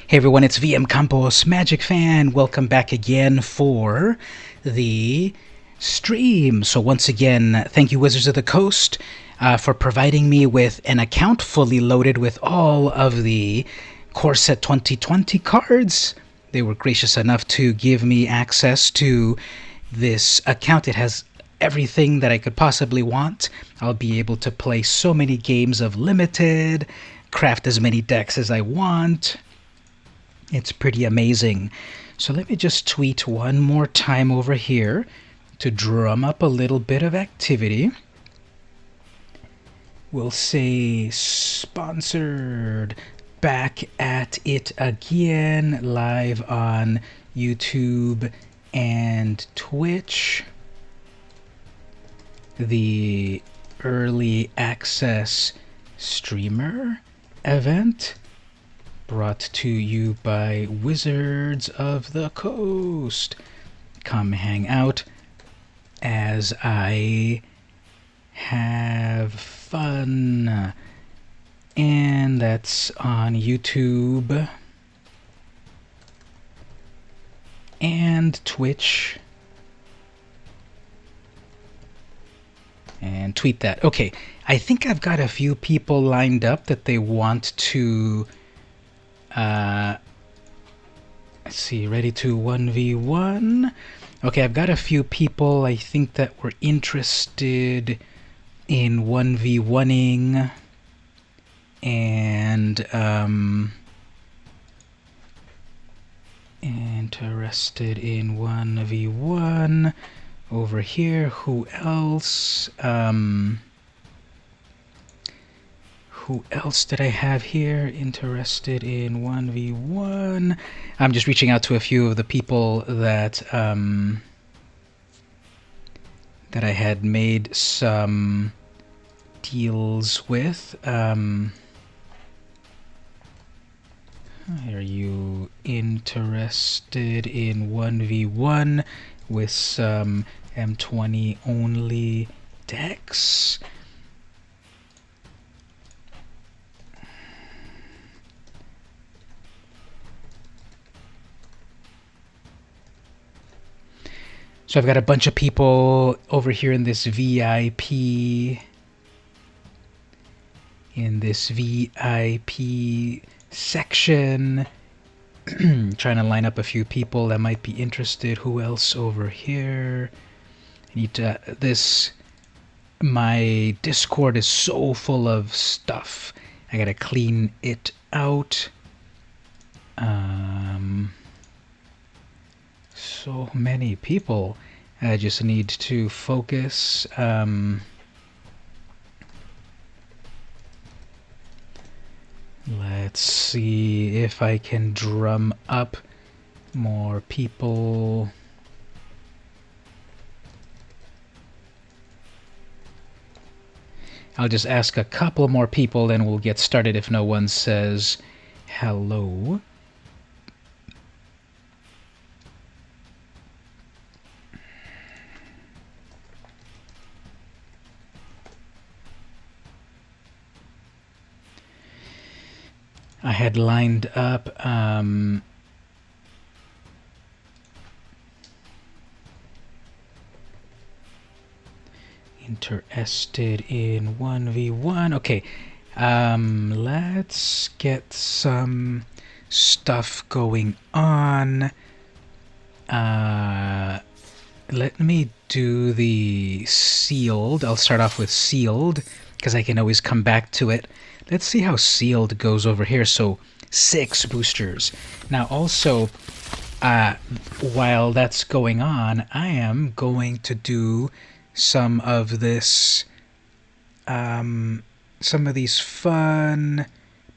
Hey everyone, it's VM Campos, Magic Fan. Welcome back again for the stream. So once again, thank you Wizards of the Coast for providing me with an account fully loaded with all of the Core Set 2020 cards. They were gracious enough to give me access to this account. It has everything that I could possibly want. I'll be able to play so many games of Limited, craft as many decks as I want. It's pretty amazing. So let me just tweet one more time over here to drum up a little bit of activity. We'll say sponsored, back at it again, live on YouTube and Twitch. The early access streamer event brought to you by Wizards of the Coast. Come hang out as I have fun. And that's on YouTube and Twitch. And tweet that. Okay, I think I've got a few people lined up that they want to let's see, ready to 1v1. Okay, I've got a few people I think that were interested in 1v1ing and interested in 1v1 over here. Who else? Who else did I have here interested in 1v1? I'm just reaching out to a few of the people that that I had made some deals with. Are you interested in 1v1 with some M20 only decks? So I've got a bunch of people over here in this VIP section. Trying to line up a few people that might be interested. Who else over here? I need to my Discord is so full of stuff. I gotta clean it out. So many people. I just need to focus. Let's see if I can drum up more people. I'll just ask a couple more people, then we'll get started if no one says hello. I had lined up interested in 1v1. Okay, let's get some stuff going on. Let me do the sealed. I'll start off with sealed because I can always come back to it. Let's see how sealed goes over here. So 6 boosters. Now also, while that's going on, I am going to do some of this, some of these fun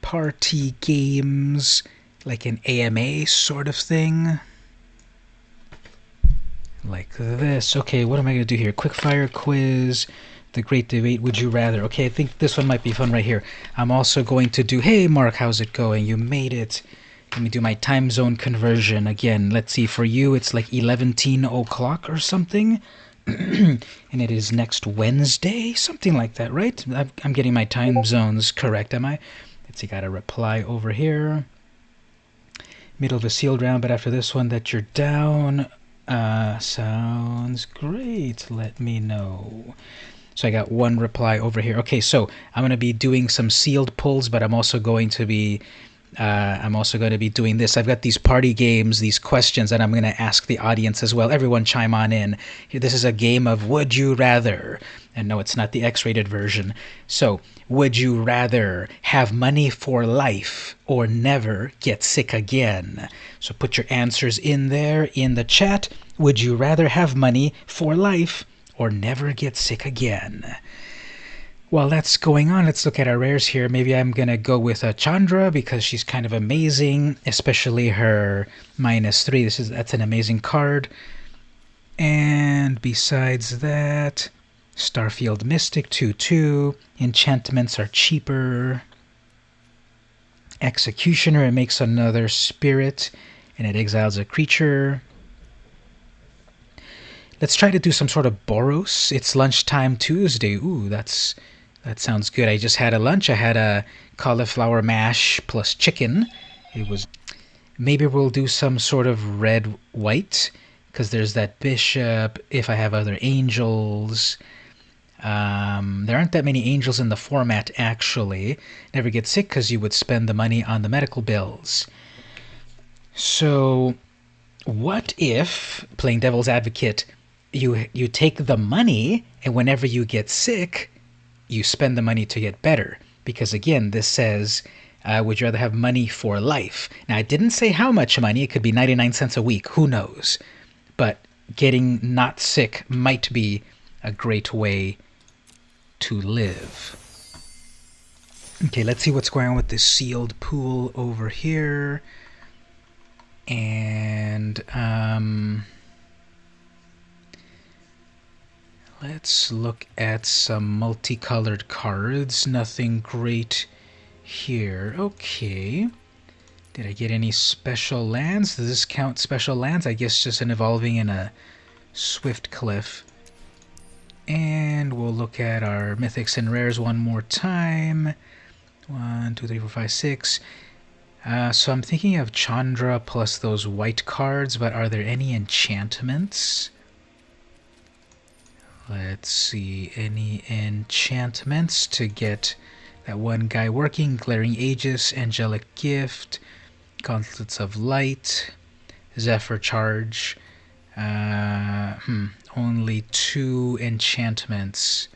party games, like an AMA sort of thing. Like this. Okay, what am I going to do here? Quickfire quiz. The Great Debate, Would You Rather. Okay, I think this one might be fun right here. I'm also going to do, hey Mark, how's it going? You made it. Let me do my time zone conversion again. Let's see, for you it's like 11 o'clock or something. And it is next Wednesday, something like that, right? I'm getting my time zones correct, am I? Let's see, got a reply over here. Middle of a sealed round, but after this one that you're down. Sounds great. Let me know. So I got one reply over here. Okay, so I'm going to be doing some sealed pulls, but I'm also going to be doing this. I've got these party games, these questions that I'm going to ask the audience as well. Everyone chime on in. This is a game of Would You Rather. And no, it's not the X-rated version. So, would you rather have money for life or never get sick again? So put your answers in there in the chat. Would you rather have money for life or never get sick again? While that's going on, let's look at our rares here. Maybe I'm going to go with Chandra because she's kind of amazing, especially her -3. That's an amazing card. And besides that, Starfield Mystic 2/2. Enchantments are cheaper. Executioner, it makes another spirit and it exiles a creature. Let's try to do some sort of Boros. It's lunchtime Tuesday. Ooh, that sounds good. I just had a lunch. I had a cauliflower mash plus chicken. Maybe we'll do some sort of red-white, because there's that bishop, if I have other angels. There aren't that many angels in the format, actually. Never get sick because you would spend the money on the medical bills. So, what if, playing devil's advocate, you take the money, and whenever you get sick, you spend the money to get better? Because again, this says, would you rather have money for life? Now, I didn't say how much money. It could be 99 cents a week. Who knows? But getting not sick might be a great way to live. Okay, let's see what's going on with this sealed pool over here. And let's look at some multicolored cards. Nothing great here. Okay. Did I get any special lands? Does this count special lands? I guess just an evolving in a Swiftcliff. And we'll look at our mythics and rares one more time. 1, 2, 3, 4, 5, 6. So I'm thinking of Chandra plus those white cards, but are there any enchantments? Let's see, any enchantments to get that one guy working? Glaring Aegis, Angelic Gift, Gauntlets of Light, Zephyr Charge. Only 2 enchantments.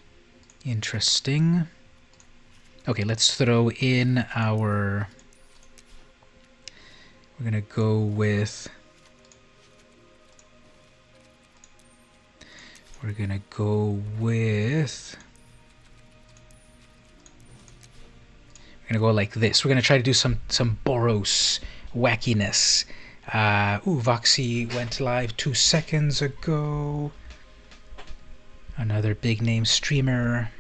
Interesting. Okay, let's throw in our... We're going to go with... We're going to go like this. We're going to try to do some Boros wackiness. Voxy went live 2 seconds ago. Another big name streamer.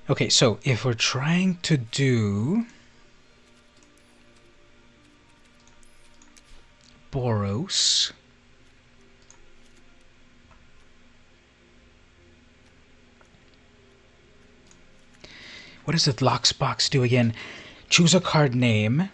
Okay, so if we're trying to do Boros, what does the Locksbox do again? Choose a card name,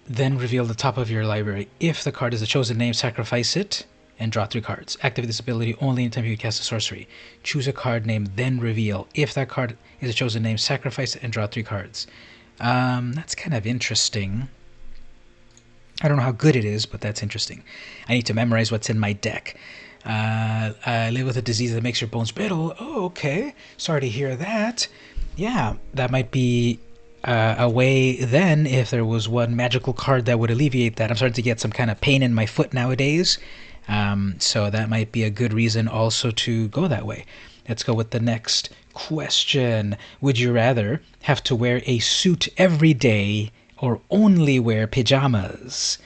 then reveal the top of your library. If the card is the chosen name, sacrifice it and draw 3 cards. Activate this ability only anytime you cast a sorcery. Choose a card name, then reveal. If that card is a chosen name, sacrifice it and draw 3 cards. That's kind of interesting. I don't know how good it is, but that's interesting. I need to memorize what's in my deck. I live with a disease that makes your bones brittle. Oh, okay. Sorry to hear that. Yeah, that might be a way then, if there was one magical card that would alleviate that. I'm starting to get some kind of pain in my foot nowadays. So that might be a good reason also to go that way. Let's go with the next question. Would you rather have to wear a suit every day or only wear pajamas?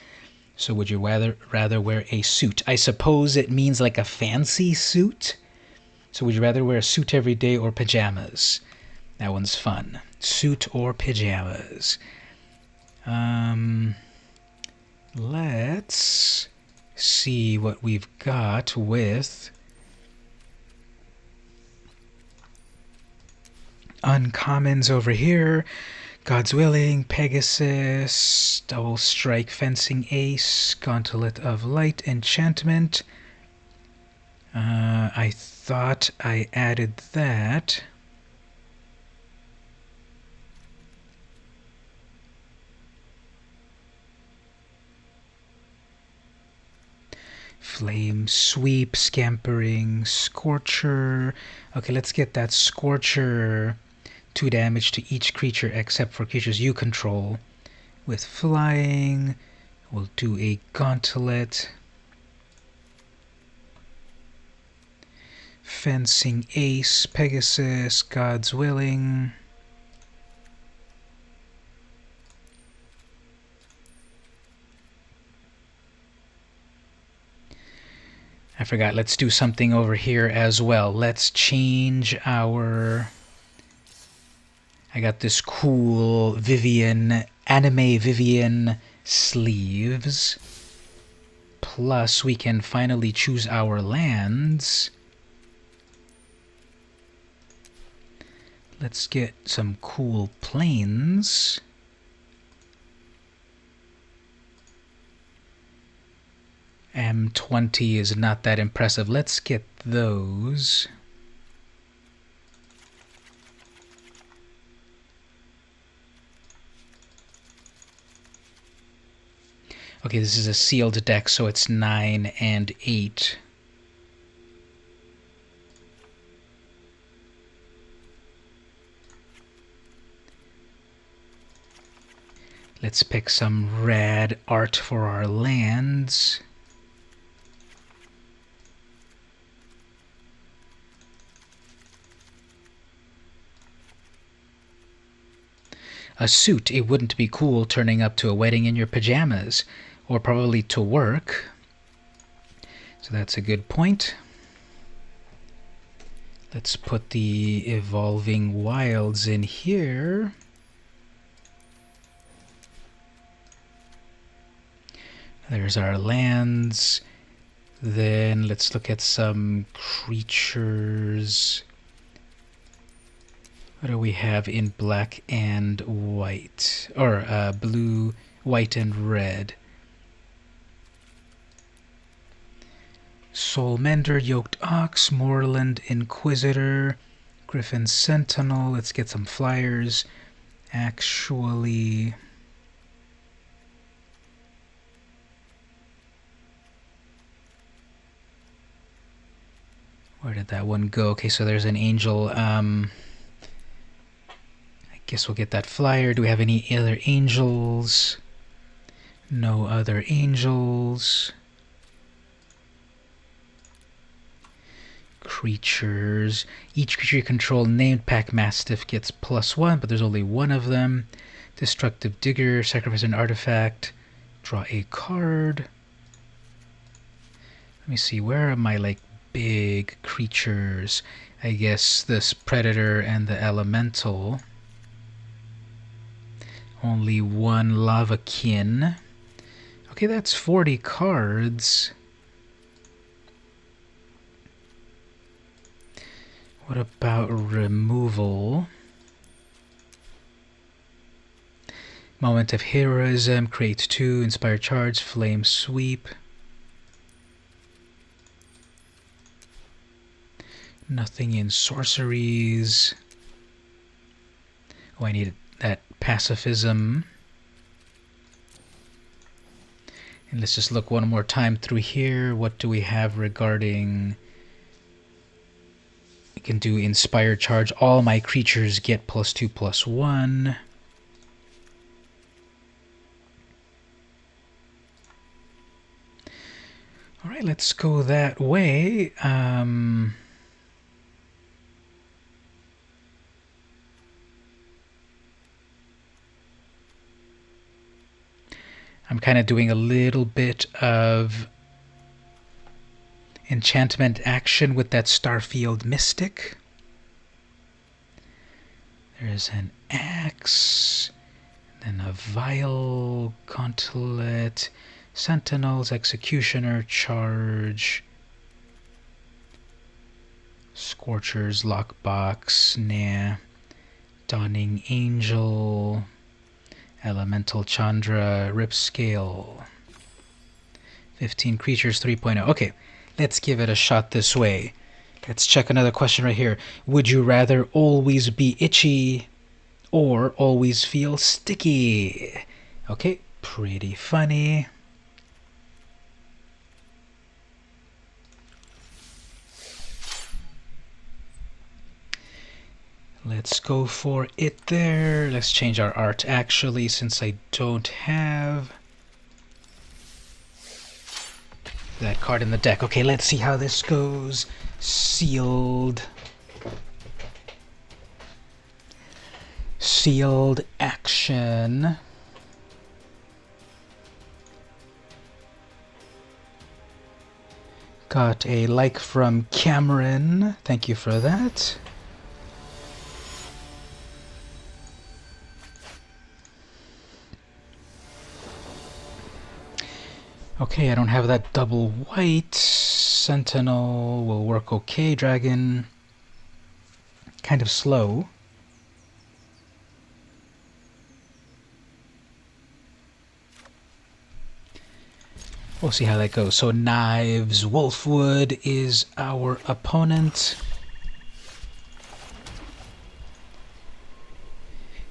So would you rather wear a suit? I suppose it means like a fancy suit. So would you rather wear a suit every day or pajamas? That one's fun. Suit or pajamas. Let's see what we've got with uncommons over here. God's Willing, Pegasus, Double Strike, Fencing Ace, Gauntlet of Light, Enchantment. I thought I added that. Flame Sweep, Scampering, Scorcher. Okay, let's get that Scorcher. 2 damage to each creature except for creatures you control. With flying, we'll do a Gauntlet. Fencing Ace, Pegasus, God's Willing. I forgot, let's do something over here as well. Let's change our... I got this cool Vivian, anime Vivian sleeves. Plus, we can finally choose our lands. Let's get some cool planes. M20 is not that impressive. Let's get those. Okay, this is a sealed deck, so it's 9 and 8. Let's pick some rad art for our lands. A suit, it wouldn't be cool turning up to a wedding in your pajamas, or probably to work. So that's a good point. Let's put the Evolving Wilds in here. There's our lands. Then let's look at some creatures. What do we have in black and white? Or blue, white, and red. Soulmender, Yoked Ox, Moorland Inquisitor, Griffin Sentinel. Let's get some flyers. Actually... where did that one go? Okay, so there's an angel. I guess we'll get that flyer. Do we have any other angels? No other angels. Creatures. Each creature you control named Pack Mastiff gets +1, but there's only one of them. Destructive Digger. Sacrifice an artifact. Draw a card. Let me see. Where are my, like, big creatures? I guess this Predator and the Elemental. Only one Lavakin. Okay, that's 40 cards. What about removal? Moment of Heroism, create 2, Inspire Charge, Flame Sweep. Nothing in sorceries. Oh, I need that pacifism. And let's just look one more time through here. What do we have regarding... we can do Inspire Charge. All my creatures get +2/+1. Alright, let's go that way. I'm kind of doing a little bit of enchantment action with that Starfield Mystic. There's an axe, then a vial, gauntlet, sentinels, executioner, charge, scorchers, lockbox, dawning angel. Elemental Chandra, Rip Scale. 15 creatures 3.0. Okay, let's give it a shot this way. Let's check another question right here. Would you rather always be itchy or always feel sticky? Okay, pretty funny. Let's go for it there. Let's change our art actually, since I don't have that card in the deck. Okay, let's see how this goes. Sealed. Sealed action. Got a like from Cameron. Thank you for that. Okay, I don't have that double white. Sentinel will work okay. Dragon, kind of slow. We'll see how that goes. So Knives, Wolfwood is our opponent.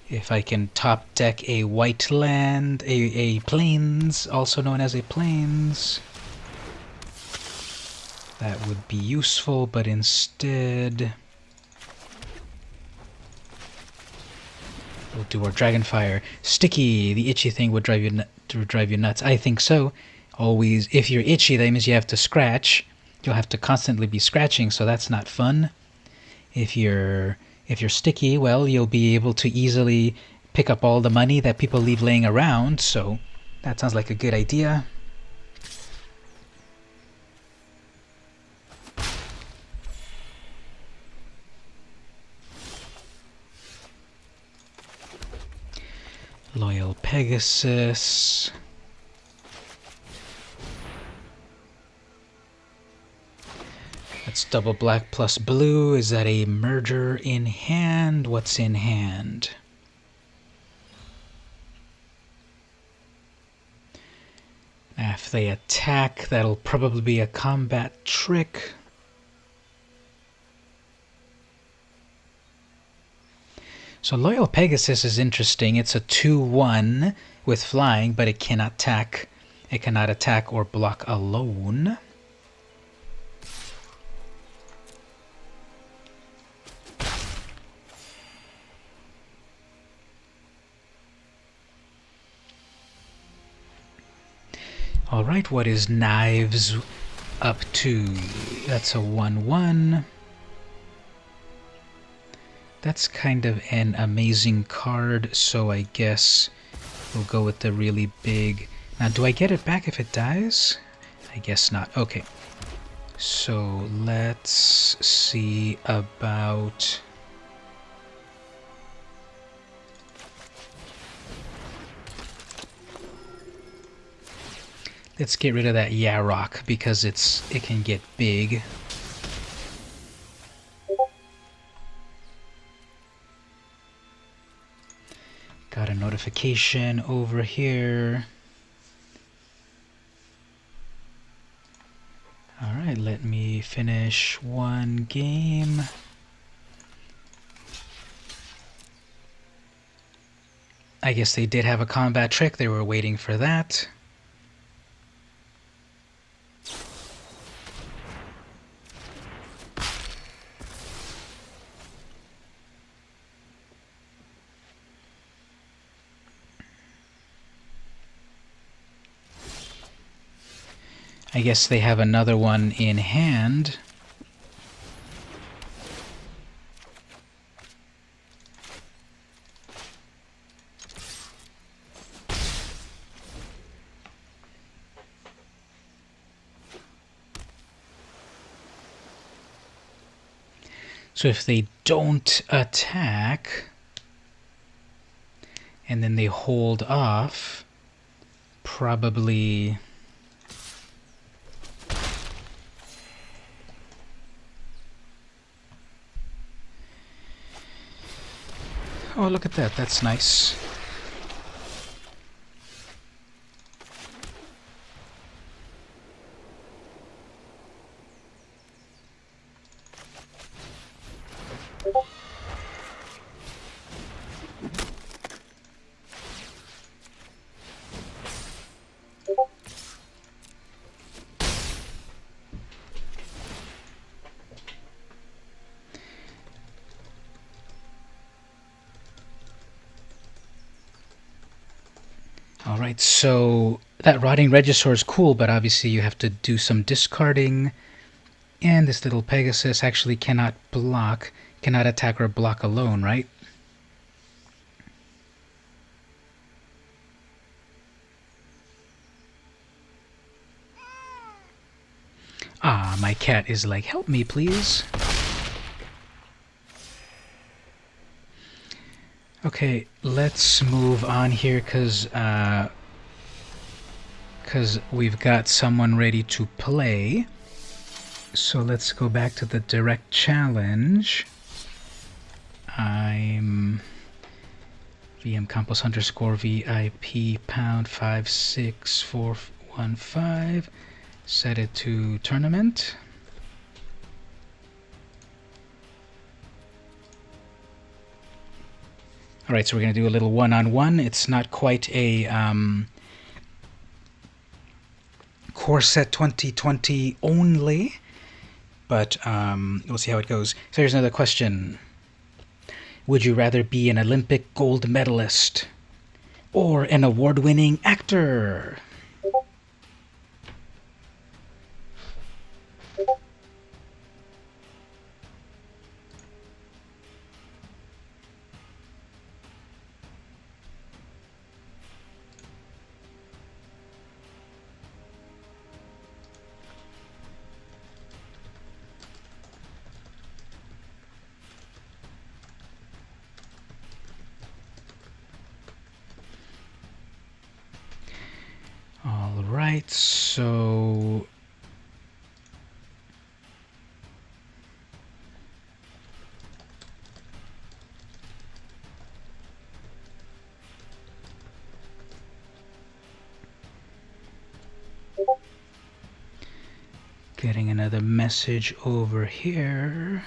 If I can top deck a white land, a plains, also known as a plains, that would be useful, but instead we'll do our Dragonfire. Sticky, the itchy thing would drive you nuts. I think so. Always, if you're itchy, that means you have to scratch. You'll have to constantly be scratching, so that's not fun. If you're sticky, well, you'll be able to easily pick up all the money that people leave laying around, so that sounds like a good idea. Loyal Pegasus. That's double black plus blue. Is that a murder in hand? What's in hand? If they attack, that'll probably be a combat trick. So Loyal Pegasus is interesting. It's a 2/1 with flying, but it cannot attack. It cannot attack or block alone. Alright, what is Knives up to? That's a 1/1. That's kind of an amazing card, so I guess we'll go with the really big... Now, do I get it back if it dies? I guess not. Okay. So, let's see about... Let's get rid of that Yarok because it can get big. Got a notification over here. Alright, let me finish one game. I guess they did have a combat trick. They were waiting for that. I guess they have another one in hand. So if they don't attack, and then they hold off, probably... Oh, look at that. That's nice. Alright, so that Rotting Regisaur is cool, but obviously you have to do some discarding. And this little Pegasus actually cannot attack or block alone, right? Ah, my cat is like, help me, please. Okay, let's move on here, because we've got someone ready to play. So let's go back to the direct challenge. I'm VM Campos _ VIP pound 56415. Set it to tournament. Alright, so we're going to do a little one-on-one. It's not quite a Core Set 2020 only, but we'll see how it goes. So here's another question. Would you rather be an Olympic gold medalist or an award-winning actor? Alright, so getting another message over here.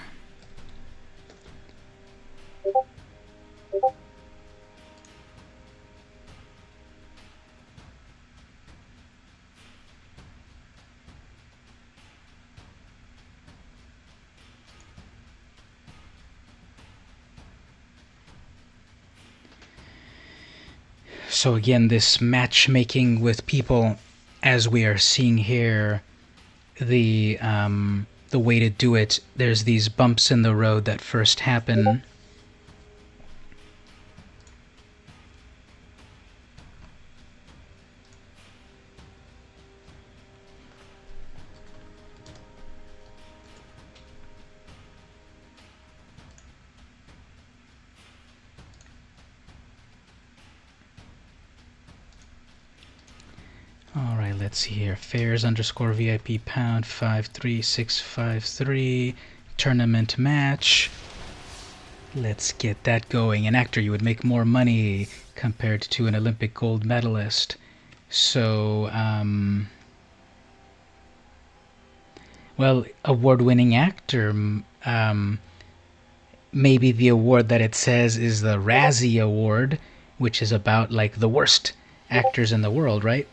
So again, this matchmaking with people, as we are seeing here, the way to do it, there's these bumps in the road that first happen. Alright, let's see here. Fairs _ VIP pound 53653. Tournament match. Let's get that going. An actor, you would make more money compared to an Olympic gold medalist. So, well, award-winning actor, maybe the award that it says is the Razzie Award, which is about, like, the worst actors in the world, right?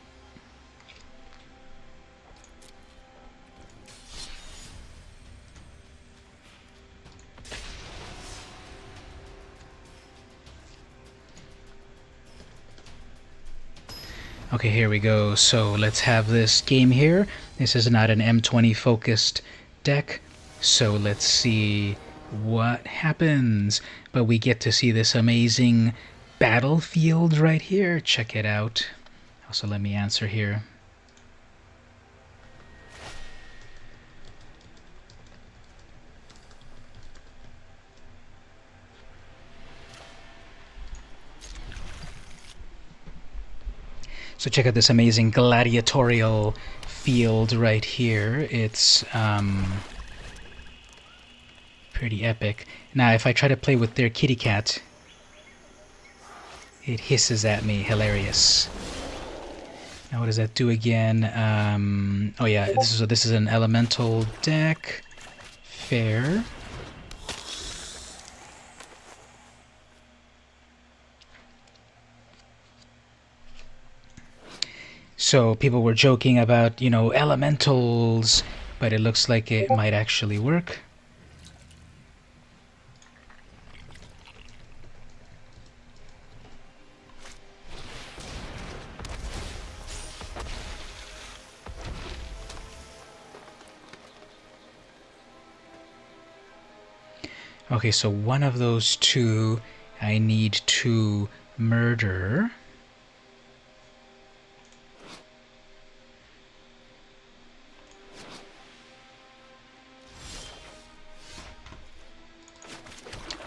Okay, here we go. So let's have this game here. This is not an M20 focused deck, so let's see what happens. But we get to see this amazing battlefield right here. Check it out. Also, let me answer here. So check out this amazing gladiatorial field right here. It's pretty epic. Now, if I try to play with their kitty cat, it hisses at me. Hilarious. Now, what does that do again? Oh yeah, this is an elemental deck. Fair. So people were joking about, you know, elementals, but it looks like it might actually work. Okay, so one of those two I need to murder.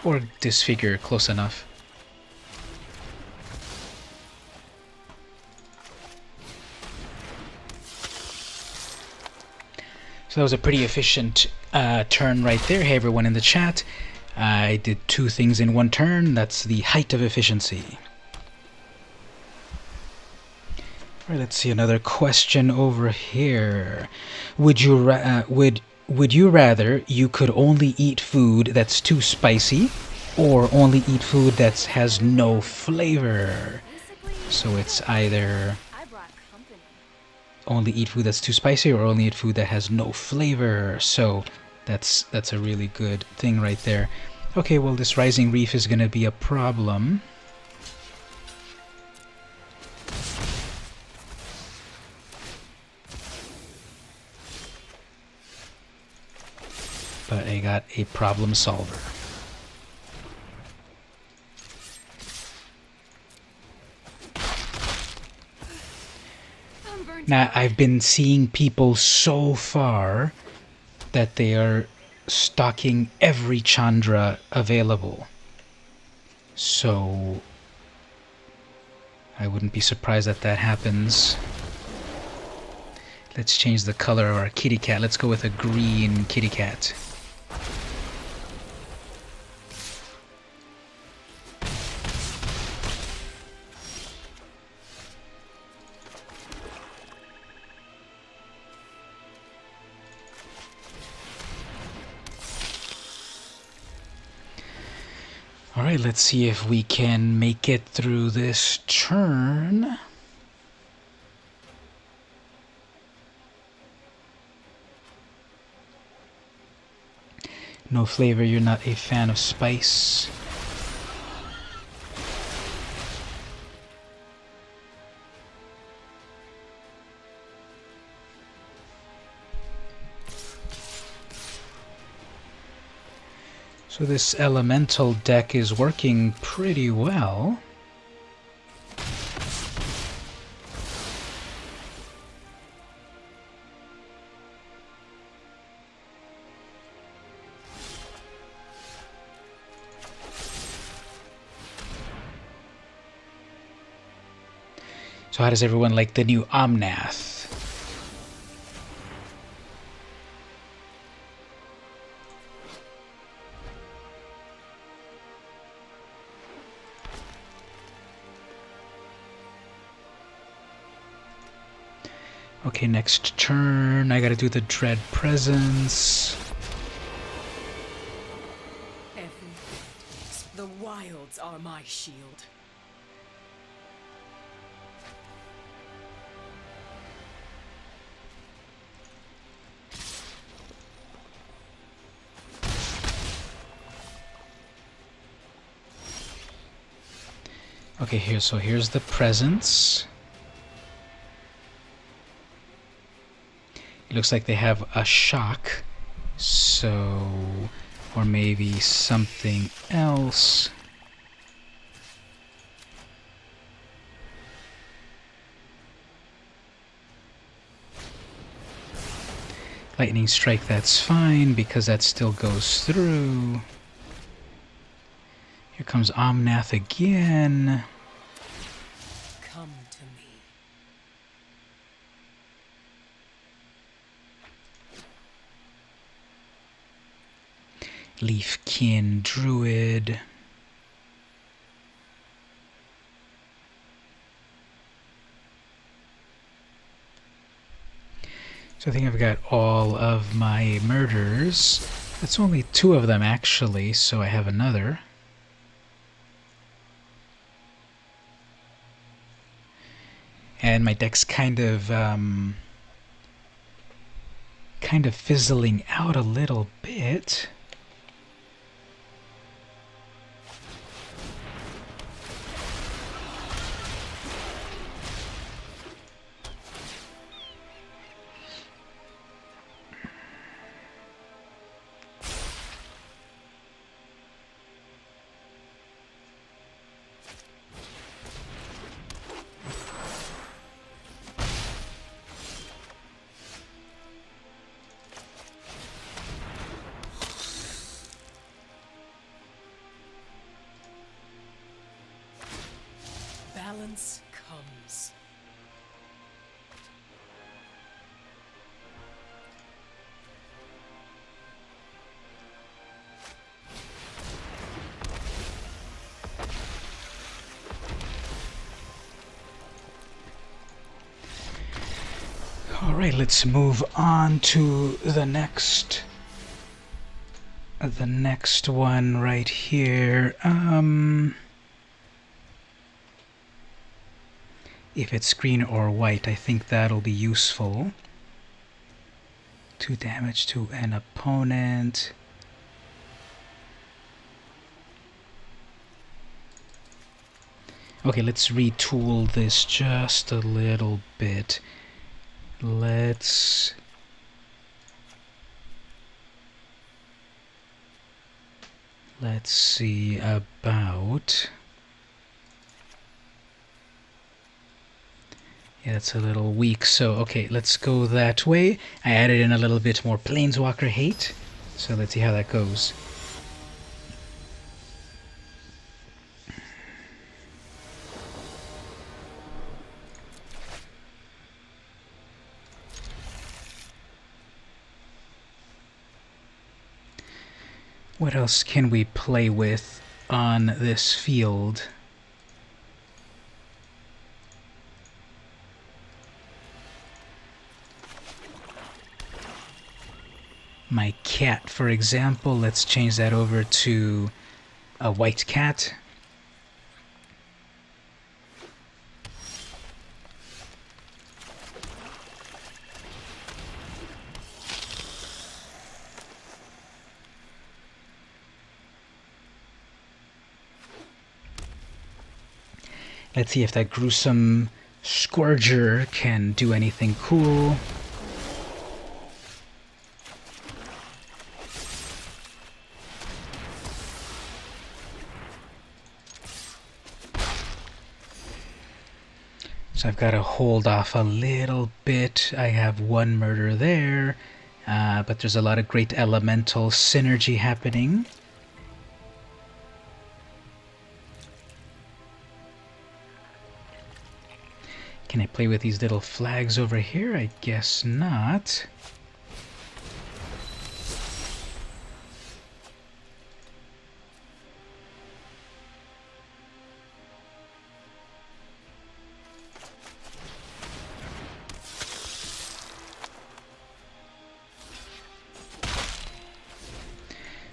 Or disfigure, close enough. So that was a pretty efficient turn right there. Hey everyone in the chat. I did two things in one turn. That's the height of efficiency. All right, let's see another question over here. Would you rather you could only eat food that's too spicy, or only eat food that has no flavor? So it's either only eat food that's too spicy or only eat food that has no flavor. So that's a really good thing right there. Okay, well, this rising reef is going to be a problem. But I got a problem solver. Now, I've been seeing people so far that they are stocking every Chandra available. So I wouldn't be surprised that that happens. Let's change the color of our kitty cat. Let's go with a green kitty cat. Alright, let's see if we can make it through this turn. No flavor, you're not a fan of spice. So this elemental deck is working pretty well. So how does everyone like the new Omnath? Okay, next turn, I gotta do the Dread Presence. The wilds are my shield. Okay, here's the presence. It looks like they have a shock, so, or maybe something else. Lightning strike, that's fine because that still goes through. Here comes Omnath again. Come to me. Leafkin Druid. So I think I've got all of my murders. That's only 2 of them actually, so I have another. And my deck's kind of fizzling out a little bit. Alright, let's move on to the next one right here. If it's green or white, I think that'll be useful. 2 damage to an opponent. Okay, let's retool this just a little bit. Let's see about... Yeah, that's a little weak, so okay, let's go that way. I added in a little bit more Planeswalker hate, so let's see how that goes. What else can we play with on this field? My cat, for example, let's change that over to a white cat. Let's see if that gruesome Scourger can do anything cool. So I've got to hold off a little bit. I have 1 murder there, but there's a lot of great elemental synergy happening. Can I play with these little flags over here? I guess not.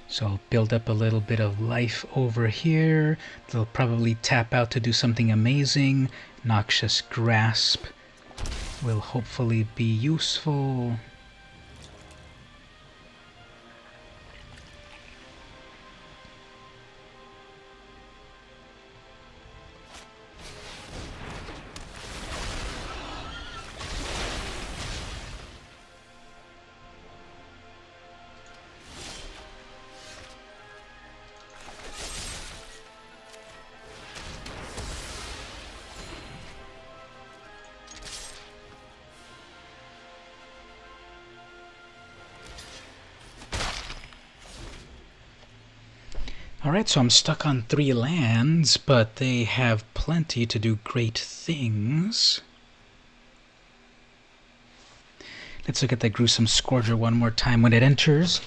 So I'll build up a little bit of life over here. They'll probably tap out to do something amazing. Noxious Grasp will hopefully be useful. Alright, so I'm stuck on 3 lands, but they have plenty to do great things. Let's look at that gruesome Scourger one more time. When it enters,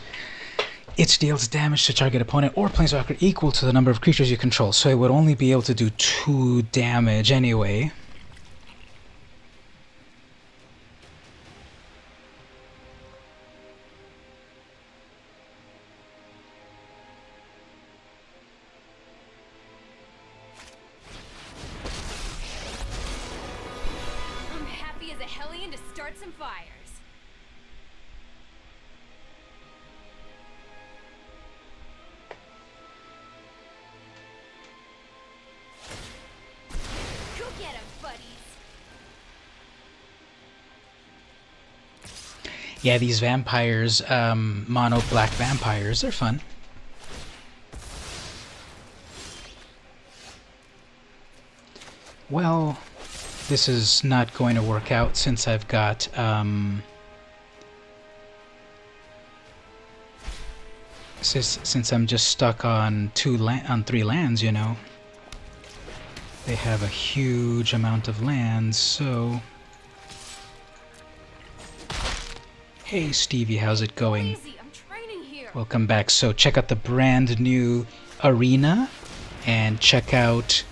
it deals damage to target opponent or planeswalker equal to the number of creatures you control. So it would only be able to do 2 damage anyway. Hellion to start some fires. Go get 'em, buddies. Yeah, these vampires, mono black vampires, they're fun. Well, this is not going to work out since I've got since I'm just stuck on 3 lands, you know. They have a huge amount of lands, so hey Stevie, how's it going? I'm training here. Welcome back. So check out the brand new arena and check out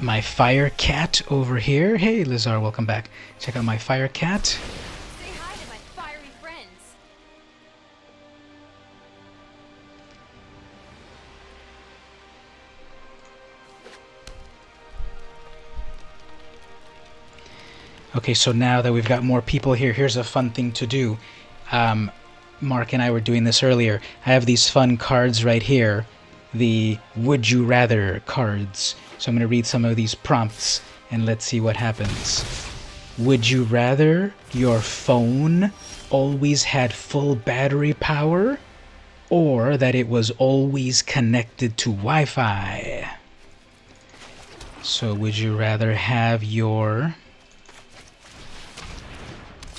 my fire cat over here. Hey, Lizar, welcome back. Check out my fire cat. Say hi to my fiery friends. Okay, so now that we've got more people here, here's a fun thing to do. Mark and I were doing this earlier. I have these fun cards right here, the Would You Rather cards. So I'm going to read some of these prompts and let's see what happens. Would you rather your phone always had full battery power or that it was always connected to Wi-Fi? So would you rather have your...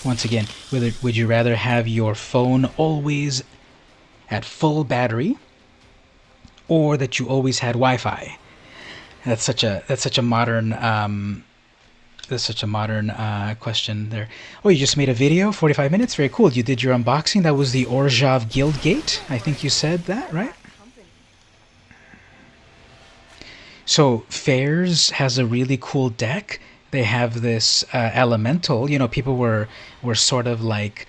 Once again, would you rather have your phone always at full battery, or that you always had Wi-Fi? That's such a modern question there. Oh, you just made a video, 45 minutes, very cool. You did your unboxing. That was the Orzhov Guildgate. I think you said that, right? So Fairs has a really cool deck. They have this elemental. You know, people were sort of like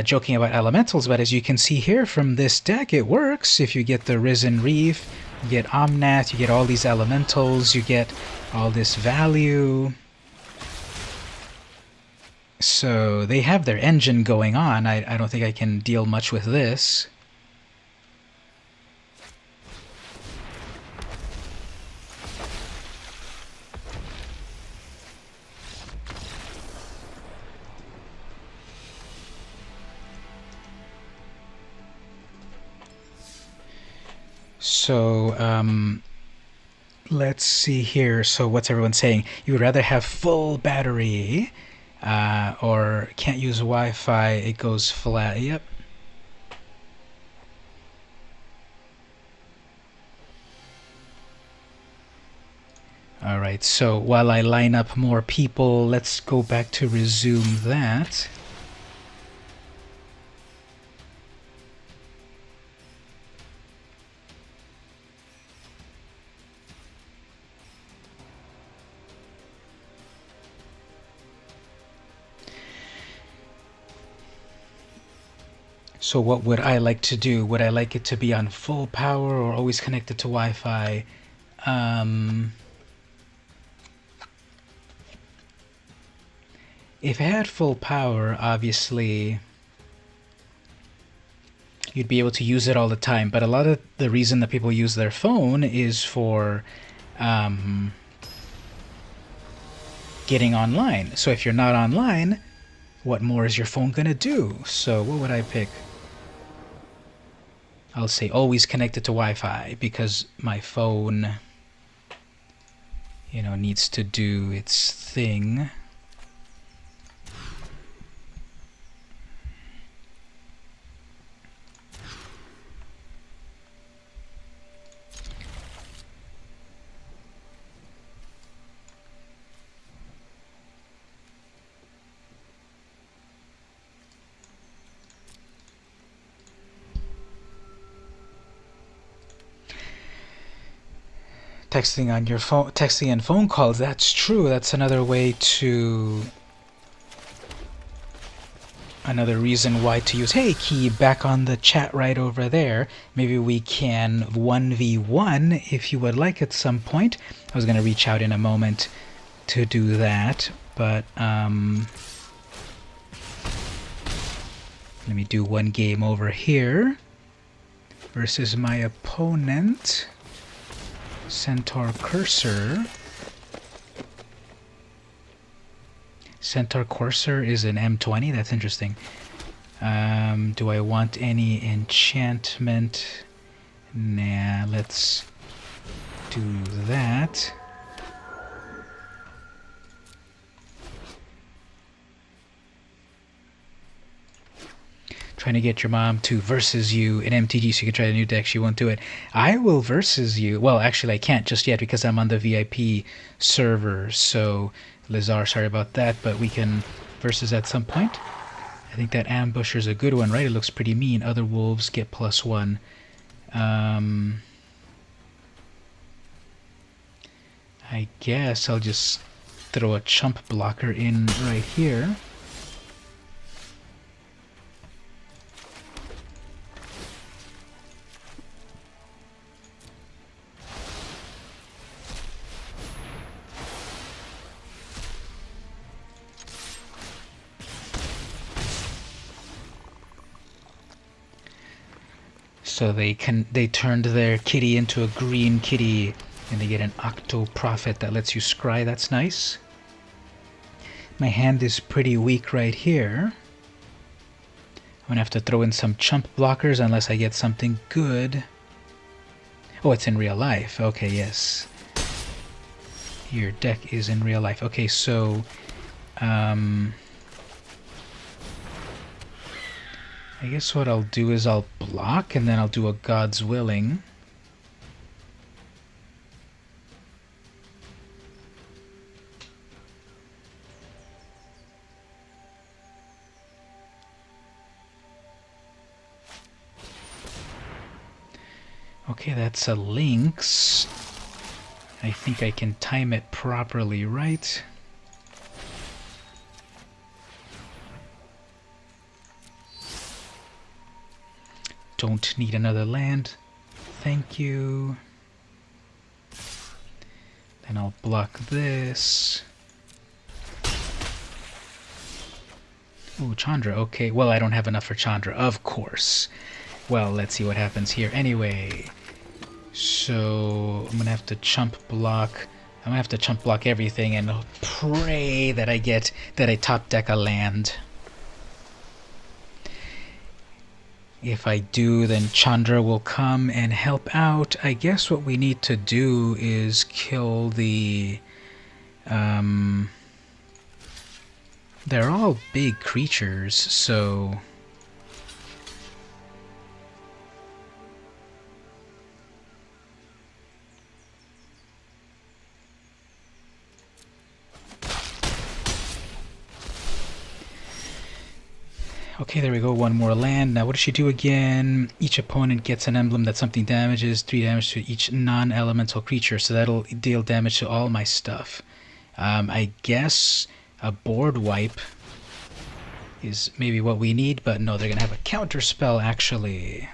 joking about elementals, but as you can see here from this deck, it works. If you get the Risen Reef, you get Omnath, you get all these elementals, you get all this value. So they have their engine going on. I don't think I can deal much with this. So, let's see here. So what's everyone saying? You would rather have full battery or can't use Wi-Fi, it goes flat. Yep. Alright, so while I line up more people, let's go back to resume that. So what would I like to do? Would I like it to be on full power or always connected to Wi-Fi? If it had full power, obviously you'd be able to use it all the time. But a lot of the reason that people use their phone is for getting online. So if you're not online, what more is your phone gonna do? So what would I pick? I'll say always connected to Wi-Fi because my phone, you know, needs to do its thing. Texting on your phone, texting and phone calls, that's true. That's another way to, another reason why to use. Hey, Key, back on the chat right over there. Maybe we can 1v1 if you would like at some point. I was going to reach out in a moment to do that, but let me do one game over here versus my opponent. Centaur Cursor. Centaur Cursor is an M20. That's interesting. Do I want any enchantment? Nah, let's do that. Trying to get your mom to versus you in MTG so you can try the new deck. She won't do it. I will versus you. Well, actually, I can't just yet because I'm on the VIP server. So, Lizar, sorry about that, but we can versus at some point. I think that Ambusher's a good one, right? It looks pretty mean. Other wolves get +1. I guess I'll just throw a chump blocker in right here. So they turned their kitty into a green kitty, and they get an Octo Prophet that lets you scry. That's nice. My hand is pretty weak right here. I'm gonna have to throw in some chump blockers unless I get something good. Oh, it's in real life. Okay, yes. Your deck is in real life. Okay, so I guess what I'll do is I'll block, and then I'll do a God's Willing. Okay, that's a Lynx. I think I can time it properly, right? Don't need another land. Thank you. Then I'll block this. Ooh, Chandra. Okay, well, I don't have enough for Chandra, of course. Well, let's see what happens here. Anyway, so I'm gonna have to chump block. I'm gonna have to chump block everything and pray that I top deck a land. If I do, then Chandra will come and help out. I guess what we need to do is kill the... they're all big creatures, so... Okay, there we go, one more land. Now what does she do again? Each opponent gets an emblem that something damages, 3 damage to each non-elemental creature, so that'll deal damage to all my stuff. I guess a board wipe is maybe what we need, but no, they're gonna have a counter spell actually.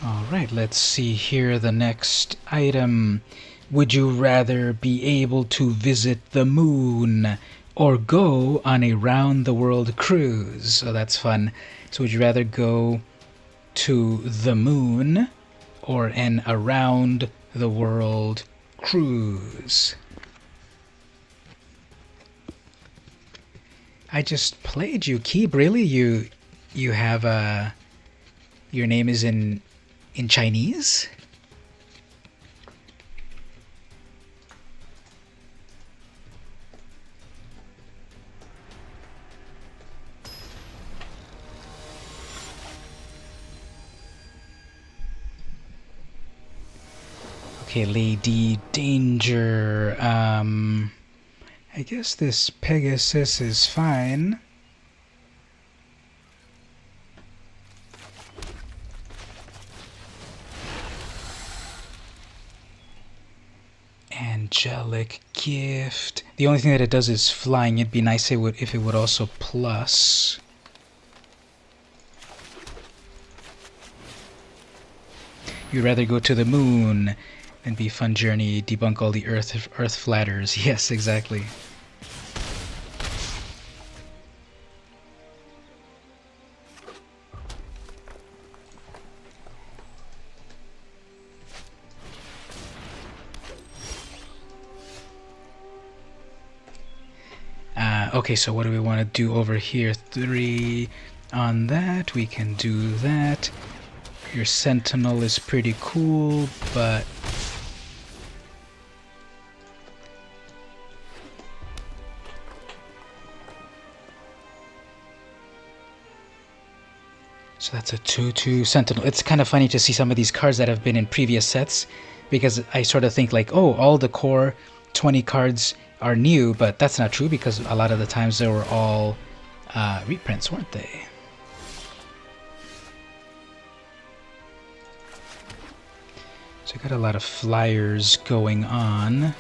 Alright, let's see here the next item. Would you rather be able to visit the moon or go on a round-the-world cruise? Oh, that's fun. So would you rather go to the moon or an around-the-world cruise? I just played you, Keeb. Really? You have a... Your name is in Chinese? Okay, Lady Danger. I guess this Pegasus is fine. Angelic Gift. The only thing that it does is flying. It'd be nice if it would also plus. You'd rather go to the moon than be fun journey, debunk all the earth flatters. Yes, exactly. Okay, so what do we want to do over here? 3 on that. We can do that. Your Sentinel is pretty cool, but... So that's a 2/2 Sentinel. It's kind of funny to see some of these cards that have been in previous sets, because I sort of think like, oh, all the core 20 cards are new, but that's not true because a lot of the times they were all reprints, weren't they? So I got a lot of flyers going on.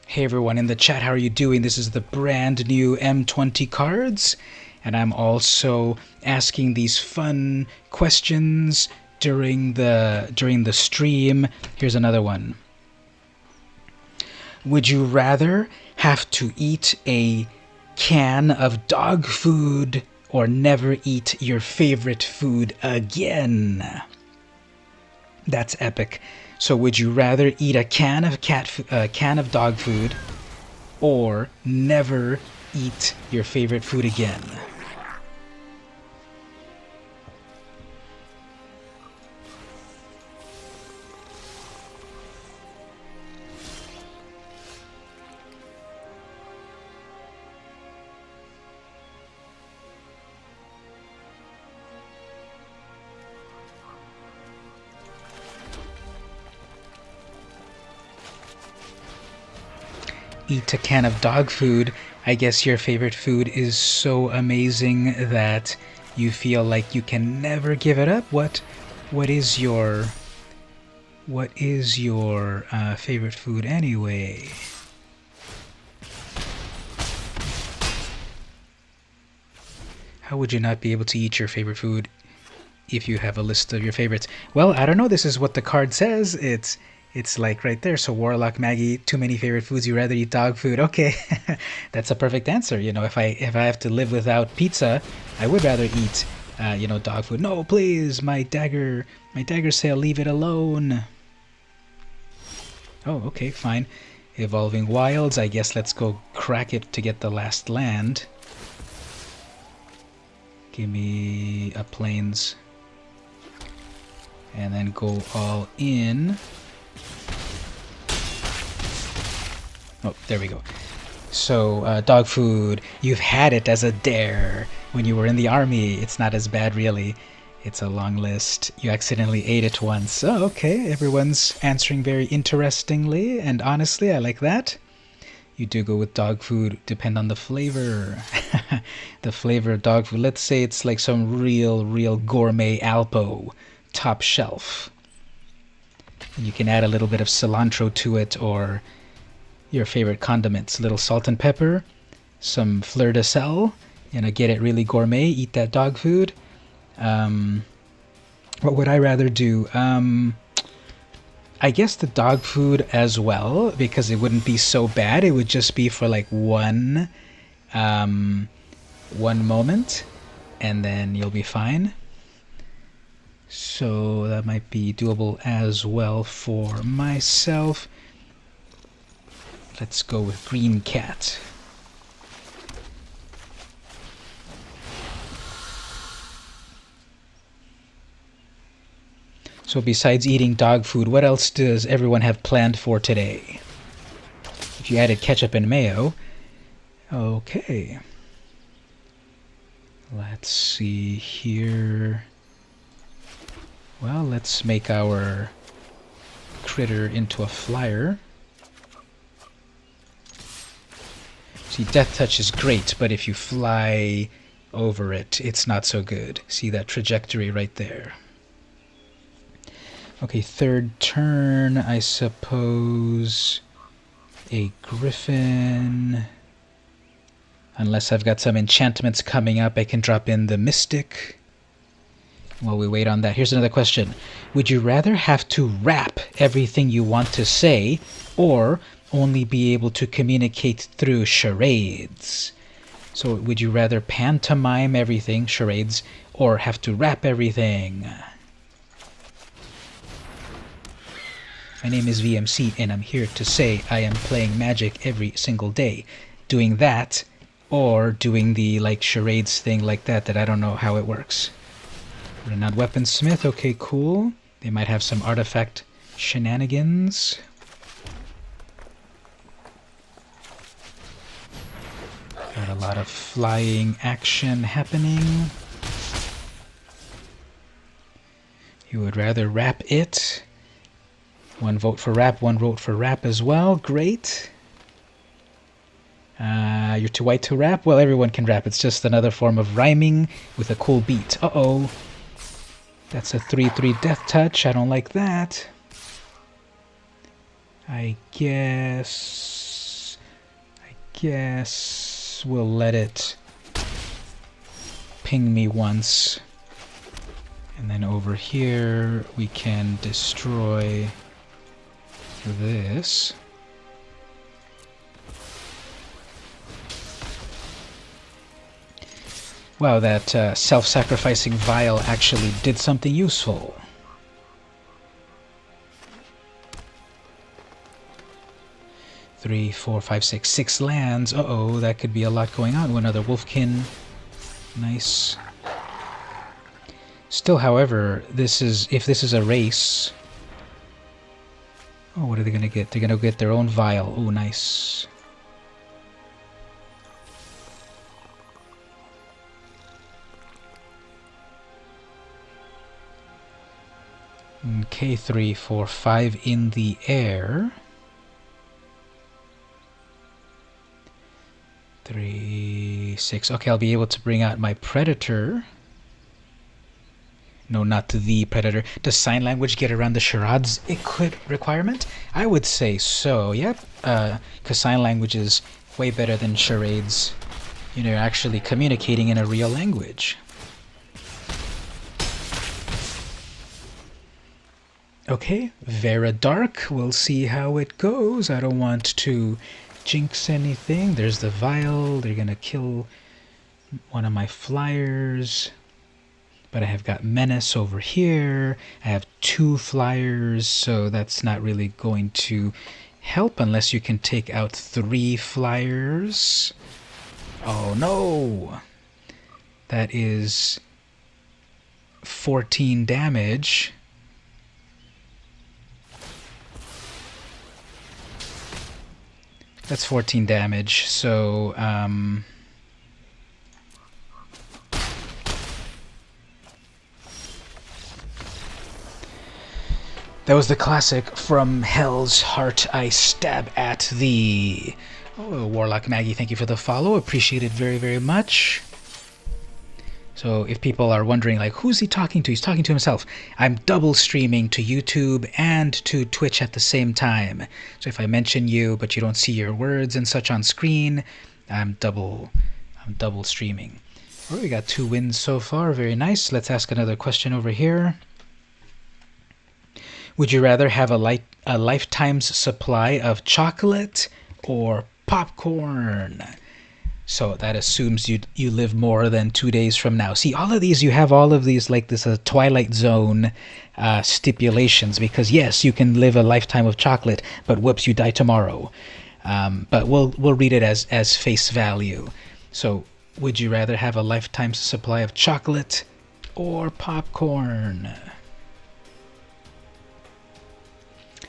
Hey everyone in the chat, how are you doing? This is the brand new M20 cards, and I'm also asking these fun questions during the stream. Here's another one. Would you rather have to eat a can of dog food or never eat your favorite food again? That's epic. So would you rather eat a can of dog food or never eat your favorite food again? Eat a can of dog food. I guess your favorite food is so amazing that you feel like you can never give it up. What is your favorite food anyway? How would you not be able to eat your favorite food if you have a list of your favorites? Well, I don't know. This is what the card says. It's like right there. So Warlock Maggie, too many favorite foods. You rather eat dog food. Okay, that's a perfect answer. You know, if I have to live without pizza, I would rather eat, dog food. No, please, my dagger sale, leave it alone. Oh, okay, fine. Evolving Wilds. I guess let's go crack it to get the last land. Give me a plains, and then go all in. Oh, there we go. So, dog food, you've had it as a dare when you were in the army. It's not as bad, really. It's a long list. You accidentally ate it once. Oh, okay. Everyone's answering very interestingly and honestly. I like that. You do go with dog food. Depend on the flavor. The flavor of dog food. Let's say it's like some real gourmet Alpo. Top shelf. And you can add a little bit of cilantro to it, or your favorite condiments, a little salt and pepper, some fleur de sel, get it really gourmet, eat that dog food. What would I rather do? I guess the dog food as well, because it wouldn't be so bad. It would just be for like one moment, and then you'll be fine. So that might be doable as well for myself. Let's go with Green Cat. So besides eating dog food, what else does everyone have planned for today? If you added ketchup and mayo. Okay. Let's see here. Well, let's make our critter into a flyer. See, Death Touch is great, but if you fly over it, it's not so good. See that trajectory right there. Okay, third turn, I suppose a Griffin. Unless I've got some enchantments coming up, I can drop in the Mystic. While we wait on that, here's another question. Would you rather have to rap everything you want to say, or only be able to communicate through charades? So would you rather pantomime everything, charades, or have to rap everything? My name is VMC, and I'm here to say I am playing Magic every single day. Doing that, or doing the charades thing like that I don't know how it works. Renowned Weaponsmith, okay, cool. They might have some artifact shenanigans. lot of flying action happening. You would rather wrap it. 1 vote for wrap, 1 vote for wrap as well. Great. You're too white to rap? Well, everyone can rap. It's just another form of rhyming with a cool beat. Uh-oh. That's a 3-3 death touch. I don't like that. I guess we'll let it ping me once. And then over here we can destroy this. Wow, that self-sacrificing vial actually did something useful. Three, four, five, six, 6 lands. Uh-oh, that could be a lot going on. Another Wolfkin. Nice. Still, however, if this is a race... Oh, what are they going to get? They're going to get their own vial. Oh, nice. Okay, 3, 4, 5 in the air. 3, 6. Okay, I'll be able to bring out my Predator. No, not the Predator. Does sign language get around the Charade's equip requirement? I would say so, yep. Because sign language is way better than charades. You know, you're actually communicating in a real language. Okay, Vera Dark. We'll see how it goes. I don't want to jinx anything. There's the vial. They're gonna kill one of my flyers. But I have got Menace over here. I have 2 flyers, so that's not really going to help unless you can take out 3 flyers. Oh no! That is 14 damage. That's 14 damage, so that was the classic From Hell's Heart I Stab at Thee. Oh, Warlock Maggie, thank you for the follow. Appreciate it very, very much. So if people are wondering, like, who's he talking to? He's talking to himself. I'm double streaming to YouTube and to Twitch at the same time. So if I mention you, but you don't see your words and such on screen, I'm double streaming. Oh, we got 2 wins so far. Very nice. Let's ask another question over here. Would you rather have a lifetime's supply of chocolate or popcorn? So that assumes you live more than 2 days from now. See, all of these, you have all of these like this Twilight Zone stipulations, because yes, you can live a lifetime of chocolate, but whoops, you die tomorrow. But we'll read it as face value. So would you rather have a lifetime supply of chocolate or popcorn?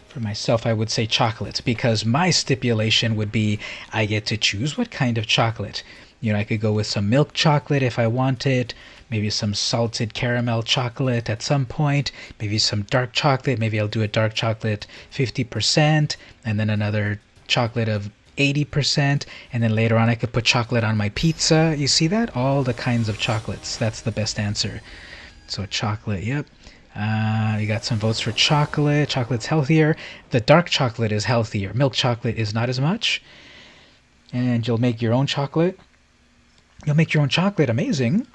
For myself, I would say chocolate, because my stipulation would be I get to choose what kind of chocolate. You know, I could go with some milk chocolate if I wanted, maybe some salted caramel chocolate at some point, maybe some dark chocolate. Maybe I'll do a dark chocolate 50%, and then another chocolate of 80%, and then later on I could put chocolate on my pizza. You see that? All the kinds of chocolates. That's the best answer. So chocolate, yep. You got some votes for chocolate. Chocolate's healthier. The dark chocolate is healthier. Milk chocolate is not as much. And you'll make your own chocolate. You'll make your own chocolate. Amazing.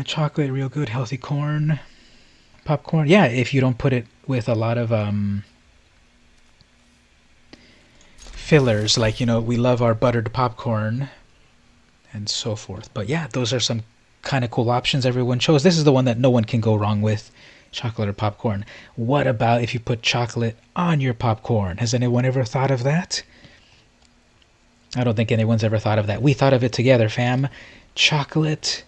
Chocolate, real good. Healthy corn. Popcorn. Yeah, if you don't put it with a lot of fillers. Like, you know, we love our buttered popcorn and so forth. But yeah, those are some kind of cool options everyone chose. This is the one that no one can go wrong with. Chocolate or popcorn. What about if you put chocolate on your popcorn? Has anyone ever thought of that? I don't think anyone's ever thought of that. We thought of it together, fam. Chocolate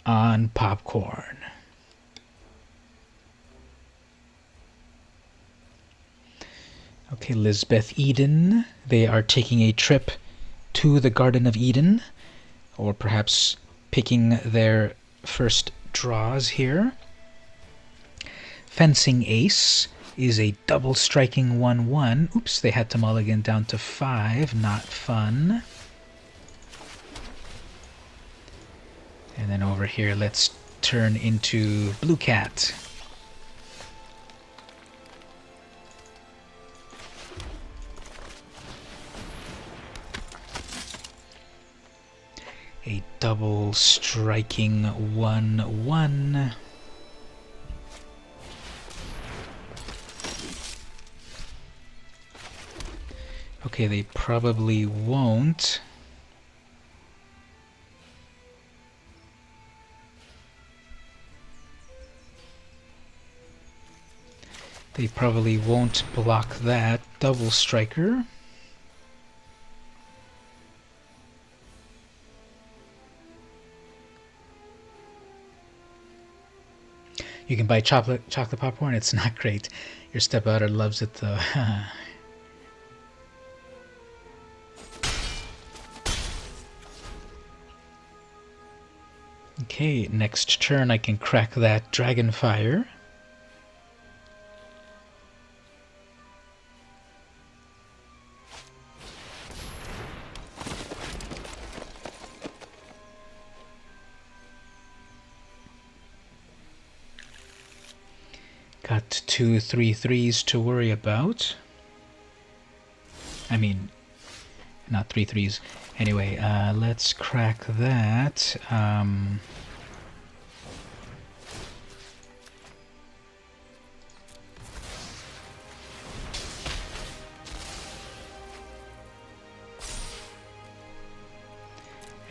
on popcorn. Okay, Lisbeth Eden. They are taking a trip to the Garden of Eden, or perhaps picking their first draws here. Fencing Ace is a double striking 1/1. Oops, they had to mulligan down to 5. Not fun. And then over here, let's turn into Blue Cat. A double striking 1/1. Okay, they probably won't. They probably won't block that double striker. You can buy chocolate popcorn. It's not great. Your stepdaughter loves it though. Okay, next turn I can crack that Dragonfire. Got 2 3/3s to worry about. I mean, not 3/3s. Anyway, let's crack that.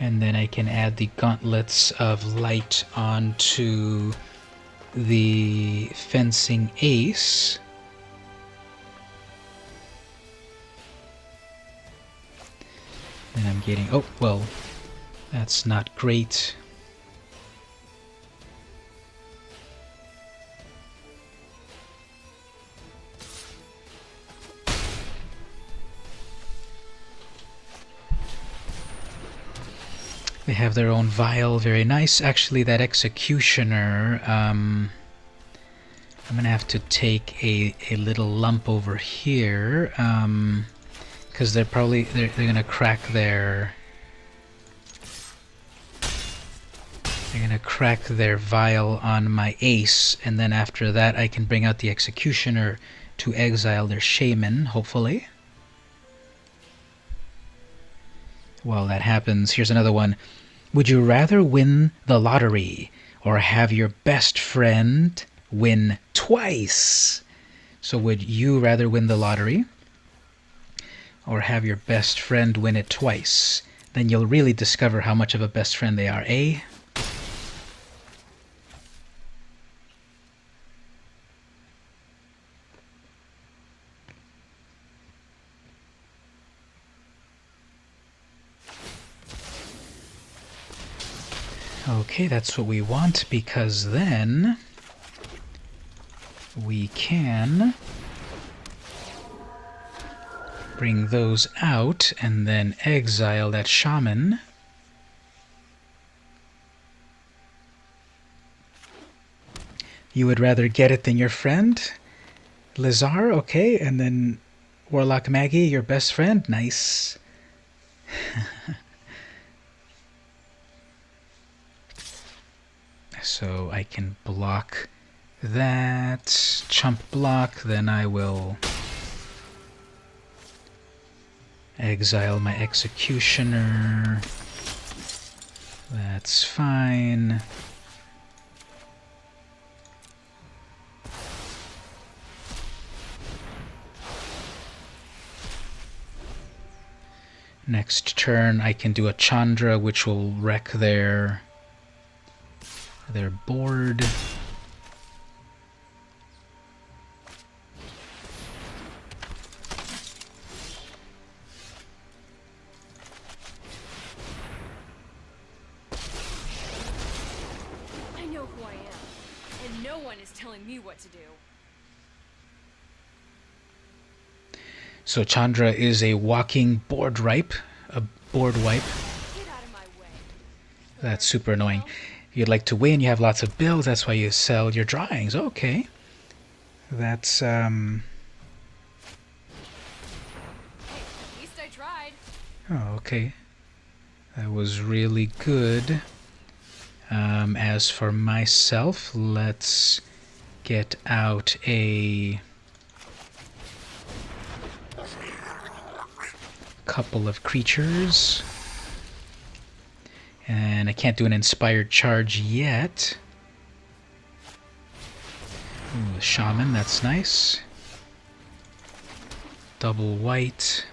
And then I can add the Gauntlets of Light onto the Fencing Ace. And I'm getting... oh, well, that's not great. They have their own vial, very nice. Actually, that Executioner, I'm gonna have to take a little lump over here, because they're gonna crack their vial on my Ace, and then after that I can bring out the Executioner to exile their Shaman, hopefully. While that happens, here's another one. Would you rather win the lottery or have your best friend win twice? So would you rather win the lottery or have your best friend win it twice? Then you'll really discover how much of a best friend they are, eh? Okay, that's what we want, because then we can bring those out and then exile that Shaman. You would rather get it than your friend? Lazar, okay, and then Warlock Maggie, your best friend? Nice. So I can block that, chump block, then I will exile my Executioner. That's fine. Next turn I can do a Chandra, which will wreck their board. I know who I am, and no one is telling me what to do. So Chandra is a walking board wipe, board wipe. Get out of my way. That's super annoying. If you'd like to win, you have lots of bills, that's why you sell your drawings. Okay. That's, Hey, at least I tried. oh, okay. That was really good. As for myself, let's get out a couple of creatures. And I can't do an inspired charge yet. Ooh, shaman, that's nice. Double white.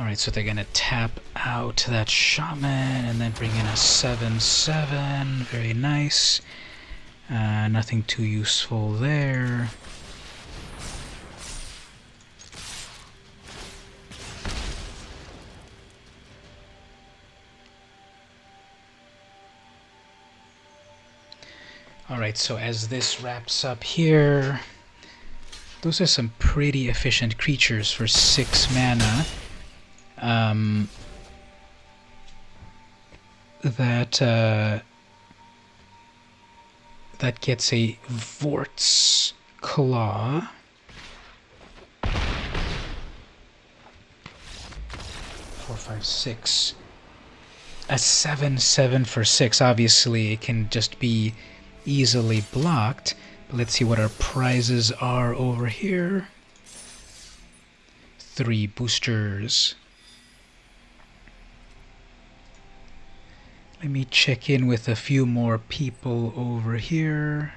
Alright, so they're gonna tap out that shaman and then bring in a 7/7. Very nice. Nothing too useful there. Alright, so as this wraps up here, those are some pretty efficient creatures for 6 mana. That gets a Vort's Claw. 4, 5, 6. A 7/7 for 6. Obviously, it can just be easily blocked. But let's see what our prizes are over here. 3 boosters. Let me check in with a few more people over here.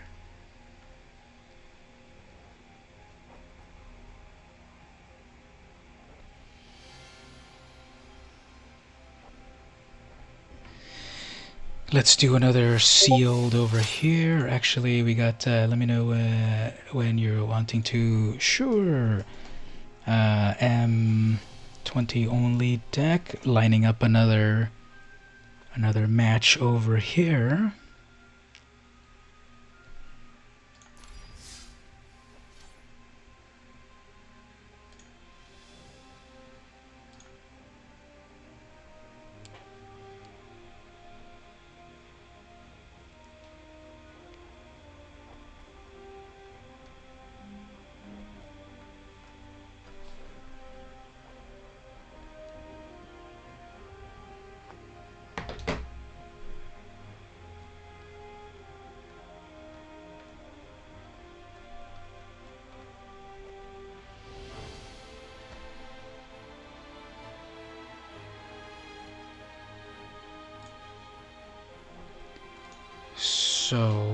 Let's do another sealed over here. Actually, we got, let me know when you're wanting to. Sure. M20 only deck. Lining up another match over here. So,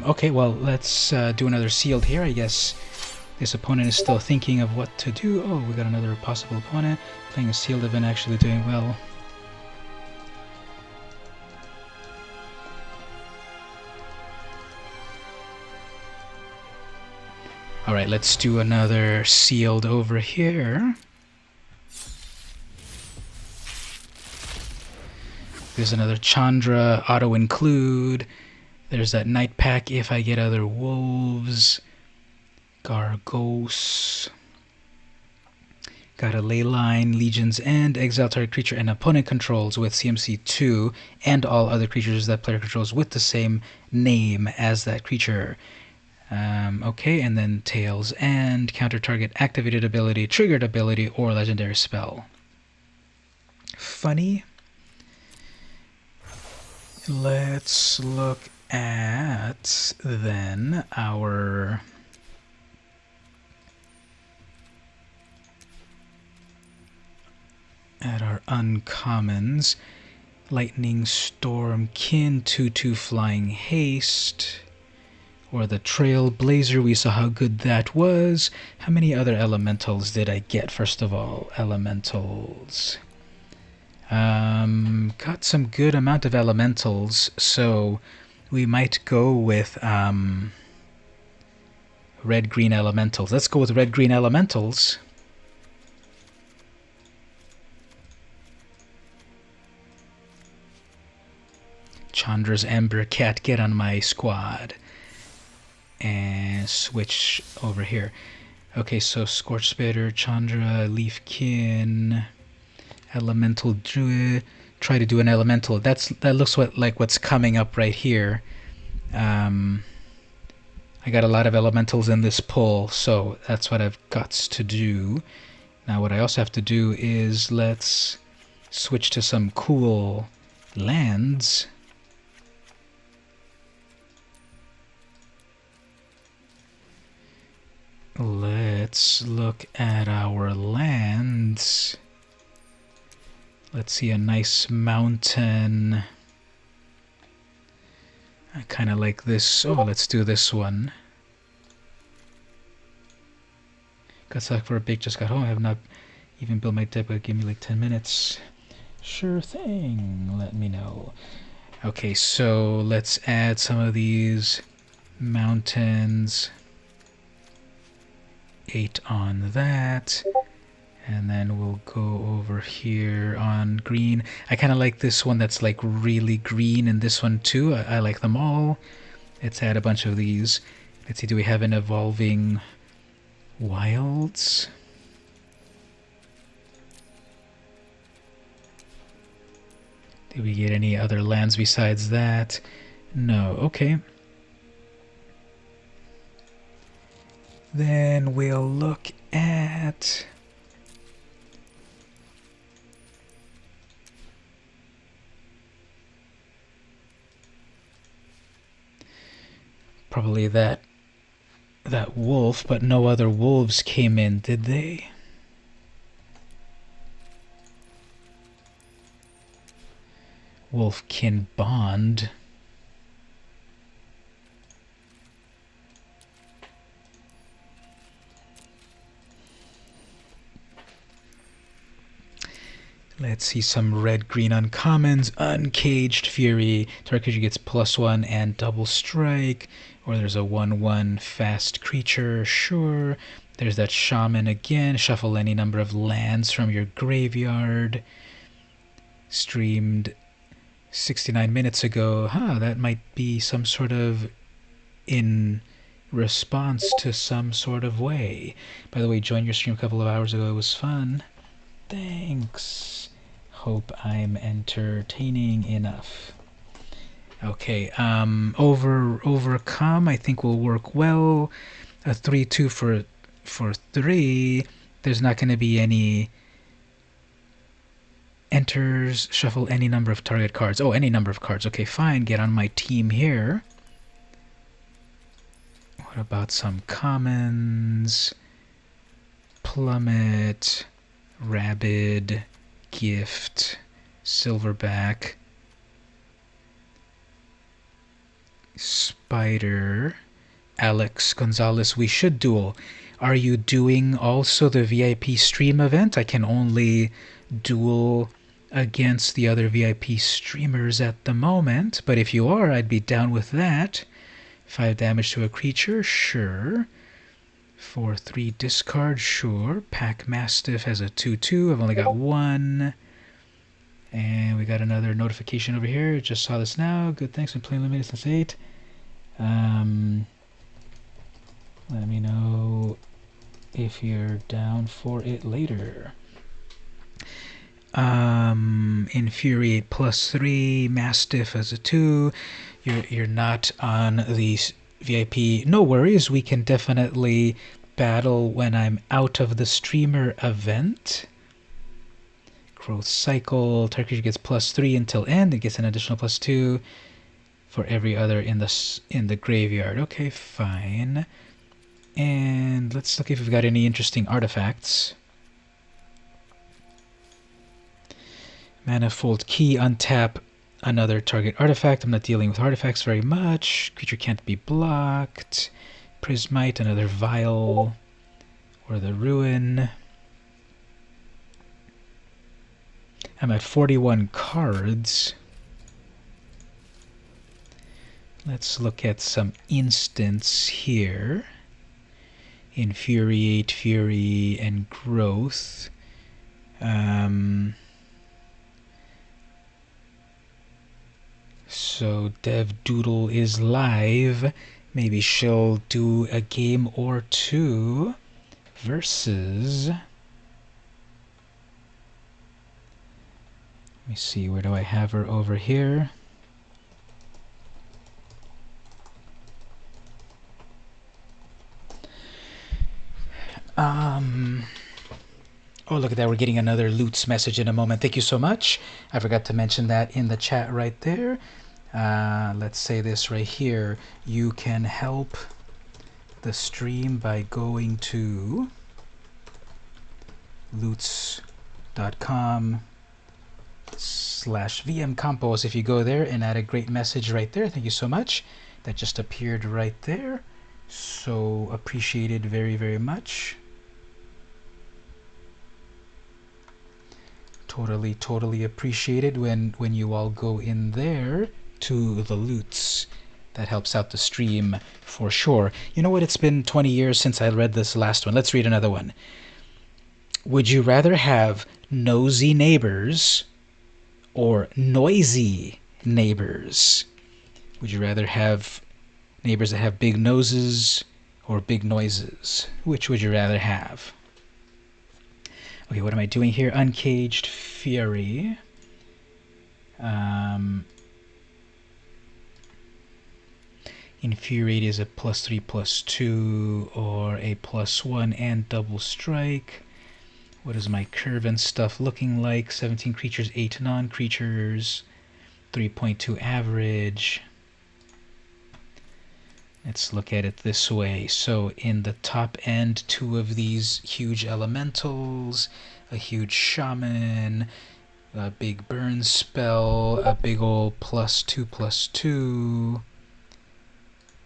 okay, well, let's do another sealed here. I guess this opponent is still thinking of what to do. Oh, we got another possible opponent playing a sealed event, actually doing well. Alright, let's do another sealed over here. There's another Chandra, auto-include. There's that Night Pack if I get other wolves. Gargos. Got a Leyline, Legions, and exile target creature and opponent controls with CMC 2, and all other creatures that player controls with the same name as that creature. Okay, and then Tails and counter target activated ability, triggered ability, or legendary spell. Funny. Let's look at then our uncommons. Lightning Storm Kin, 2/2 flying haste. or the Trailblazer. We saw how good that was. How many other elementals did I get? First of all, elementals. Got some good amount of elementals, so we might go with red-green elementals. Let's go with red-green elementals. Chandra's Ember Cat, get on my squad. And switch over here. Okay, so Scorch Spitter, Chandra, Leafkin, Elemental Druid. Try to do an elemental. That looks like what's coming up right here. I got a lot of elementals in this pull, so that's what I've got to do. Now what I also have to do is let's switch to some cool lands. Let's look at our lands. Let's see, a nice mountain. I kind of like this. Oh, let's do this one. Got stuck for a big, just got home. I have not even built my deck, but give me like 10 minutes. Sure thing, let me know. Okay, so let's add some of these mountains. 8 on that. And then we'll go over here on green. I kind of like this one that's like really green, and this one too. I like them all. Let's add a bunch of these. Let's see, do we have an evolving wilds? Did we get any other lands besides that? No, okay. Then we'll look at... probably that wolf, but no other wolves came in, did they? Wolfkin Bond. Let's see some red-green uncommons. Uncaged Fury. Target creature gets +1 and double strike. Or there's a 1/1 fast creature. Sure. There's that Shaman again. Shuffle any number of lands from your graveyard. Streamed 69 minutes ago. That might be some sort of in response to some sort of way. By the way, joined your stream a couple of hours ago. It was fun. Thanks. Hope I'm entertaining enough. Okay, overcome I think will work well. A 3/2 for 3. There's not going to be any enters. Shuffle any number of target cards. Oh, any number of cards. Okay, fine. Get on my team here. What about some commons? Plummet, Rabid, Gift, Silverback, Spider, Alex Gonzalez. We should duel. Are you doing also the VIP stream event? I can only duel against the other VIP streamers at the moment, but if you are, I'd be down with that. 5 damage to a creature, sure. 4/3 discard, sure. Pack Mastiff has a 2/2. I've only got 1. And we got another notification over here. Just saw this now. Good, thanks. Been playing limited since 8. Let me know if you're down for it later. Infuriate +3. Mastiff as a 2. You're not on the VIP. No worries, we can definitely battle when I'm out of the streamer event. Growth Cycle. Target creature gets +3 until end. It gets an additional +2 for every other in the graveyard. Okay, fine. And let's look if we've got any interesting artifacts. Manifold Key, untap another target artifact. I'm not dealing with artifacts very much. Creature can't be blocked. Prismite, another Vial, or the Ruin. I'm at 41 cards. Let's look at some instants here. Infuriate, Fury, and Growth. So Dev Doodle is live. Maybe she'll do a game or two versus... Let me see, where do I have her over here? Oh, look at that. We're getting another Loots message in a moment. Thank you so much. I forgot to mention that in the chat right there. Let's say this right here. You can help the stream by going to loots.com/VMCompos. If you go there and add a great message right there, thank you so much. That just appeared right there. So appreciated very, very much. Totally appreciated when you all go in there to the Loots. That helps out the stream for sure. You know what? It's been 20 years since I read this last one. Let's read another one. Would you rather have nosy neighbors or noisy neighbors? Would you rather have neighbors that have big noses or big noises? Which would you rather have? Okay, what am I doing here? Uncaged Fury. Infuriate is a +3/+2 or a +1 and double strike. What is my curve and stuff looking like? 17 creatures, 8 non-creatures, 3.2 average. Let's look at it this way. So in the top end, 2 of these huge elementals, a huge shaman, a big burn spell, a big old +2/+2,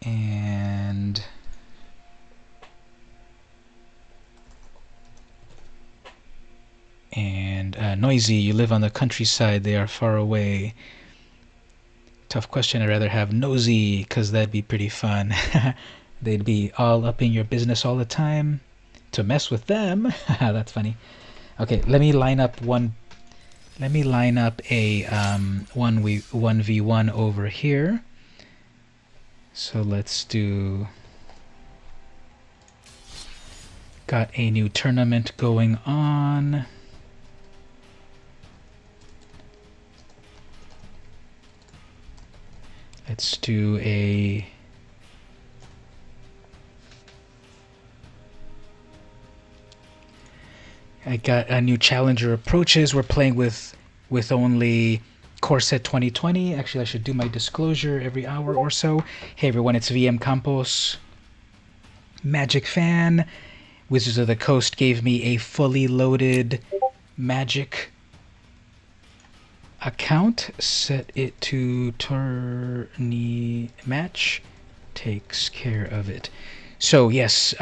and noisy. You live on the countryside, they are far away. Tough question. I'd rather have nosy, because that'd be pretty fun. They'd be all up in your business all the time. To mess with them. That's funny. Okay, let me line up a 1v1 over here. So let's do... Got a new tournament going on. Let's do a... I got a new challenger approaches. We're playing with only Core Set 2020. Actually, I should do my disclosure every hour or so. Hey everyone, it's VM Campos, Magic fan. Wizards of the Coast gave me a fully loaded Magic account. Set it to tourney match. Takes care of it. So yes,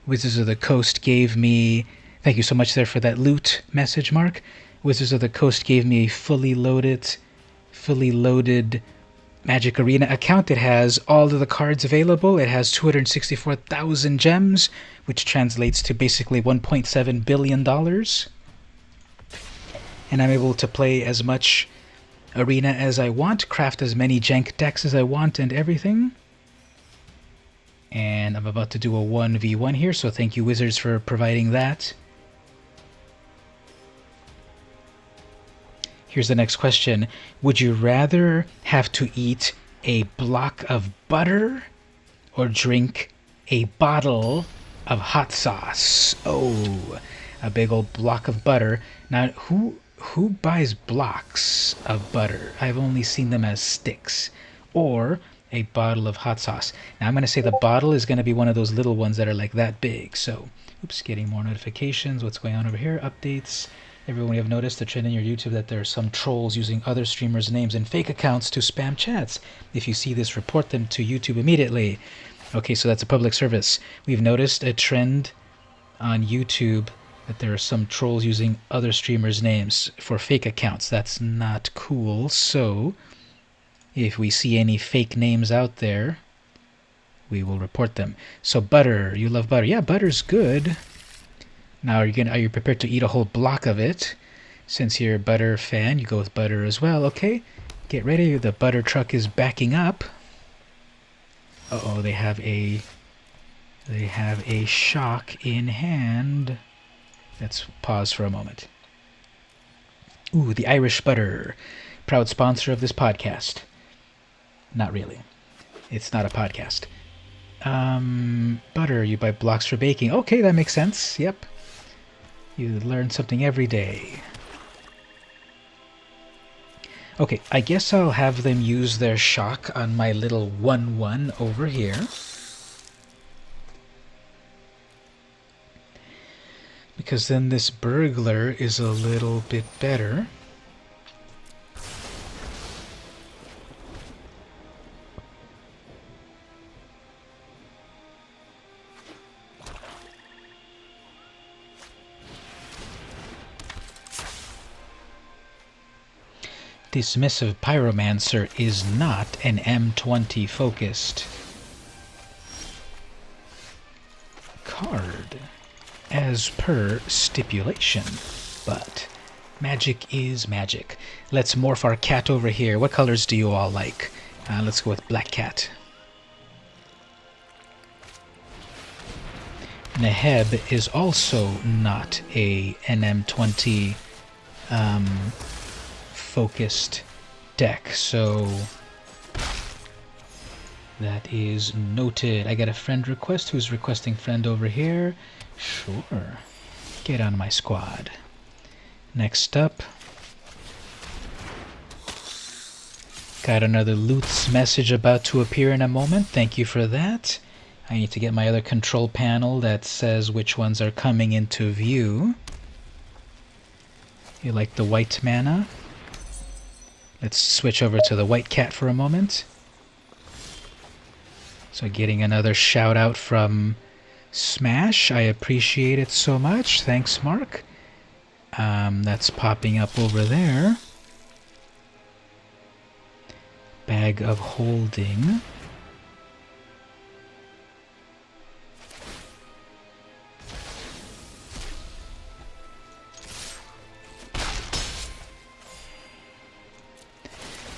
Wizards of the Coast gave me... Thank you so much there for that loot message, Mark. Wizards of the Coast gave me a fully loaded Magic Arena account. It has all of the cards available. It has 264,000 gems, which translates to basically $1.7 billion. And I'm able to play as much Arena as I want, craft as many jank decks as I want, and everything. And I'm about to do a 1v1 here, so thank you, Wizards, for providing that. Here's the next question. Would you rather have to eat a block of butter or drink a bottle of hot sauce? Oh, a big old block of butter. Now, who buys blocks of butter? I've only seen them as sticks. Or a bottle of hot sauce. Now, I'm going to say the bottle is going to be one of those little ones that are like that big. So, oops, getting more notifications. What's going on over here? Updates. Everyone, have noticed the trend in your YouTube that there are some trolls using other streamers' names and fake accounts to spam chats. If you see this, report them to YouTube immediately. Okay, so that's a public service. We've noticed a trend on YouTube that there are some trolls using other streamers' names for fake accounts. That's not cool. So if we see any fake names out there, we will report them. So butter, you love butter. Yeah, butter's good. Now are you prepared to eat a whole block of it? Since you're a butter fan, you go with butter as well. Okay, get ready. The butter truck is backing up. Uh-oh, they have a shock in hand. Let's pause for a moment. Ooh, the Irish butter, proud sponsor of this podcast. Not really. It's not a podcast. Butter, you buy blocks for baking. Okay, that makes sense. Yep. You learn something every day. Okay, I guess I'll have them use their shock on my little 1-1 over here. Because then this burglar is a little bit better. Dismissive Pyromancer is not an M20 focused card, as per stipulation, but magic is magic. Let's morph our cat over here. What colors do you all like? Let's go with Black Cat. Neheb is also not an M20 focused deck, so that is noted. I got a friend request. Who's requesting friend over here? Sure. Get on my squad. Next up, got another Lutz message about to appear in a moment. Thank you for that. I need to get my other control panel that says which ones are coming into view. You like the white mana? Let's switch over to the white cat for a moment. So getting another shout out from Smash. I appreciate it so much. Thanks, Mark. That's popping up over there. Bag of Holding.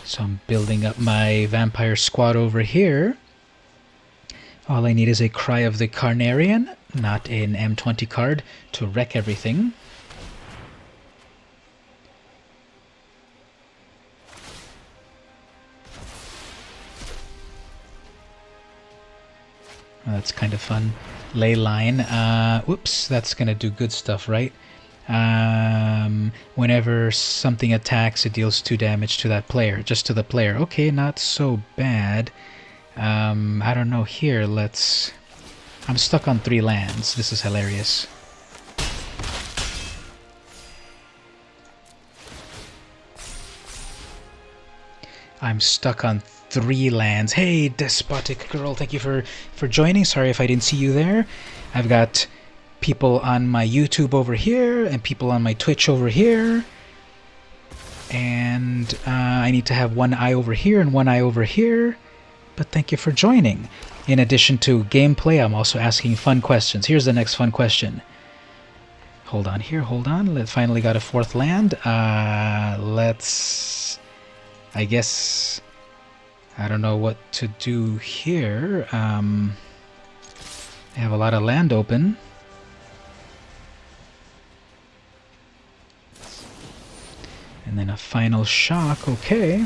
So I'm building up my vampire squad over here. All I need is a Cry of the Carnarian, not an M20 card, to wreck everything. Oh, that's kind of fun. Leyline. Whoops, that's going to do good stuff, right? Whenever something attacks, it deals 2 damage to that player, just to the player. Okay, not so bad. I don't know here, I'm stuck on 3 lands. This is hilarious. I'm stuck on 3 lands. Hey, Despotic Girl, thank you for joining. Sorry if I didn't see you there. I've got people on my YouTube over here and people on my Twitch over here, and I need to have one eye over here and one eye over here, but thank you for joining. In addition to gameplay, I'm also asking fun questions. Here's the next fun question. Hold on here, hold on. Finally got a 4th land. Let's, I guess, I don't know what to do here. I have a lot of land open. And then a final shock, okay.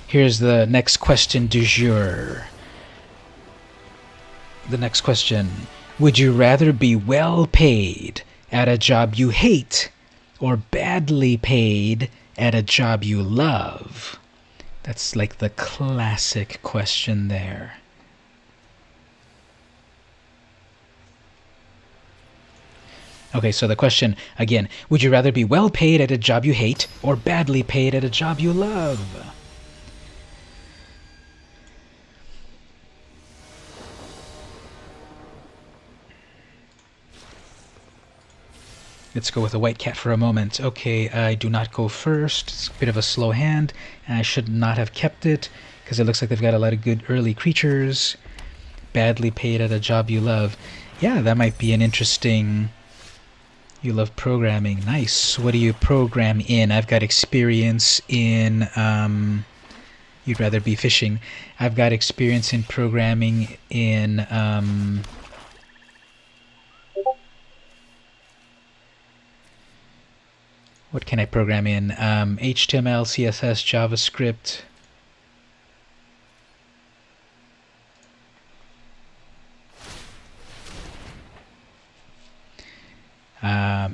Here's the next question du jour. The next question. Would you rather be well paid at a job you hate or badly paid at a job you love? That's like the classic question there. Okay, so the question again, would you rather be well paid at a job you hate or badly paid at a job you love? Let's go with a white cat for a moment. Okay, I do not go first. It's a bit of a slow hand, and I should not have kept it, because it looks like they've got a lot of good early creatures. Badly paid at a job you love. Yeah, that might be an interesting... You love programming. Nice. What do you program in? I've got experience in... You'd rather be fishing. I've got experience in programming in... What can I program in? HTML, CSS, JavaScript.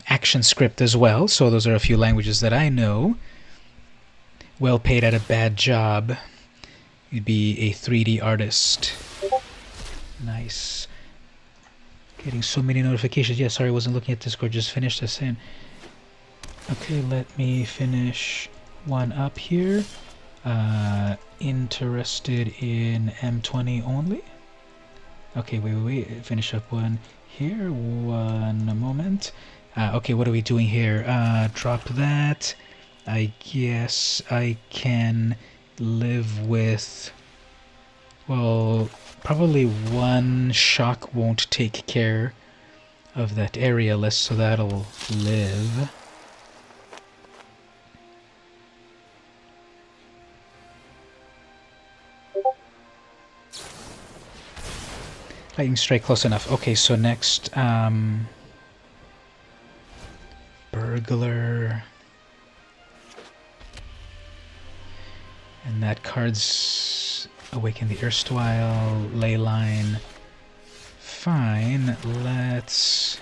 ActionScript as well. So those are a few languages that I know. Well paid at a bad job. You'd be a 3D artist. Nice. Getting so many notifications. Yeah, sorry, I wasn't looking at Discord. Just finished this in. Okay, let me finish one up here. Interested in M20 only? Okay, wait. Finish up one here. One moment. Okay, what are we doing here? Drop that. I guess I can live with... Well, probably one shock won't take care of that area list, so that'll live. Lightning strike close enough. Okay, so next, burglar. And that card's awaken the erstwhile ley line. Fine, let's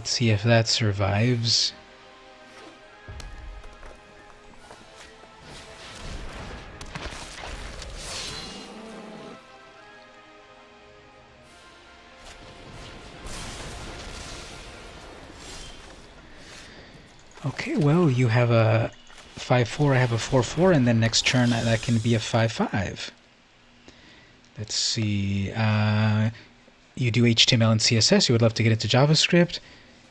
see if that survives. Okay, well, you have a 5-4, I have a 4-4, and then next turn that can be a 5-5. Let's see. You do HTML and CSS. You would love to get into JavaScript.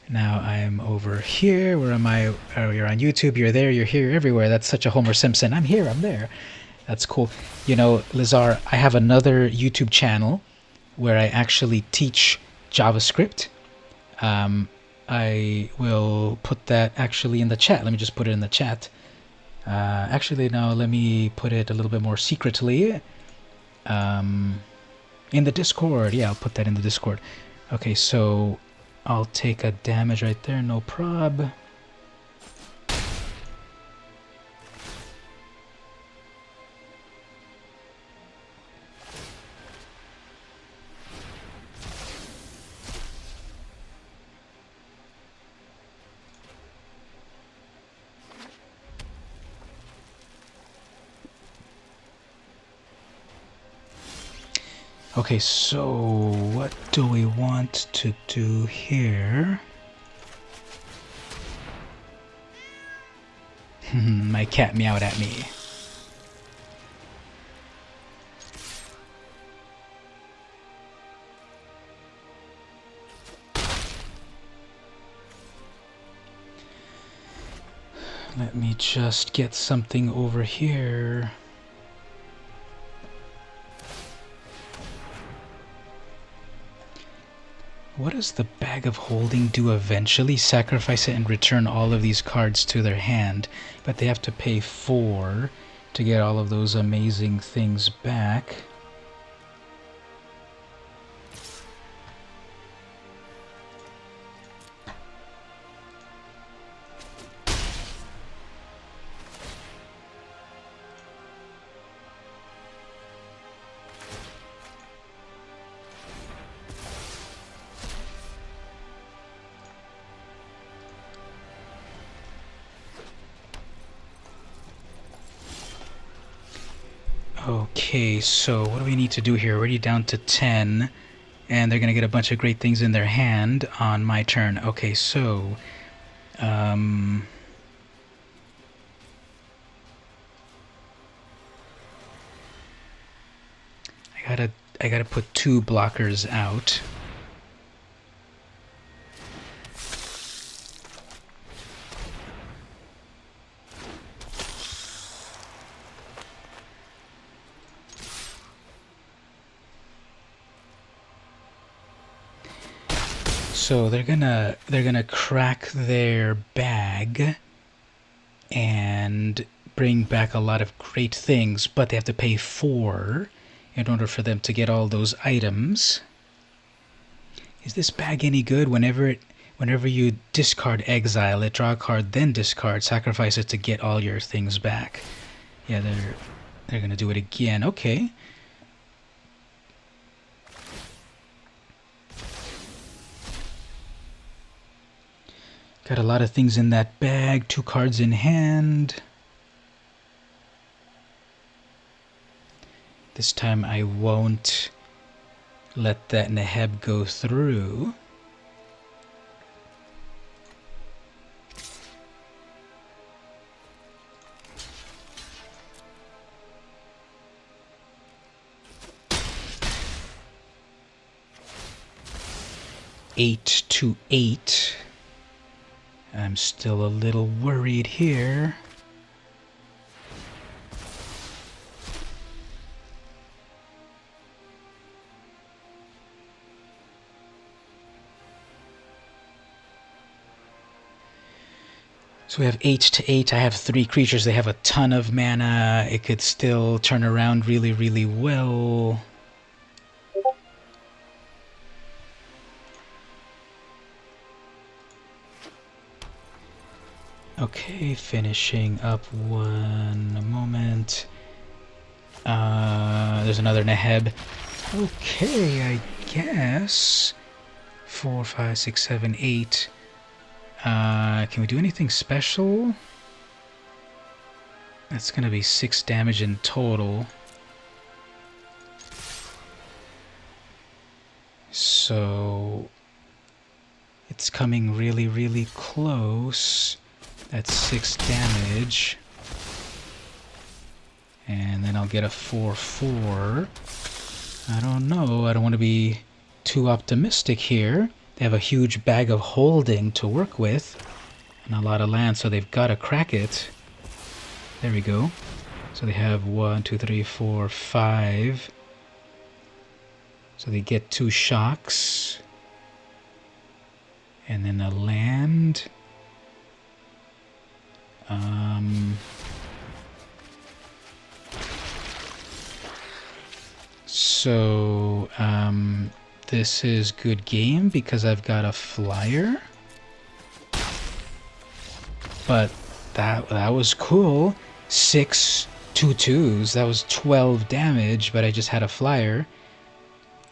Now I'm over here. Where am I? Oh, you're on YouTube. You're there. You're here. You're everywhere. That's such a Homer Simpson. I'm here. I'm there. That's cool. You know, Lizar, I have another YouTube channel where I actually teach JavaScript. I will put that actually in the chat. Let me just put it in the chat. Actually, now let me put it a little bit more secretly. In the Discord. Yeah, I'll put that in the Discord. Okay, so I'll take a damage right there. No prob. Okay, so what do we want to do here? My cat meowed at me. Let me just get something over here. What does the Bag of Holding do eventually? Sacrifice it and return all of these cards to their hand, but they have to pay 4 to get all of those amazing things back. Okay, so what do we need to do here? We're already down to 10. And they're going to get a bunch of great things in their hand on my turn. Okay, so... I gotta put 2 blockers out. So they're gonna crack their bag and bring back a lot of great things, but they have to pay 4 in order for them to get all those items. Is this bag any good? Whenever you discard exile it, draw a card, then discard, sacrifice it to get all your things back. Yeah, they're gonna do it again. Okay. Got a lot of things in that bag, 2 cards in hand. This time I won't let that Neheb go through. Eight to 8. I'm still a little worried here. So we have 8 to 8. I have 3 creatures. They have a ton of mana. It could still turn around really, really well. Okay, finishing up one moment. There's another Neheb. Okay, I guess. 4, 5, 6, 7, 8. Can we do anything special? That's gonna be 6 damage in total. So it's coming really, really close. That's 6 damage. And then I'll get a 4/4. I don't know. I don't want to be too optimistic here. They have a huge bag of holding to work with. And a lot of land, so they've got to crack it. There we go. So they have 1, 2, 3, 4, 5. So they get 2 shocks. And then a land. So, this is good game because I've got a flyer. But that was cool. 6 2/2s. That was 12 damage, but I just had a flyer.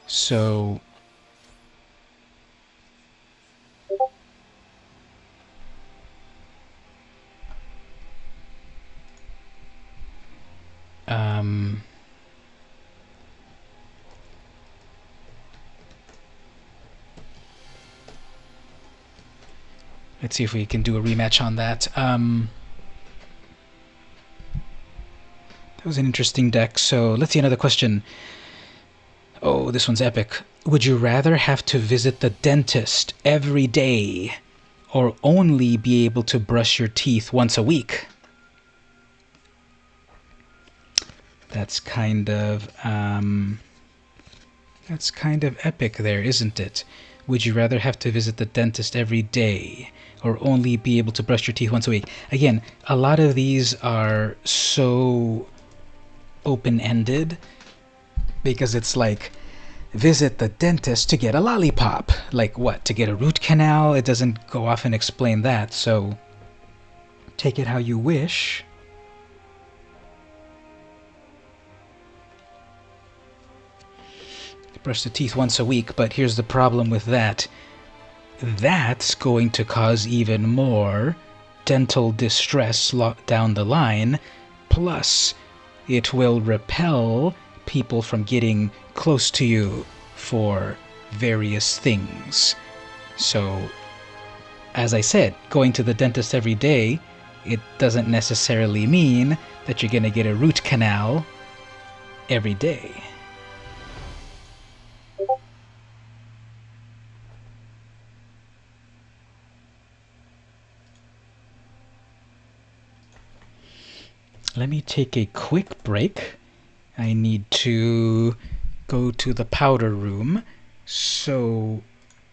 So let's see if we can do a rematch on that. That was an interesting deck. So let's see another question. Oh, this one's epic. Would you rather have to visit the dentist every day or only be able to brush your teeth once a week? That's kind of epic there, isn't it? Would you rather have to visit the dentist every day or only be able to brush your teeth once a week? Again, a lot of these are so open-ended because it's like, visit the dentist to get a lollipop. Like what? To get a root canal? It doesn't go off and explain that, so take it how you wish. Brush the teeth once a week, but here's the problem with that. That's going to cause even more dental distress down the line, plus it will repel people from getting close to you for various things. So, as I said, going to the dentist every day, it doesn't necessarily mean that you're going to get a root canal every day. Let me take a quick break. I need to go to the powder room, so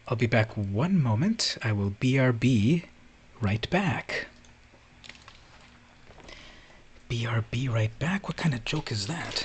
I'll be back one moment. I will BRB right back. BRB right back? What kind of joke is that?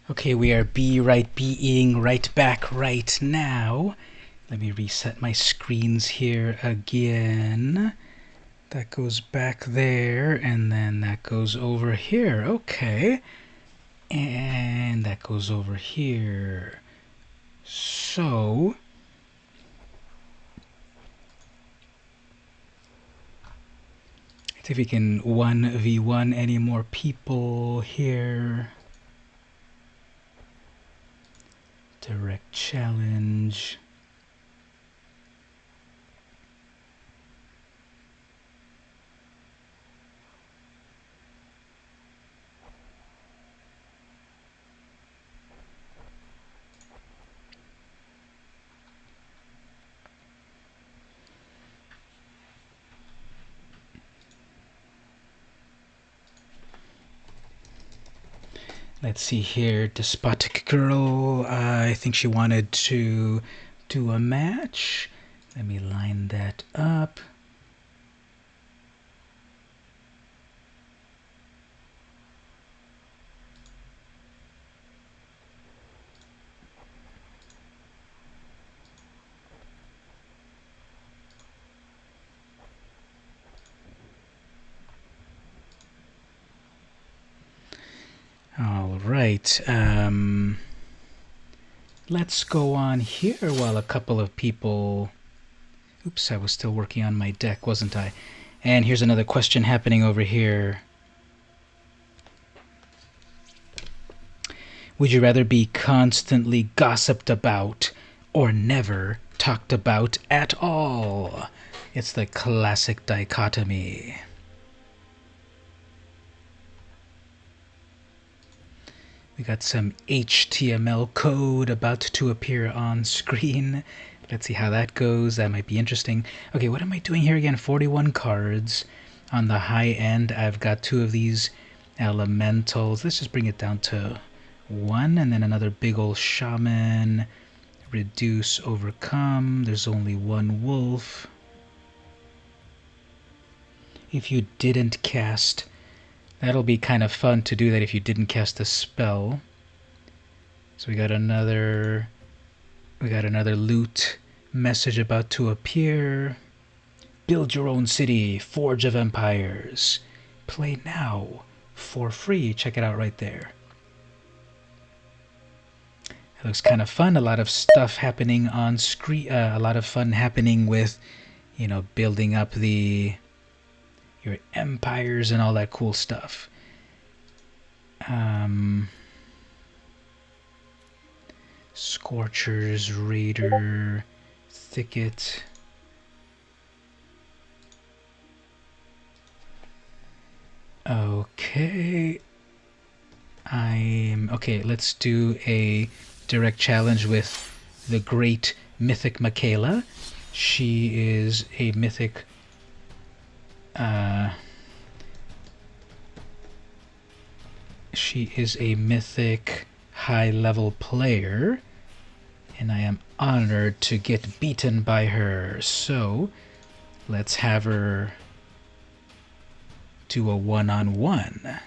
Okay, we are being right back right now. Let me reset my screens here again. That goes back there, and then that goes over here. Okay. And that goes over here. So, let's see if we can 1v1 any more people here. Direct challenge. Let's see here, Despotic Girl, I think she wanted to do a match. Let me line that up. All right. Let's go on here while a couple of people... Oops, I was still working on my deck, wasn't I? And here's another question happening over here. Would you rather be constantly gossiped about or never talked about at all? It's the classic dichotomy. We got some HTML code about to appear on screen. Let's see how that goes. That might be interesting. Okay, what am I doing here again? 41 cards. On the high end, I've got 2 of these elementals. Let's just bring it down to 1, and then another big old shaman. Reduce, overcome. There's only 1 wolf. If you didn't cast... That'll be kind of fun to do that if you didn't cast a spell. So we got another loot message about to appear. Build your own city, Forge of Empires. Play now for free. Check it out right there. It looks kind of fun. A lot of stuff happening on screen. A lot of fun happening with, you know, building up your empires and all that cool stuff. Scorchers, Raider, Thicket. Okay. Okay, let's do a direct challenge with the great Mythic Michaela. She is a mythic high-level player, and I am honored to get beaten by her. So let's have her do a one-on-one.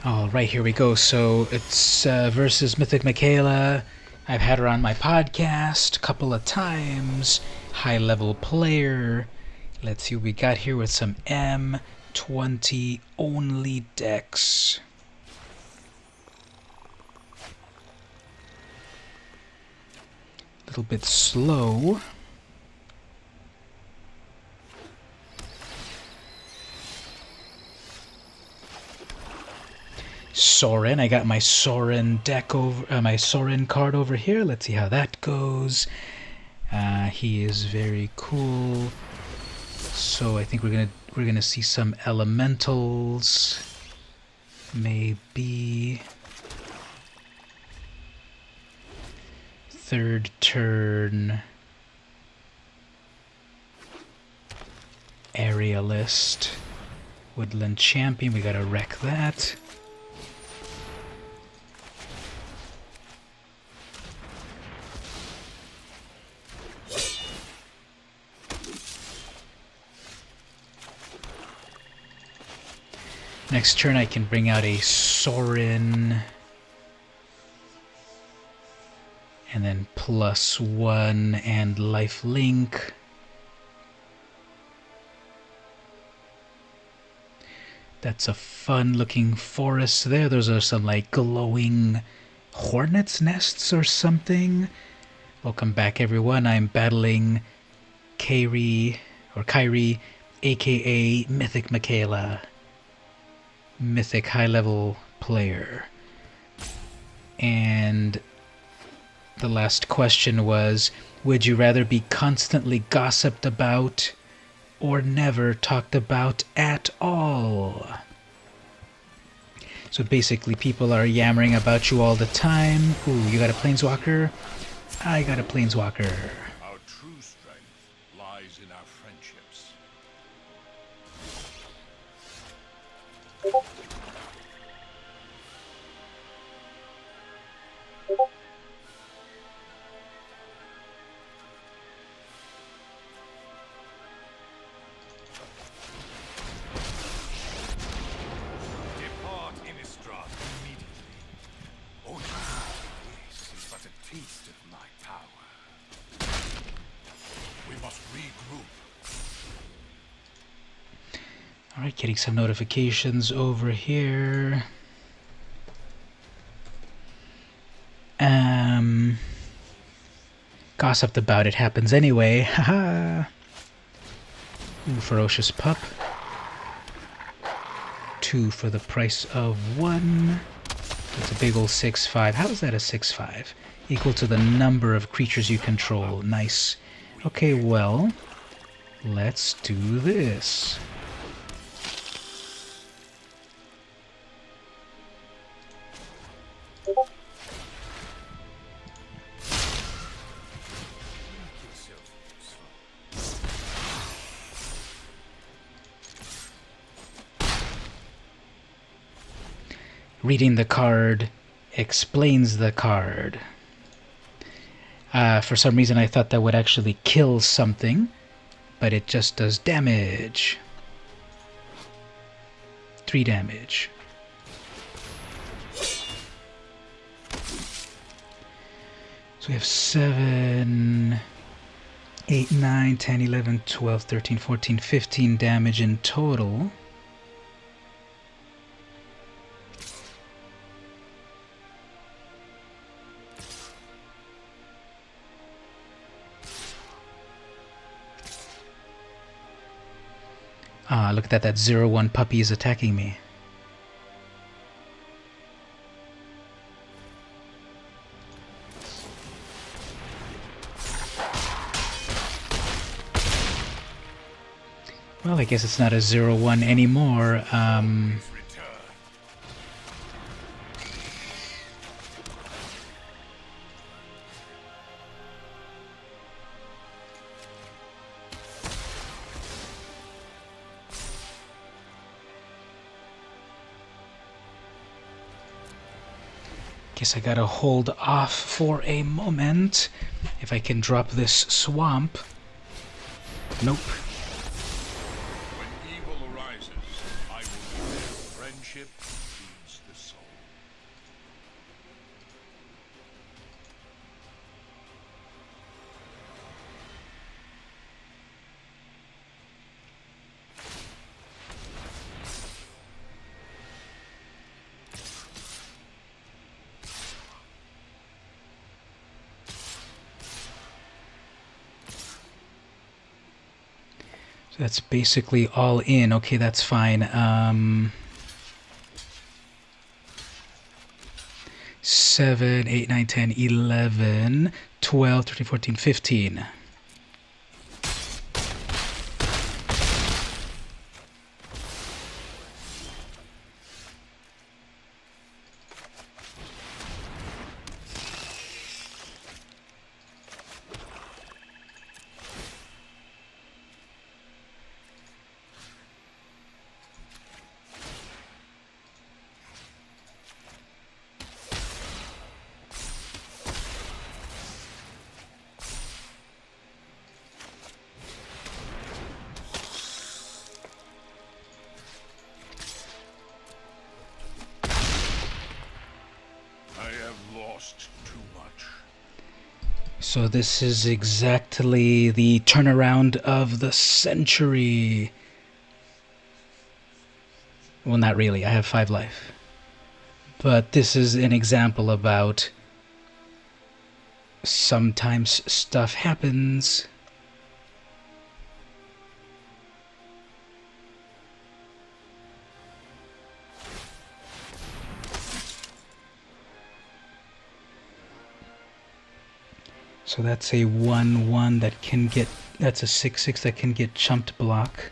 All right, here we go. So it's versus Mythic Michaela. I've had her on my podcast a couple of times. High-level player. Let's see what we got here with some M20 only decks. A little bit slow. Sorin, I got my Sorin deck over, my Sorin card over here. Let's see how that goes. He is very cool. So I think we're gonna see some elementals. Maybe third turn Aerialist, Woodland Champion. We gotta wreck that. Next turn I can bring out a Sorin. And then +1 and lifelink. That's a fun looking forest there. Those are some like glowing hornet's nests or something. Welcome back everyone. I'm battling Kairi, aka Mythic Michaela. Mythic high-level player. And the last question was, would you rather be constantly gossiped about or never talked about at all? So basically people are yammering about you all the time. Ooh, you got a Planeswalker? I got a Planeswalker. Our true strength lies in our friendships. Depart Innistrad immediately. Oh, this is but a taste of my power. We must regroup. Alright, getting some notifications over here. gossiped about it happens anyway. Haha. Ooh, ferocious pup. 2 for the price of 1. That's a big old 6/5. How is that a 6/5? Equal to the number of creatures you control. Nice. Okay, well, let's do this. Reading the card explains the card. For some reason I thought that would actually kill something, but it just does damage. 3 damage. So we have 7, 8, 9, 10, 11, 12, 13, 14, 15 damage in total. Ah, look at that, that 0/1 puppy is attacking me. Well, I guess it's not a 0/1 anymore. Guess I gotta hold off for a moment. If I can drop this swamp. Nope. When evil arises, I will be there. Friendship feeds the soul. So that's basically all in. Okay, that's fine. 7, 8, 9, 10, 11, 12, 13, 14, 15. So this is exactly the turnaround of the century. Well, not really. I have 5 life. But this is an example about sometimes stuff happens. So that's a 1/1 that can get, that's a 6/6 that can get chump blocked.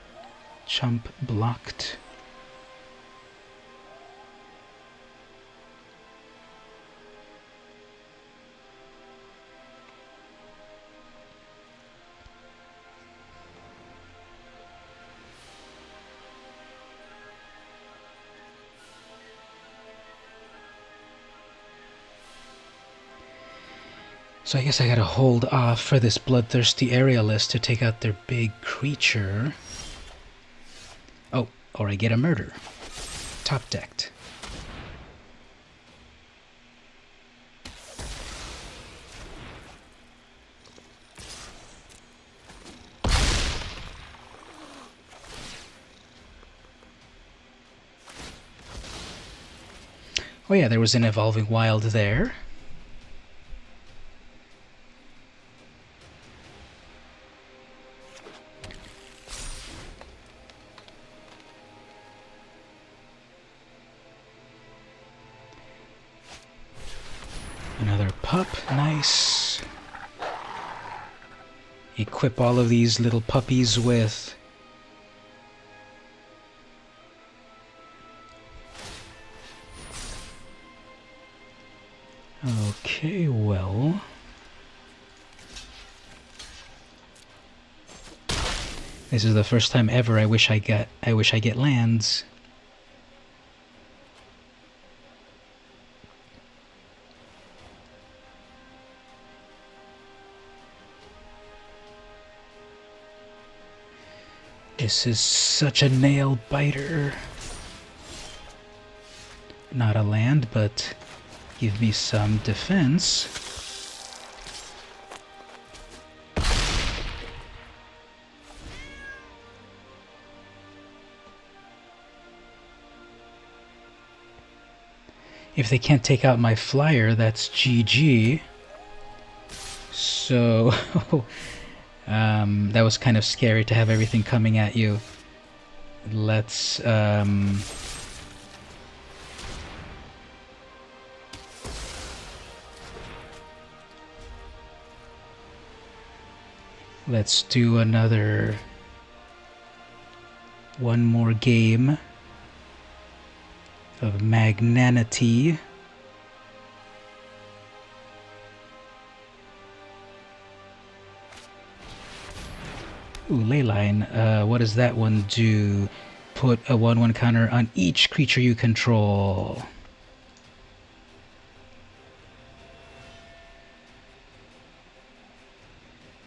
So I guess I gotta hold off for this Bloodthirsty Aerialist to take out their big creature. Oh, or I get a murder. Top decked. Oh yeah, there was an Evolving Wild there. Another pup, nice. Equip all of these little puppies with... Okay, well... This is the first time ever I wish I get lands. This is such a nail biter. Not a land, but give me some defense. If they can't take out my flyer, that's GG. So, that was kind of scary to have everything coming at you. Let's, let's do another... one more game of Magnanimity. Ooh, Leyline. What does that one do? Put a 1/1 counter on each creature you control.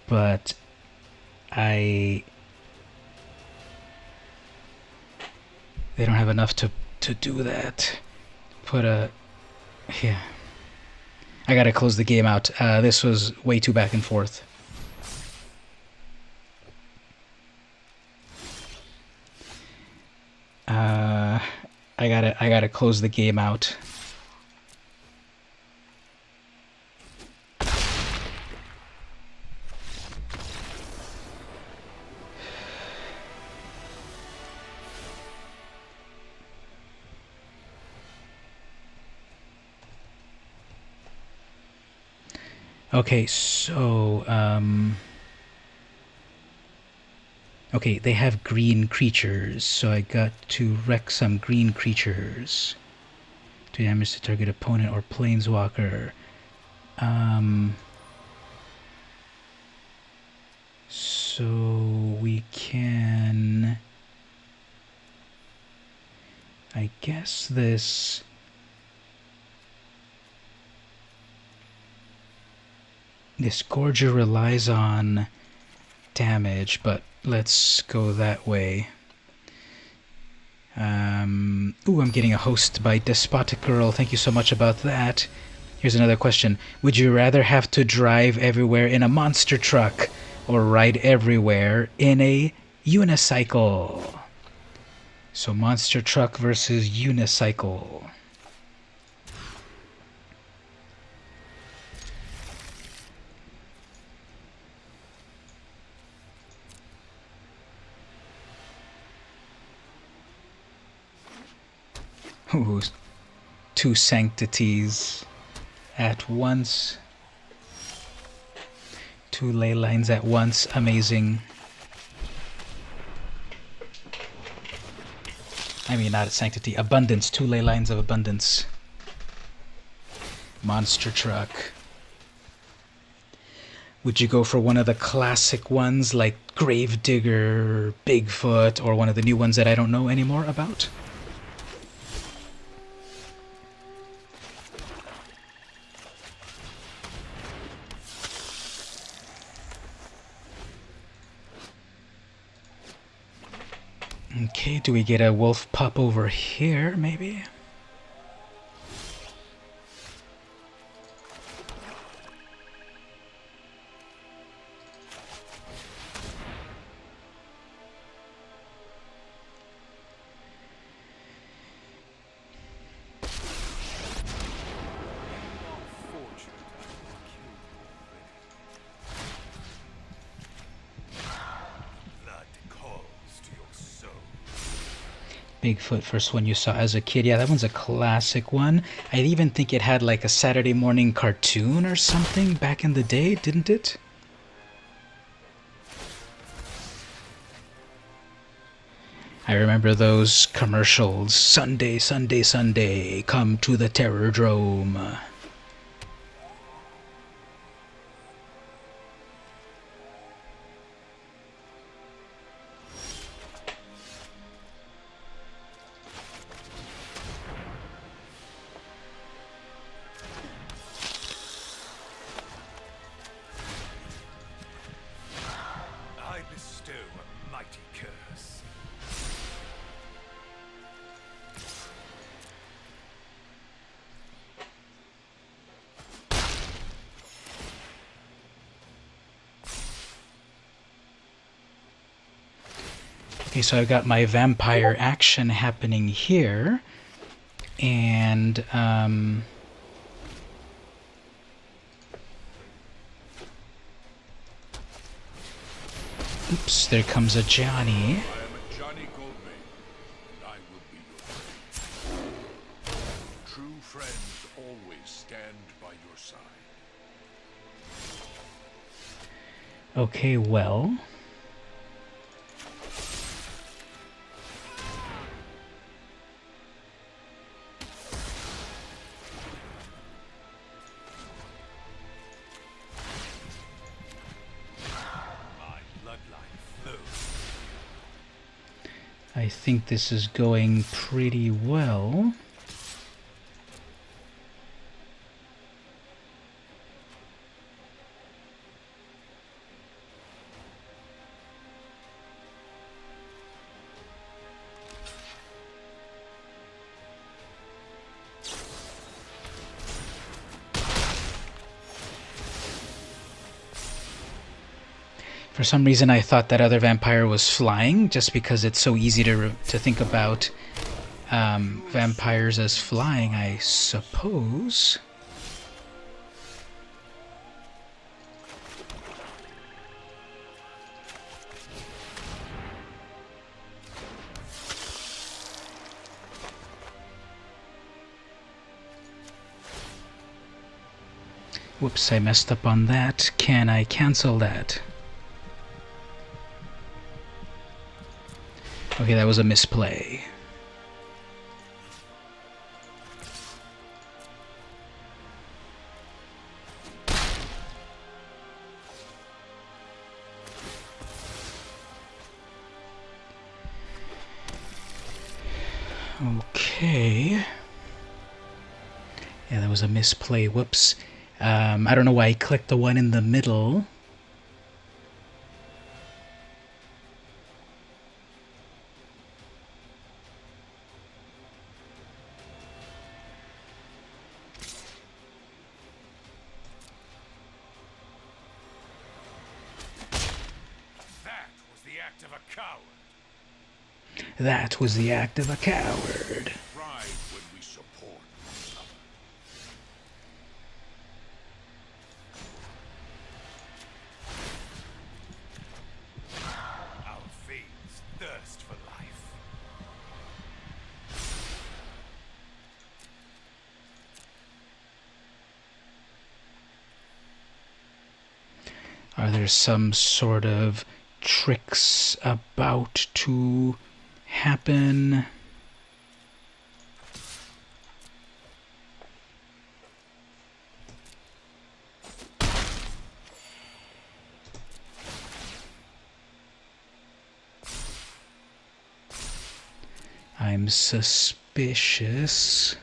But they don't have enough to do that. Put a... yeah. I gotta close the game out. This was way too back and forth. I gotta close the game out. Okay, so, okay, they have green creatures, so I got to wreck some green creatures. Do damage to target opponent or planeswalker. So we can... I guess this... This Gorger relies on damage, but let's go that way. Ooh, I'm getting a host by Despotic Girl. Thank you so much about that. Here's another question. Would you rather have to drive everywhere in a monster truck or ride everywhere in a unicycle? So monster truck versus unicycle. Ooh, two sanctities at once. Two ley lines at once. Amazing. I mean, not a sanctity. Abundance. Two ley lines of abundance. Monster truck. Would you go for one of the classic ones like Gravedigger, Bigfoot, or one of the new ones that I don't know anymore about? Okay, do we get a wolf pup over here, maybe? Bigfoot, first one you saw as a kid. Yeah, that one's a classic one. I even think it had like a Saturday morning cartoon or something back in the day, didn't it? I remember those commercials. Sunday, Sunday, Sunday, come to the Terrordrome. I bestow a mighty curse. Okay, so I've got my vampire action happening here. And, oops, there comes a Johnny. I am a Johnny Goldman, and I will be your friend. True friends always stand by your side. Okay, well. My bloodline flows. I think this is going pretty well. For some reason, I thought that other vampire was flying, just because it's so easy to think about vampires as flying, I suppose. Whoops, I messed up on that. Can I cancel that? Okay, that was a misplay. Okay. Yeah, that was a misplay. Whoops. I don't know why I clicked the one in the middle. That was the act of a coward. That was the act of a coward. Pride when we support one another. Our fiends thirst for life. Are there some sort of tricks about to happen? I'm suspicious.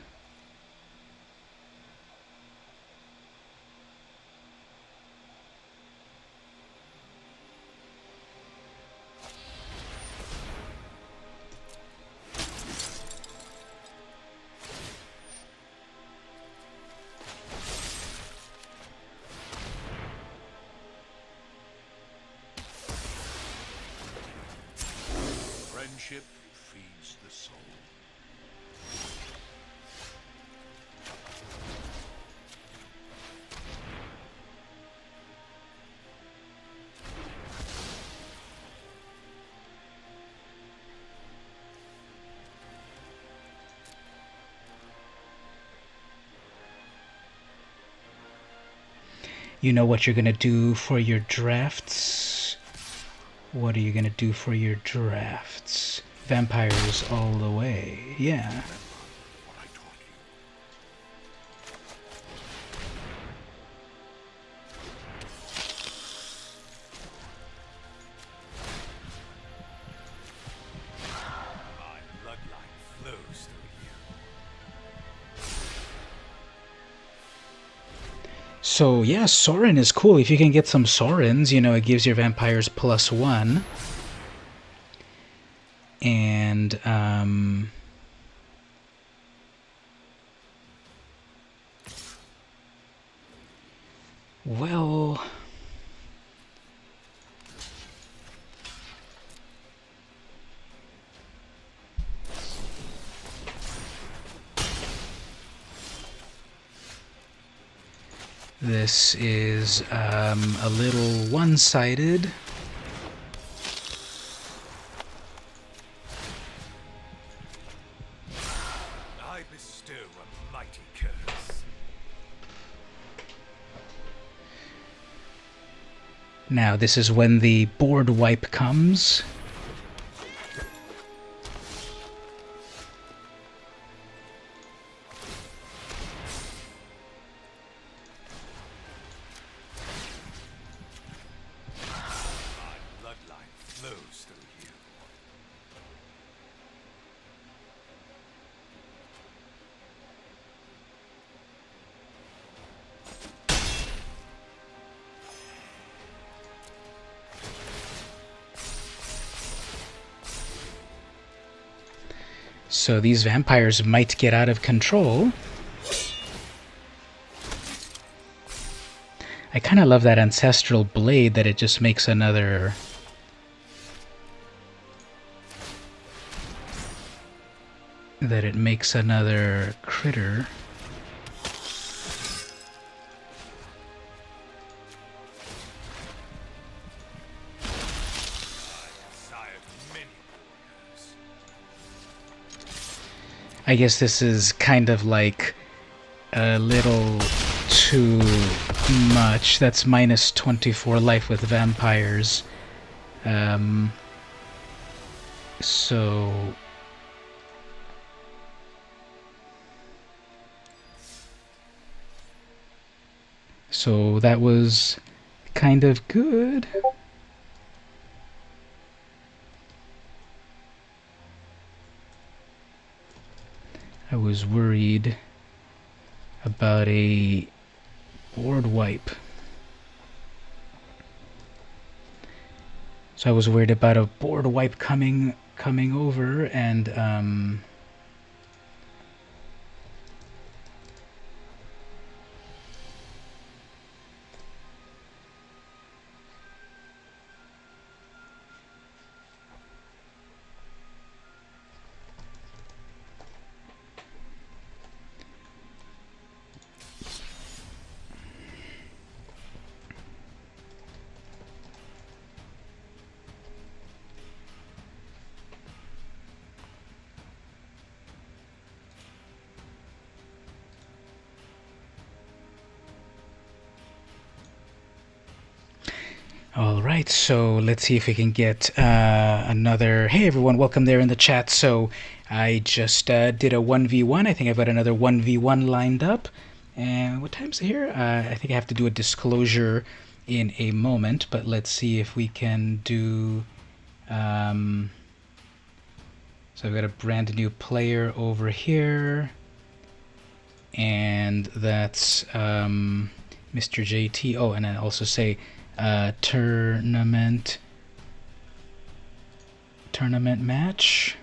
Friendship feeds the soul. You know what you're gonna do for your drafts? What are you gonna do for your drafts? Vampires all the way. Yeah. What I taught you. My bloodline flows through you. So yeah, Sorin is cool. If you can get some Sorins, you know, it gives your vampires +1. And well, this is a little one-sided. I bestow a mighty curse. Now, this is when the board wipe comes. My bloodline flows through you. So these vampires might get out of control. I kind of love that ancestral blade, that it just makes another... that it makes another critter. Sired many warriors. I guess this is kind of like a little too much. That's minus 24 life with vampires. So... so that was kind of good. I was worried about a board wipe. So I was worried about a board wipe coming over, and all right, so let's see if we can get another... Hey everyone, welcome there in the chat. So I just did a 1v1. I think I've got another 1v1 lined up. And what time's it here? I think I have to do a disclosure in a moment, but let's see if we can do... so I've got a brand new player over here. And that's Mr. JT. Oh, and I also say... tournament match.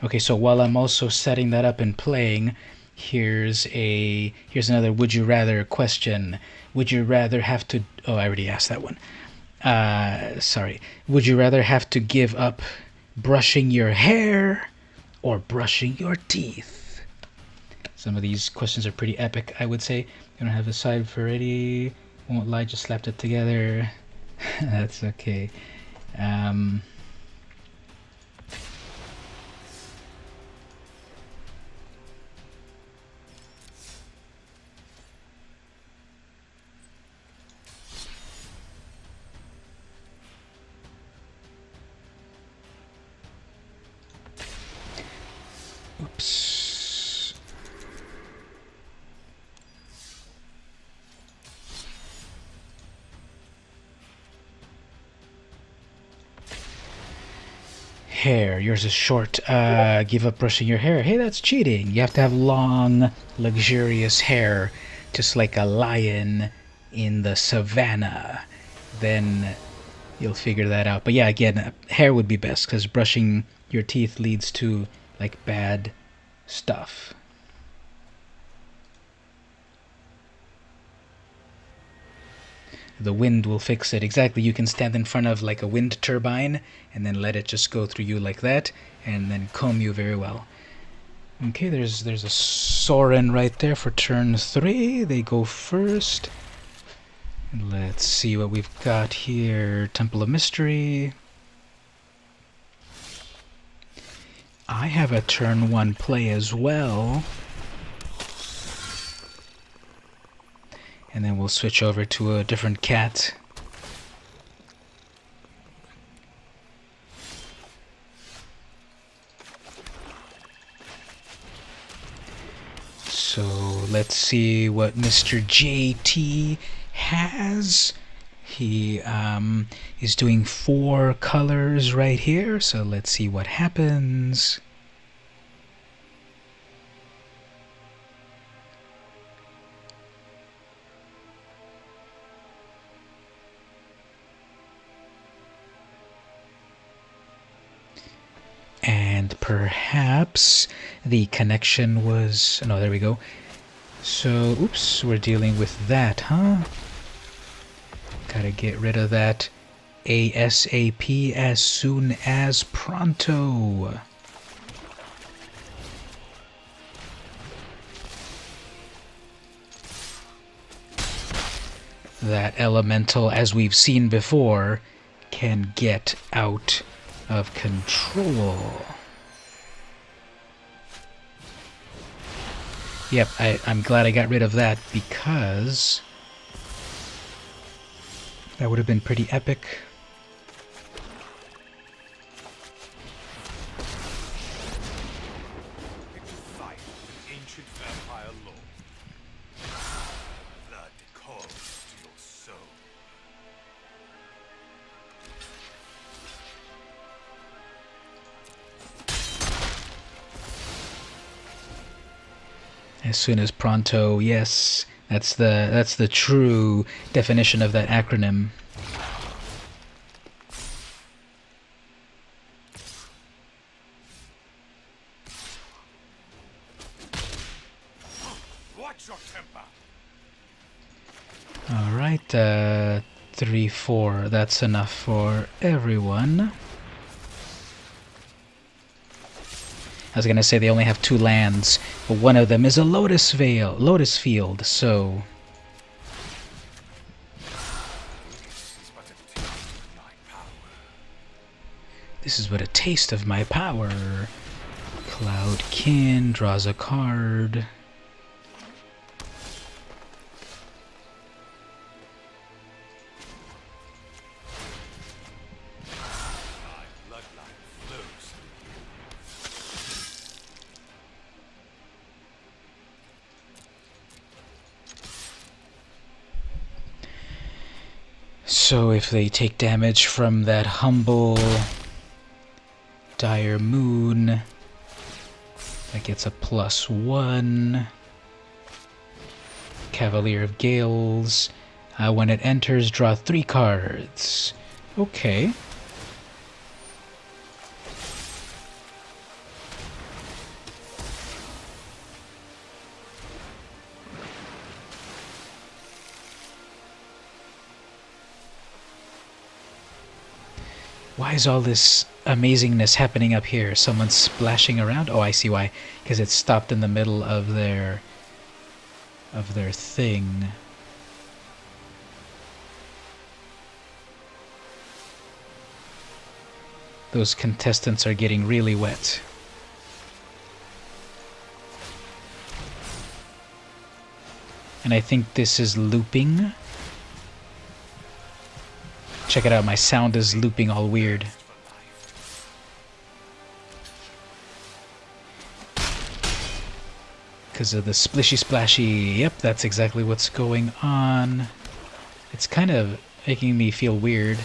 Okay, so while I'm also setting that up and playing, here's another would you rather question. Would you rather have to... oh, I already asked that one. Sorry. Would you rather have to give up brushing your hair or brushing your teeth? Some of these questions are pretty epic, I would say. You don't have a side for ready. Won't lie, just slapped it together. That's okay. Hair. Yours is short. Give up brushing your hair. Hey, that's cheating. You have to have long, luxurious hair, just like a lion in the savannah. Then you'll figure that out. But yeah, again, hair would be best because brushing your teeth leads to like bad stuff. The wind will fix it. Exactly, you can stand in front of like a wind turbine and then let it just go through you like that and then comb you very well. Okay, there's a Sorin right there for turn 3. They go first. Let's see what we've got here. Temple of Mystery. I have a turn 1 play as well. And then we'll switch over to a different cat. So let's see what Mr. JT has. He is doing 4 colors right here. So let's see what happens. And perhaps the connection was... No, there we go. So, oops, we're dealing with that, huh? Gotta get rid of that ASAP as soon as pronto. That elemental, as we've seen before, can get out of control. Yep, I'm glad I got rid of that because that would have been pretty epic. Fight with ancient vampire law. Blood calls to your soul. As soon as pronto, yes, that's the true definition of that acronym. Watch your temper. All right, 3, 4. That's enough for everyone. I was gonna say they only have 2 lands, but one of them is a Lotus Field, so... This is but a taste of my power. Cloudkin draws a card. So if they take damage from that humble Dire Moon, that gets a +1. Cavalier of Gales. When it enters, draw 3 cards. Okay. Why is all this amazingness happening up here? Someone's splashing around? Oh, I see why. Because it stopped in the middle of their thing. Those contestants are getting really wet. And I think this is looping. Check it out, my sound is looping all weird. Because of the splishy splashy. Yep, that's exactly what's going on. It's kind of making me feel weird.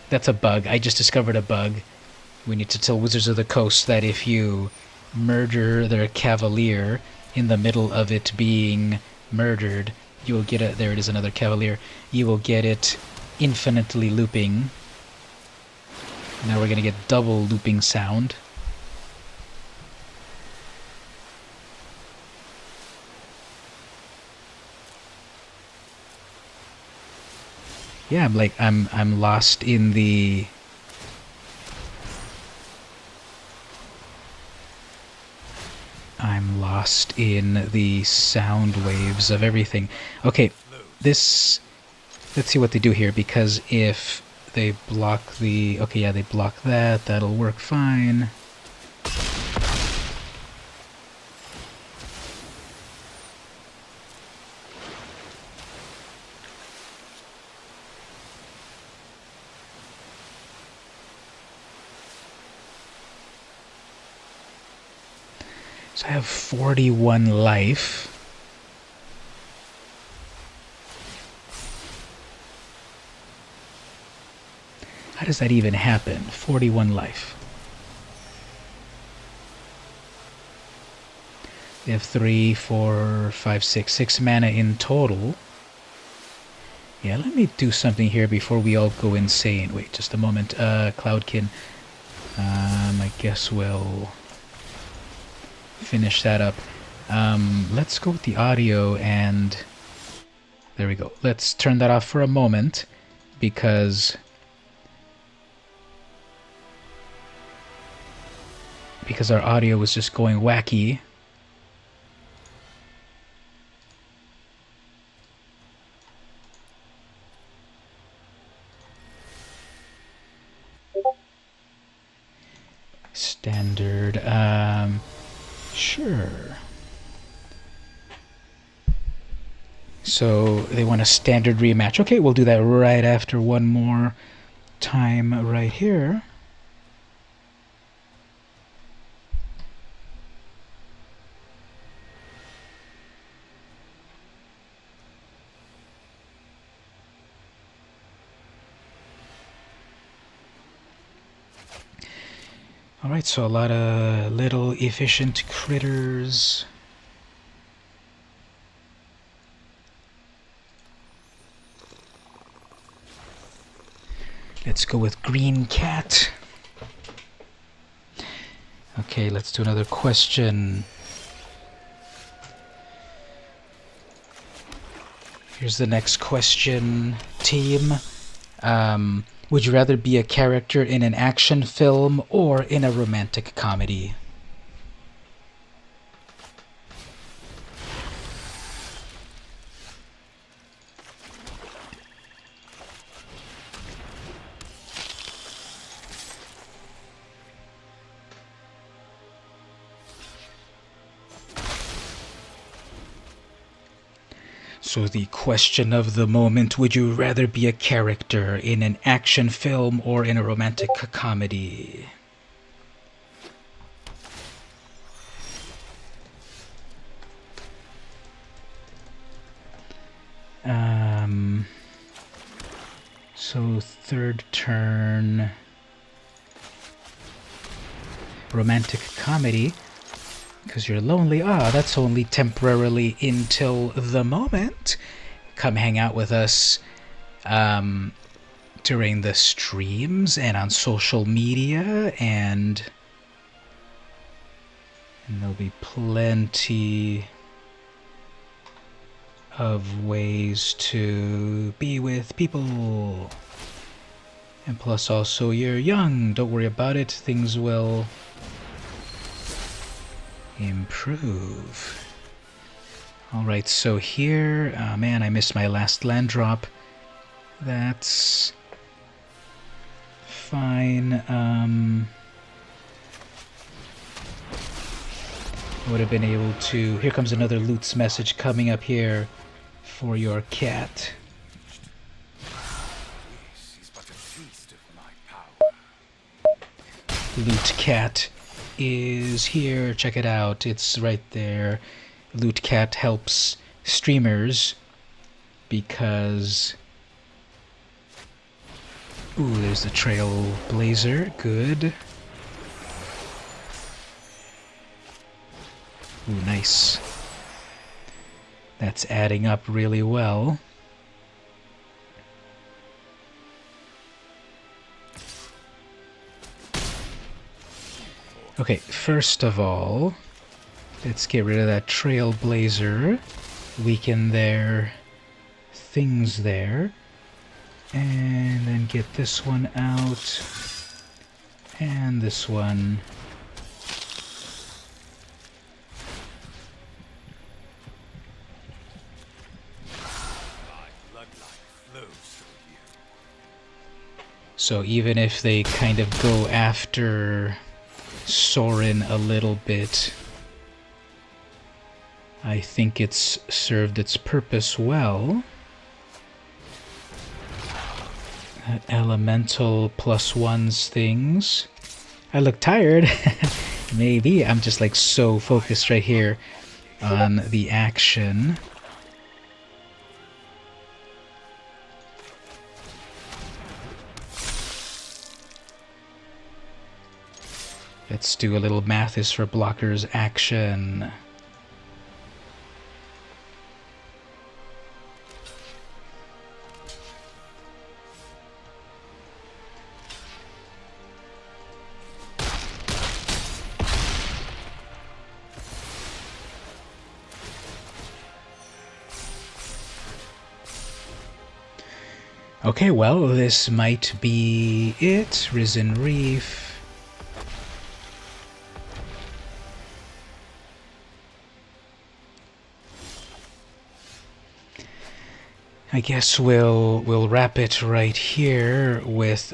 That's a bug. I just discovered a bug. We need to tell Wizards of the Coast that if you murder their cavalier in the middle of it being murdered, you will get it. There it is, another cavalier. You will get it infinitely looping. Now we're going to get double looping sound. Yeah, I'm lost in the sound waves of everything. Okay, let's see what they do here, because if they block the... Okay, yeah, they block that. That'll work fine. So I have 41 life. How does that even happen? 41 life. We have 3, 4, 5, 6 mana in total. Yeah, let me do something here before we all go insane. Wait, just a moment. Cloudkin. I guess we'll finish that up. Let's go with the audio, and there we go. Let's turn that off for a moment, because our audio was just going wacky. Standard, sure. So they want a standard rematch. Okay, we'll do that right after one more time right here. Alright, so a lot of little efficient critters. Let's go with Green Cat. Okay, let's do another question. Here's the next question, team. Would you rather be a character in an action film or in a romantic comedy? So the question of the moment, would you rather be a character in an action film or in a romantic comedy? So third turn, romantic comedy. Because you're lonely. Ah, that's only temporarily until the moment. Come hang out with us during the streams and on social media, and there'll be plenty of ways to be with people. And plus also, you're young. Don't worry about it. Things will improve. Alright, so here... Oh man, I missed my last land drop. That's fine. I would have been able to... Here comes another loot's message coming up here for your cat. This is but a taste of my power. Loot Cat is here. Check it out. It's right there. Loot Cat helps streamers because Ooh, there's the Trailblazer. Good. Ooh, nice. That's adding up really well. Okay, first of all, let's get rid of that Trailblazer. Weaken their things there. And then get this one out. And this one. So even if they kind of go after Sorin a little bit, I think it's served its purpose well. That elemental +1s things. I look tired. Maybe. I'm just like so focused right here on the action. Let's do a little Mathis for blockers action. Okay, well, this might be it. Risen Reef. I guess we'll wrap it right here with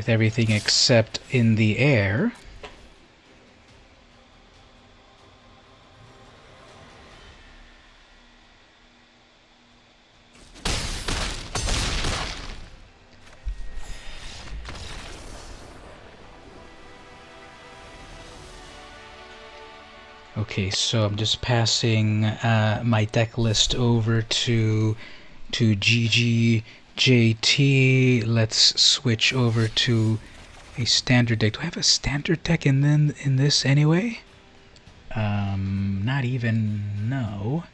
everything except in the air. Okay, so I'm just passing my deck list over to GGJT. Let's switch over to a standard deck. Do I have a standard deck in this anyway? Not even, no.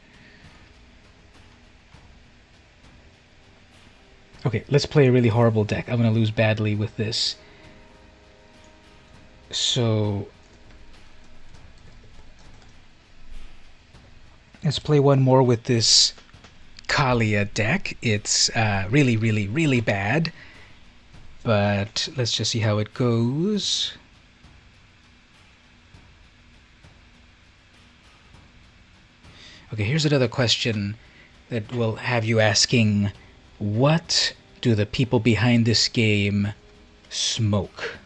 Okay, let's play a really horrible deck. I'm gonna lose badly with this. So let's play one more with this Kalia deck. It's really, really, really bad. But let's just see how it goes. Okay, here's another question that will have you asking, what do the people behind this game smoke?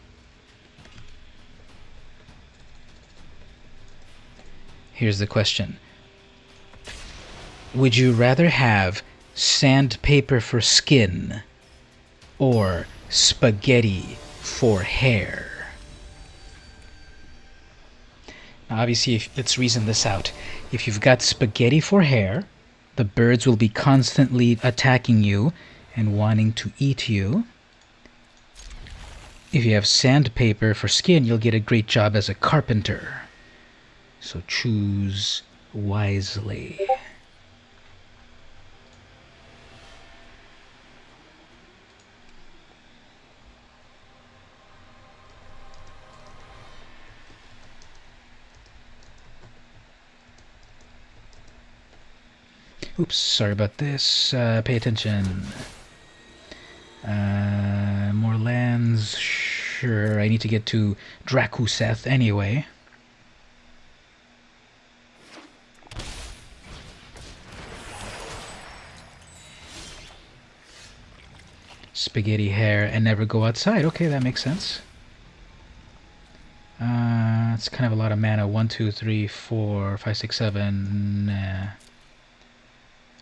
Here's the question. Would you rather have sandpaper for skin or spaghetti for hair? Now obviously, let's reason this out. If you've got spaghetti for hair, the birds will be constantly attacking you and wanting to eat you. If you have sandpaper for skin, you'll get a great job as a carpenter. So choose wisely. Oops, sorry about this. Pay attention. More lands. Sure, I need to get to Drakuseth anyway. Spaghetti hair and never go outside. Okay, that makes sense. It's kind of a lot of mana. 1, 2, 3, 4, 5, 6, 7. Nah.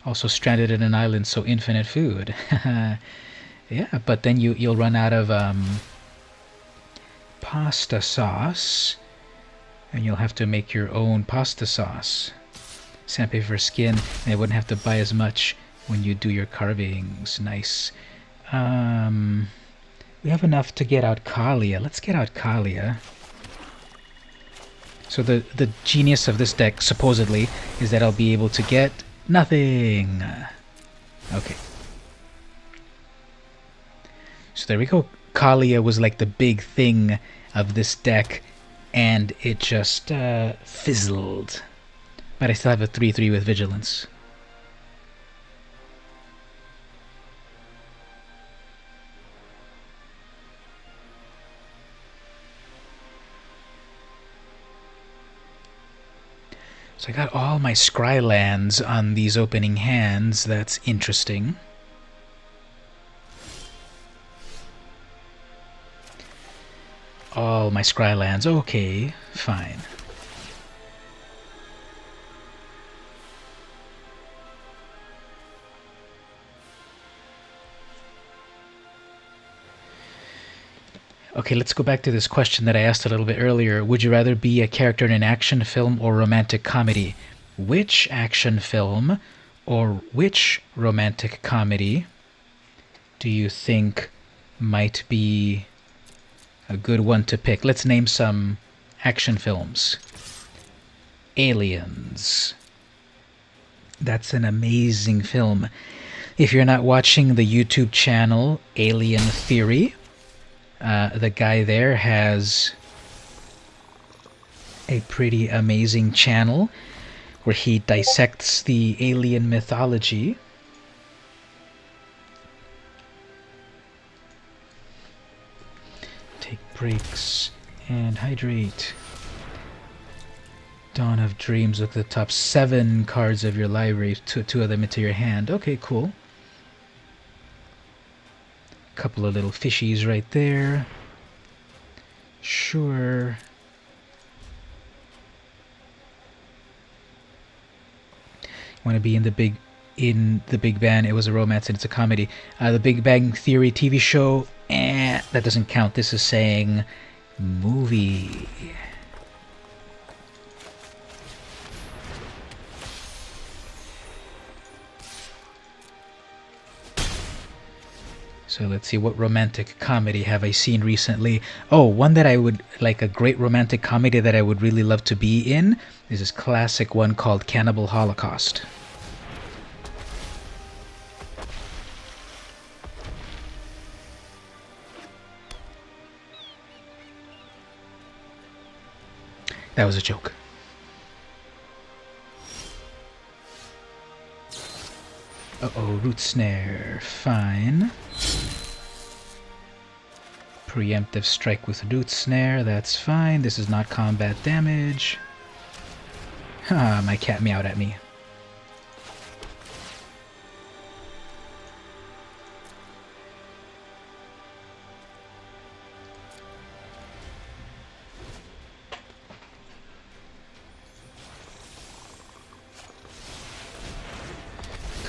Also stranded in an island, so infinite food. Yeah, but then you'll run out of pasta sauce, and you'll have to make your own pasta sauce. Sandpaper for skin, and I wouldn't have to buy as much when you do your carvings. Nice. We have enough to get out Kalia. Let's get out Kalia. So the genius of this deck, supposedly, is that I'll be able to get nothing. Okay. So there we go. Kalia was like the big thing of this deck, and it just fizzled. But I still have a 3/3 with Vigilance. So I got all my Scry lands on these opening hands. That's interesting. All my Scry lands. Okay, fine. Okay, let's go back to this question that I asked a little bit earlier. Would you rather be a character in an action film or romantic comedy? Which action film or which romantic comedy do you think might be a good one to pick? Let's name some action films. Aliens. That's an amazing film. If you're not watching the YouTube channel Alien Theory, the guy there has a pretty amazing channel where he dissects the alien mythology. Take breaks and hydrate. Dawn of Dreams with the top 7 cards of your library, two of them into your hand. Okay, cool. Couple of little fishies right there. Sure. Want to be in the Big Bang? It was a romance and it's a comedy. The Big Bang Theory TV show. That doesn't count. This is saying movie. So let's see, what romantic comedy have I seen recently? Oh, one that I would like, a great romantic comedy that I would really love to be in is this classic one called Cannibal Holocaust. That was a joke. Uh-oh, Root Snare. Fine. Preemptive strike with Root Snare. That's fine. This is not combat damage. Ha, my cat meowed at me.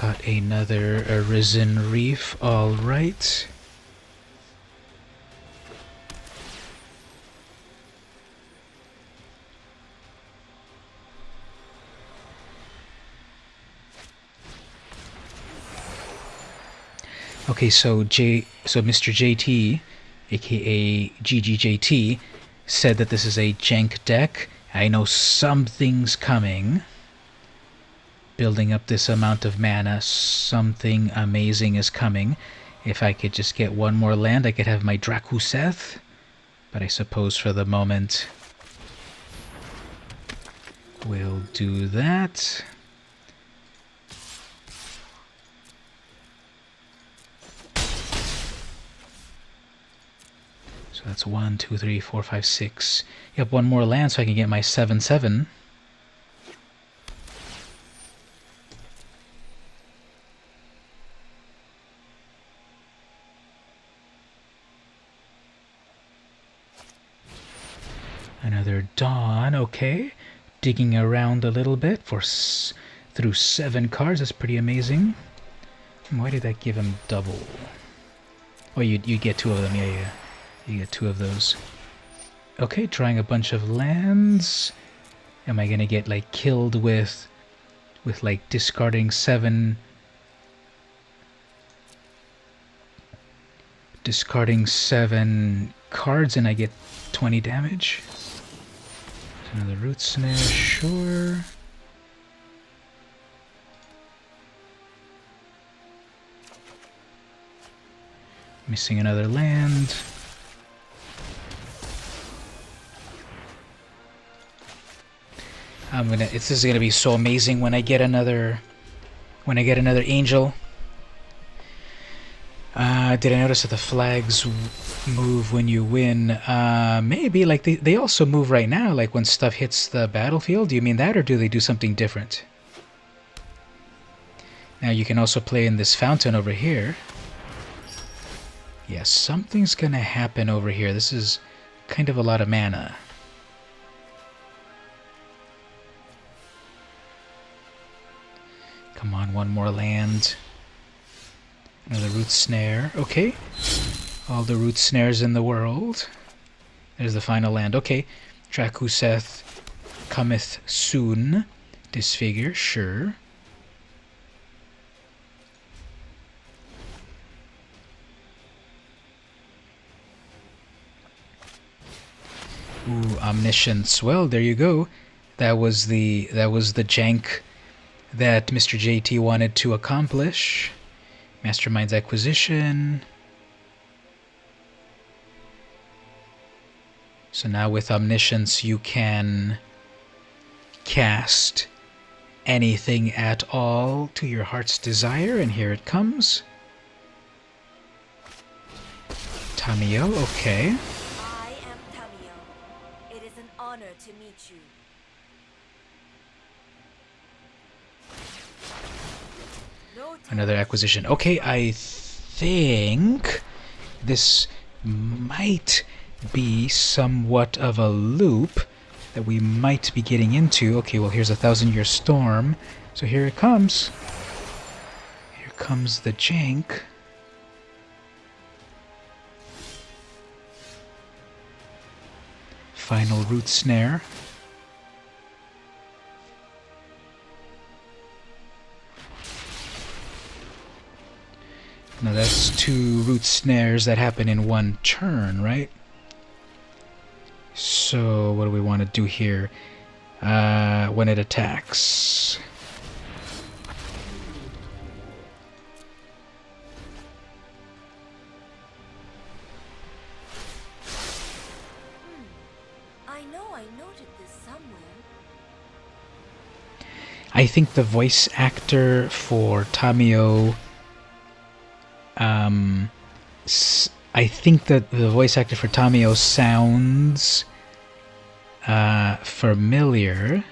Got another Arisen Reef, alright. Okay, so Mr. JT, aka GGJT, said that this is a jank deck. I know something's coming. Building up this amount of mana, something amazing is coming. If I could just get one more land, I could have my Drakuseth. But I suppose for the moment, we'll do that. So that's 1, 2, 3, 4, 5, 6. Yep, one more land so I can get my 7/7. Another Dawn, okay. Digging around a little bit through 7 cards. That's pretty amazing. Why did that give him double? Oh, you get 2 of them. Yeah. You get 2 of those. Okay, trying a bunch of lands. Am I gonna get like killed with like discarding 7 Discarding 7 cards and I get 20 damage. Another root snare, sure. Missing another land. This is gonna be so amazing when I get another angel. Did I notice that the flags move when you win? Maybe, like they also move right now, like when stuff hits the battlefield. Do you mean that, or do they do something different? Now you can also play in this fountain over here. Yeah, something's gonna happen over here. This is kind of a lot of mana. Come on, one more land. Another root snare. Okay. All the root snares in the world. There's the final land. Okay. Drakuseth cometh soon. Disfigure, sure. Ooh, Omniscience. Well, there you go. That was the jank that Mr. JT wanted to accomplish. Mastermind's Acquisition. So now with Omniscience you can cast anything at all to your heart's desire, and here it comes. Tamiyo, okay. I am Tamiyo. It is an honor to meet you. Another acquisition. Okay, I think this might be somewhat of a loop that we might be getting into. Okay, well here's a 1,000-year storm. So here it comes. Here comes the jank. Final root snare. Now that's 2 root snares that happen in one turn, right? So what do we want to do here? When it attacks. I know I noted this somewhere. I think the voice actor for Tamiyo... I think that the voice actor for Tamiyo sounds familiar.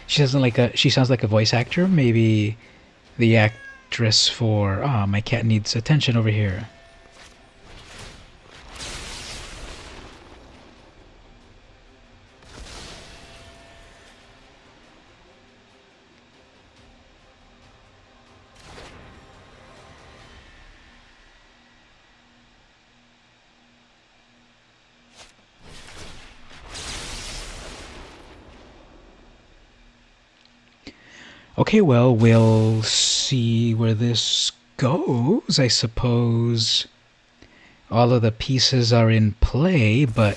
She sounds like a voice actor. Maybe the actress for my cat needs attention over here. Okay, well, we'll see where this goes, I suppose. All of the pieces are in play, but,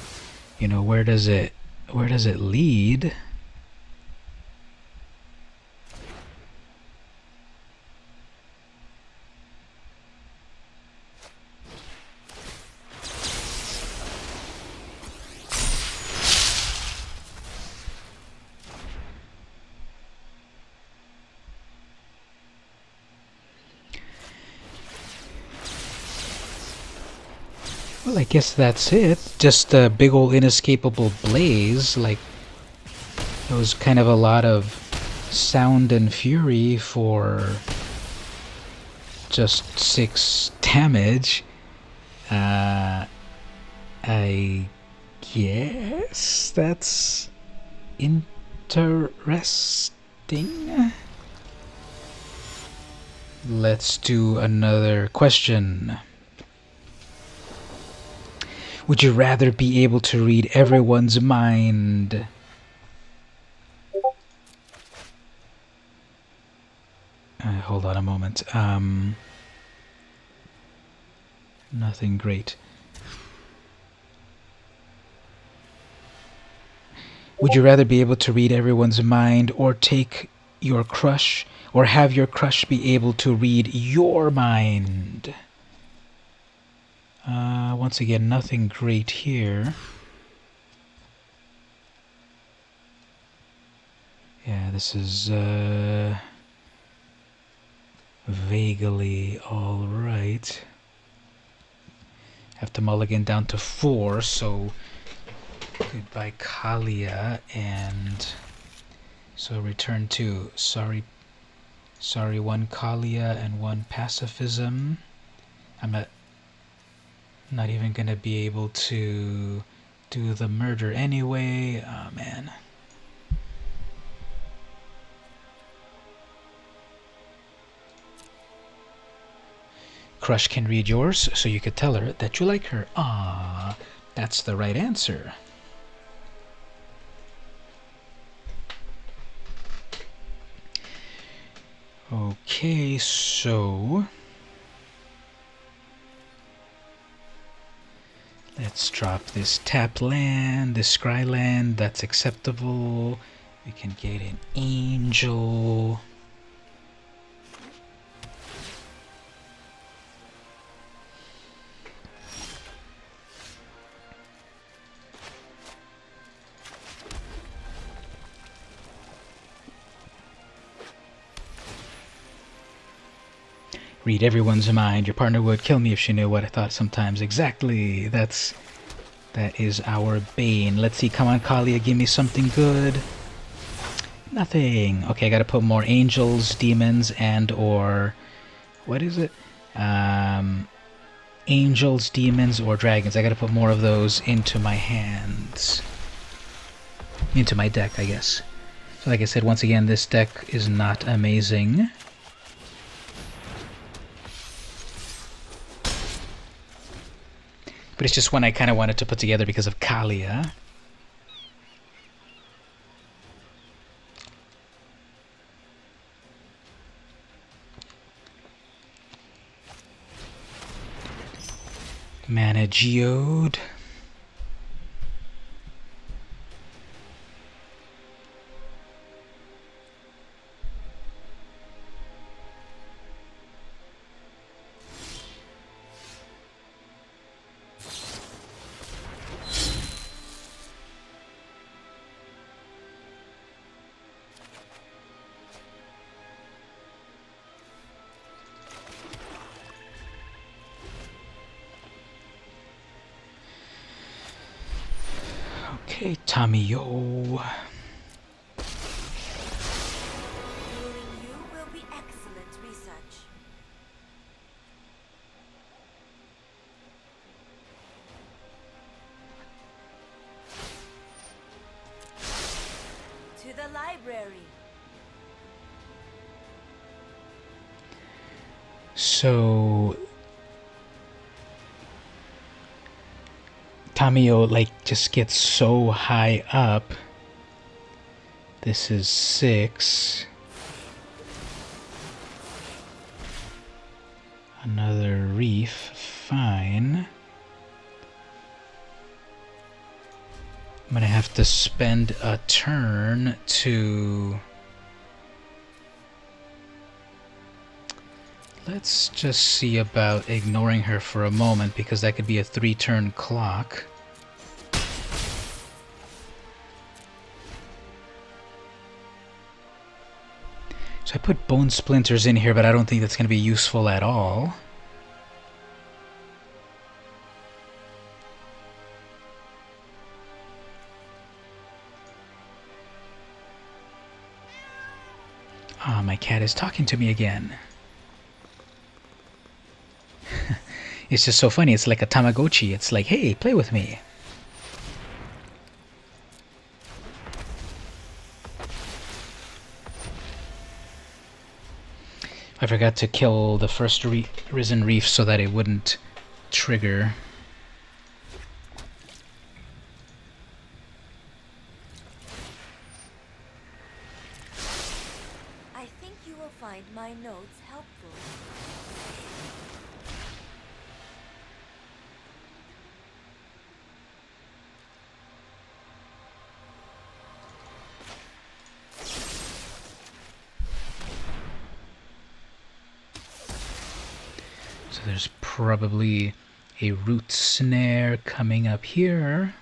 you know, where does it lead? Well, I guess that's it. Just a big old inescapable blaze. Like, it was kind of a lot of sound and fury for just 6 damage. I guess that's interesting. Let's do another question. Would you rather be able to read everyone's mind Hold on a moment. Nothing great. Would you rather be able to read everyone's mind or take your crush, or have your crush be able to read your mind? Once again, nothing great here. Yeah, this is vaguely alright. Have to mulligan down to 4, so goodbye Kalia, and so return to sorry 1 Kalia and 1 pacifism. I'm not even gonna be able to do the murder anyway. Oh man. Crush can read yours, so you could tell her that you like her. Ah, that's the right answer. Okay, so let's drop this tap land, this scry land, that's acceptable. We can get an angel. Read everyone's mind. Your partner would kill me if she knew what I thought sometimes. Exactly. That is our bane. Let's see. Come on, Kalia. Give me something good. Nothing. Okay, I gotta put more angels, demons, and or... What is it? Angels, demons, or dragons. I gotta put more of those into my hands. Into my deck, I guess. So like I said, once again, this deck is not amazing. But it's just one I kind of wanted to put together because of Kalia. Mana Geode. Okay, Tamiyo. Ruling you will be excellent research. To the library. So Tamiyo like just gets so high up. This is 6. Another reef, fine. I'm gonna have to spend a turn to... Let's just see about ignoring her for a moment, because that could be a 3-turn clock. So I put bone splinters in here, but I don't think that's going to be useful at all. Ah, my cat is talking to me again. It's just so funny. It's like a Tamagotchi. It's like, hey, play with me. I forgot to kill the first Risen Reef so that it wouldn't trigger. I think you will still find my notes helpful. So there's probably a root snare coming up here.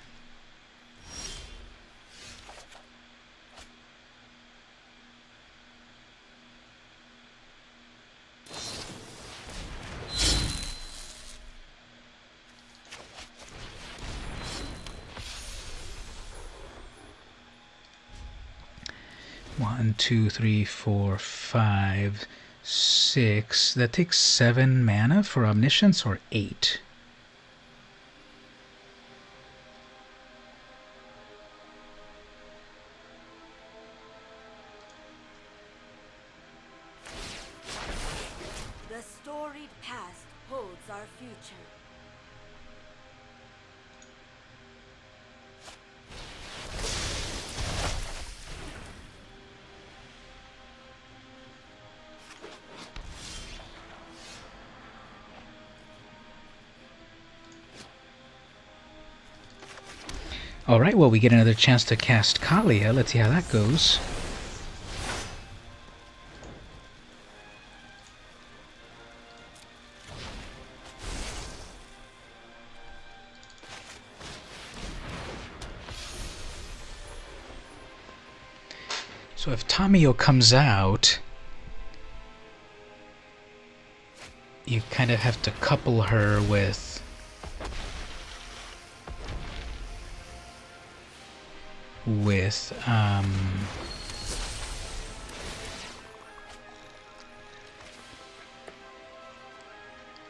One, two, three, four, five, 6. That takes 7 mana for Omniscience, or 8? The storied past holds our future. Alright, well, we get another chance to cast Kalia. Let's see how that goes. So if Tamiyo comes out, you kind of have to couple her with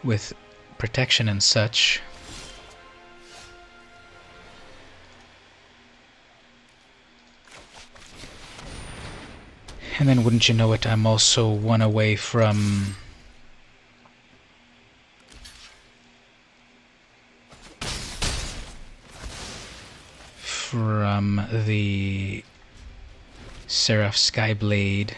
with protection and such. And then wouldn't you know it, I'm also 1 away from the Seraph Skyblade.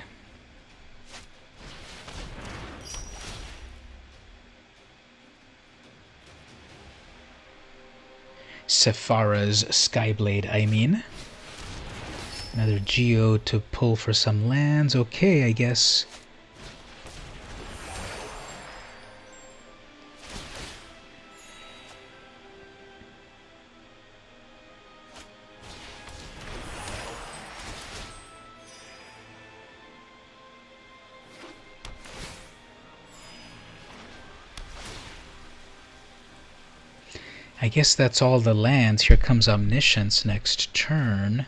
Sephara's Skyblade, I mean. Another Geo to pull for some lands. Okay, I guess. I guess that's all the lands. Here comes Omniscience next turn.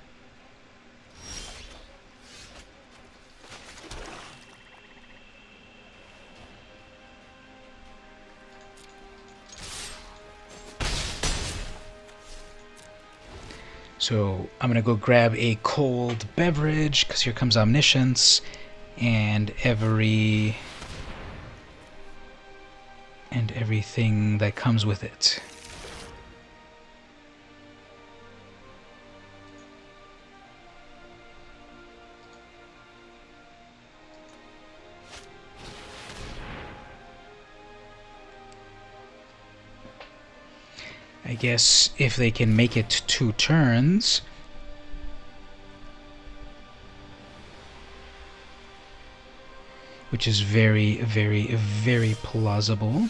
So I'm going to go grab a cold beverage, because here comes Omniscience, and everything that comes with it. I guess if they can make it 2 turns, which is very, very, very plausible.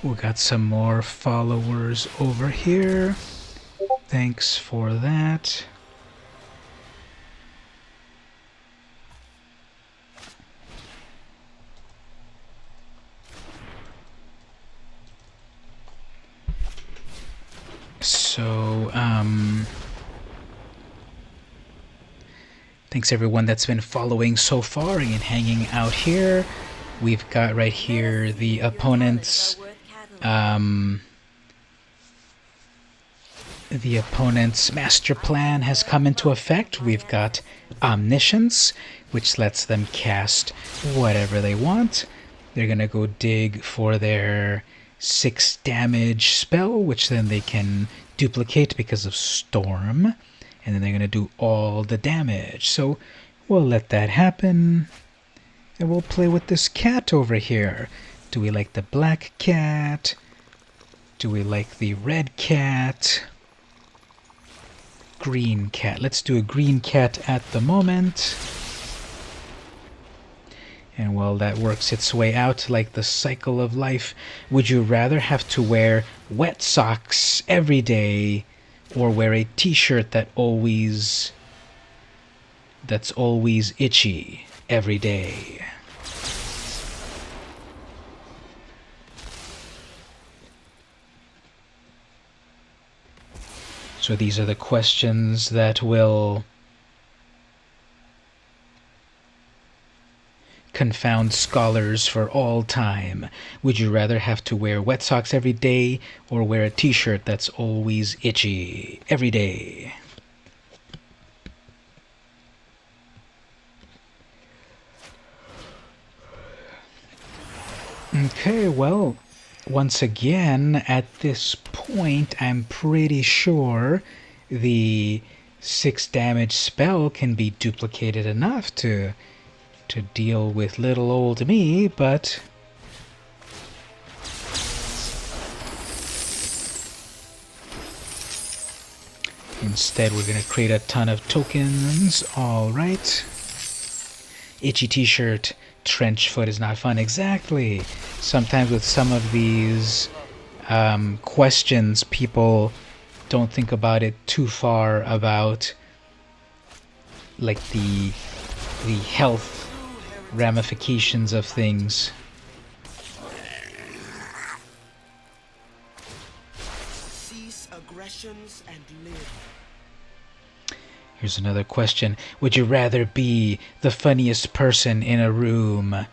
We got some more followers over here. Thanks for that. So, Thanks everyone that's been following so far and hanging out here. We've got right here the opponent's master plan has come into effect. We've got Omniscience, which lets them cast whatever they want. They're gonna go dig for their 6 damage spell, which then they can duplicate because of Storm. And then they're gonna do all the damage. So we'll let that happen. And we'll play with this cat over here. Do we like the black cat? Do we like the red cat? Green cat. Let's do a green cat at the moment. And while that works its way out like the cycle of life, would you rather have to wear wet socks every day or wear a t-shirt that's always itchy every day? So these are the questions that will confound scholars for all time. Would you rather have to wear wet socks every day or wear a t-shirt that's always itchy every day? Okay, well, once again, at this point, I'm pretty sure the 6 damage spell can be duplicated enough to deal with little old me, but instead we're going to create a ton of tokens. Alright. Itchy t-shirt. Trench foot is not fun. Exactly. Sometimes with some of these questions, people don't think about it too far about like the health ramifications of things. Cease aggressions and live. Here's another question. Would you rather be the funniest person in a room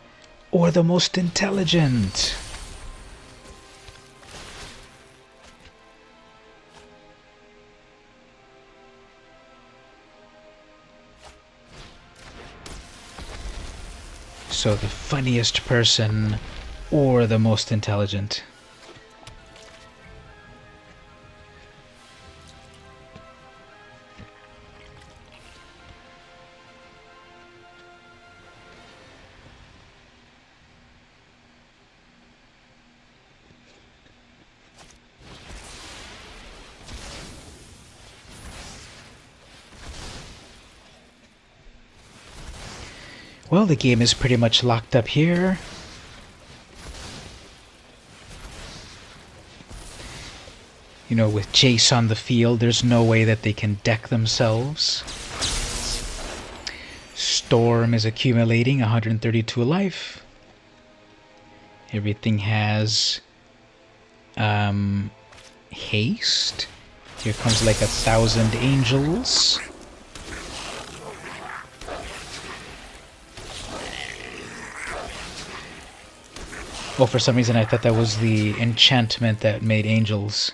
or the most intelligent? So the funniest person or the most intelligent? Well, the game is pretty much locked up here. You know, with Jace on the field, there's no way that they can deck themselves. Storm is accumulating 132 life. Everything has haste. Here comes like 1,000 angels. Oh, for some reason I thought that was the enchantment that made angels.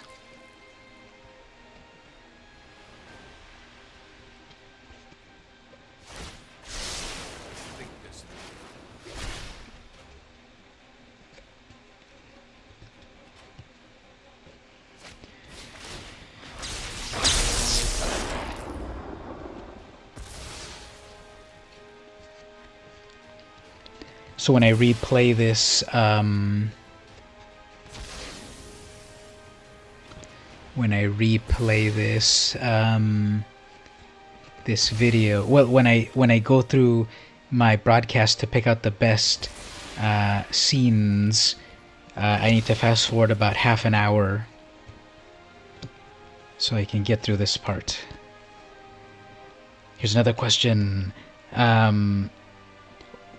So when I replay this, this video, well, when I go through my broadcast to pick out the best scenes, I need to fast forward about half an hour so I can get through this part. Here's another question.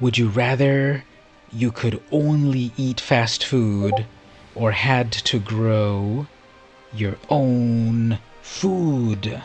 Would you rather you could only eat fast food or had to grow your own food?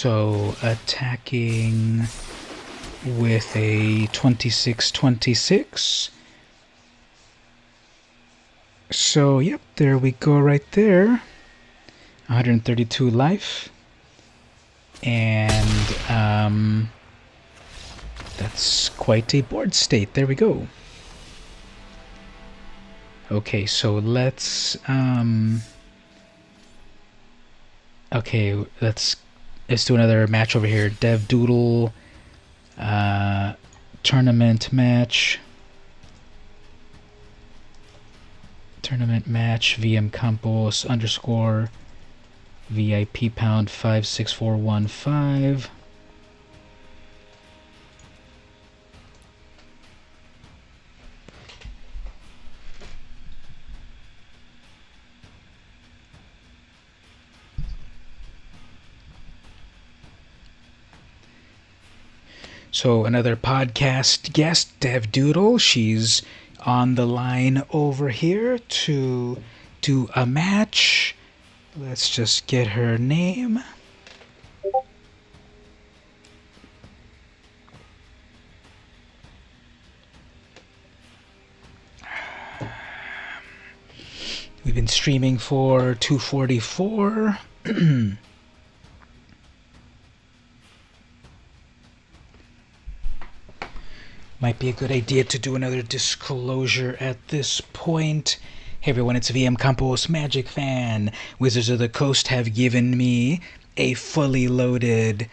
So attacking with a 26-26. So, yep, there we go right there. 132 life. And that's quite a board state. There we go. Okay, so let's okay, let's do another match over here. Dev Doodle tournament match. Tournament match VM Campos _ VIP pound 56415. So another podcast guest, Dev Doodle, she's on the line over here to do a match. Let's just get her name. We've been streaming for 244. Might be a good idea to do another disclosure at this point. Hey everyone, it's VM Campos, Magic Fan. Wizards of the Coast have given me a fully loaded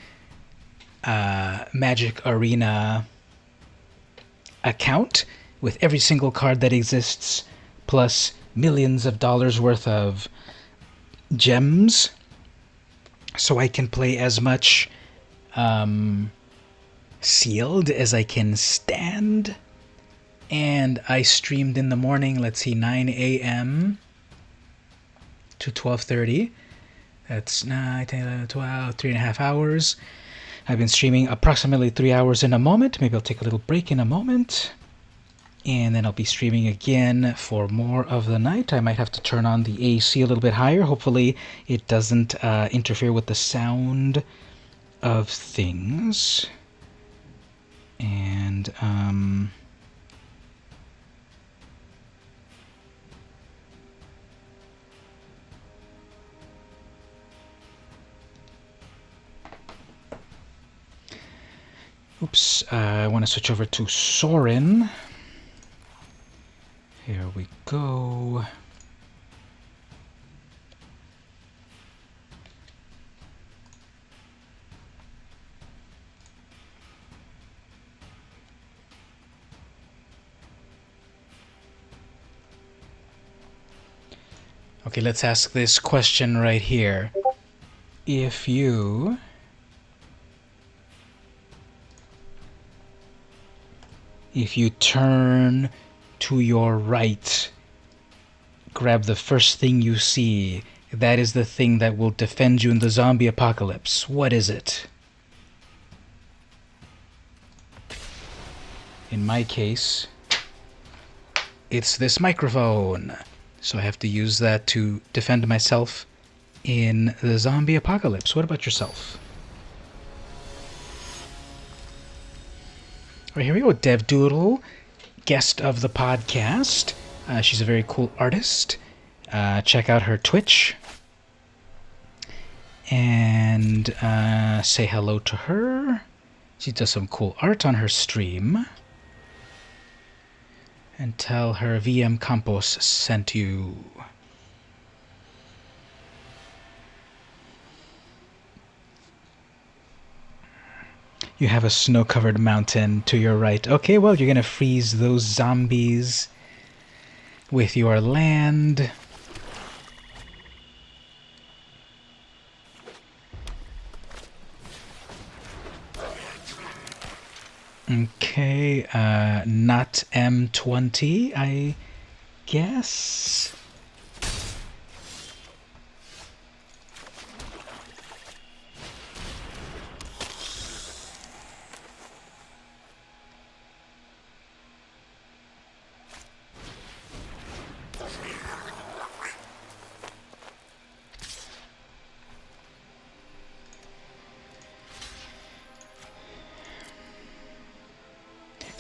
Magic Arena account with every single card that exists, plus millions of dollars worth of gems, so I can play as much sealed as I can stand. And I streamed in the morning, let's see, 9 a.m. to 12:30. That's 9, 10, 11, 12, 3.5 hours. I've been streaming approximately 3 hours in a moment. Maybe I'll take a little break in a moment. And then I'll be streaming again for more of the night. I might have to turn on the AC a little bit higher. Hopefully it doesn't interfere with the sound of things. And, oops, I want to switch over to Sorin. Here we go. Okay, let's ask this question right here. If you turn to your right, grab the first thing you see, that is the thing that will defend you in the zombie apocalypse. What is it? In my case, it's this microphone. So I have to use that to defend myself in the zombie apocalypse. What about yourself? All right, here we go. Dev Doodle, guest of the podcast. She's a very cool artist. Check out her Twitch. And say hello to her. She does some cool art on her stream. And tell her VM Campos sent you. You have a snow-covered mountain to your right. Okay, well, you're gonna freeze those zombies with your land. Okay, not M20, I guess.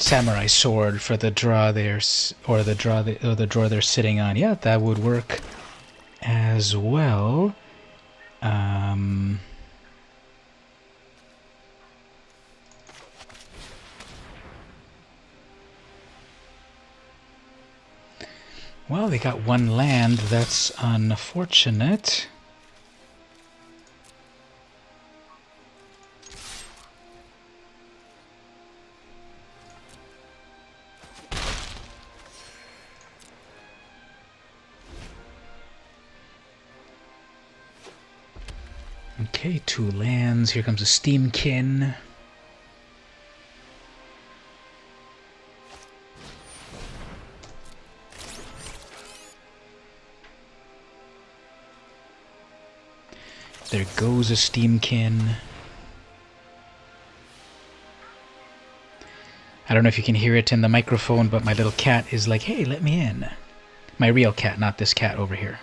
samurai sword for the draw there, or the drawer they're sitting on. Yeah, that would work as well. Well, they got one land. That's unfortunate. Okay, 2 lands. Here comes a Steamkin. There goes a Steamkin. I don't know if you can hear it in the microphone, but my little cat is like, hey, let me in. My real cat, not this cat over here.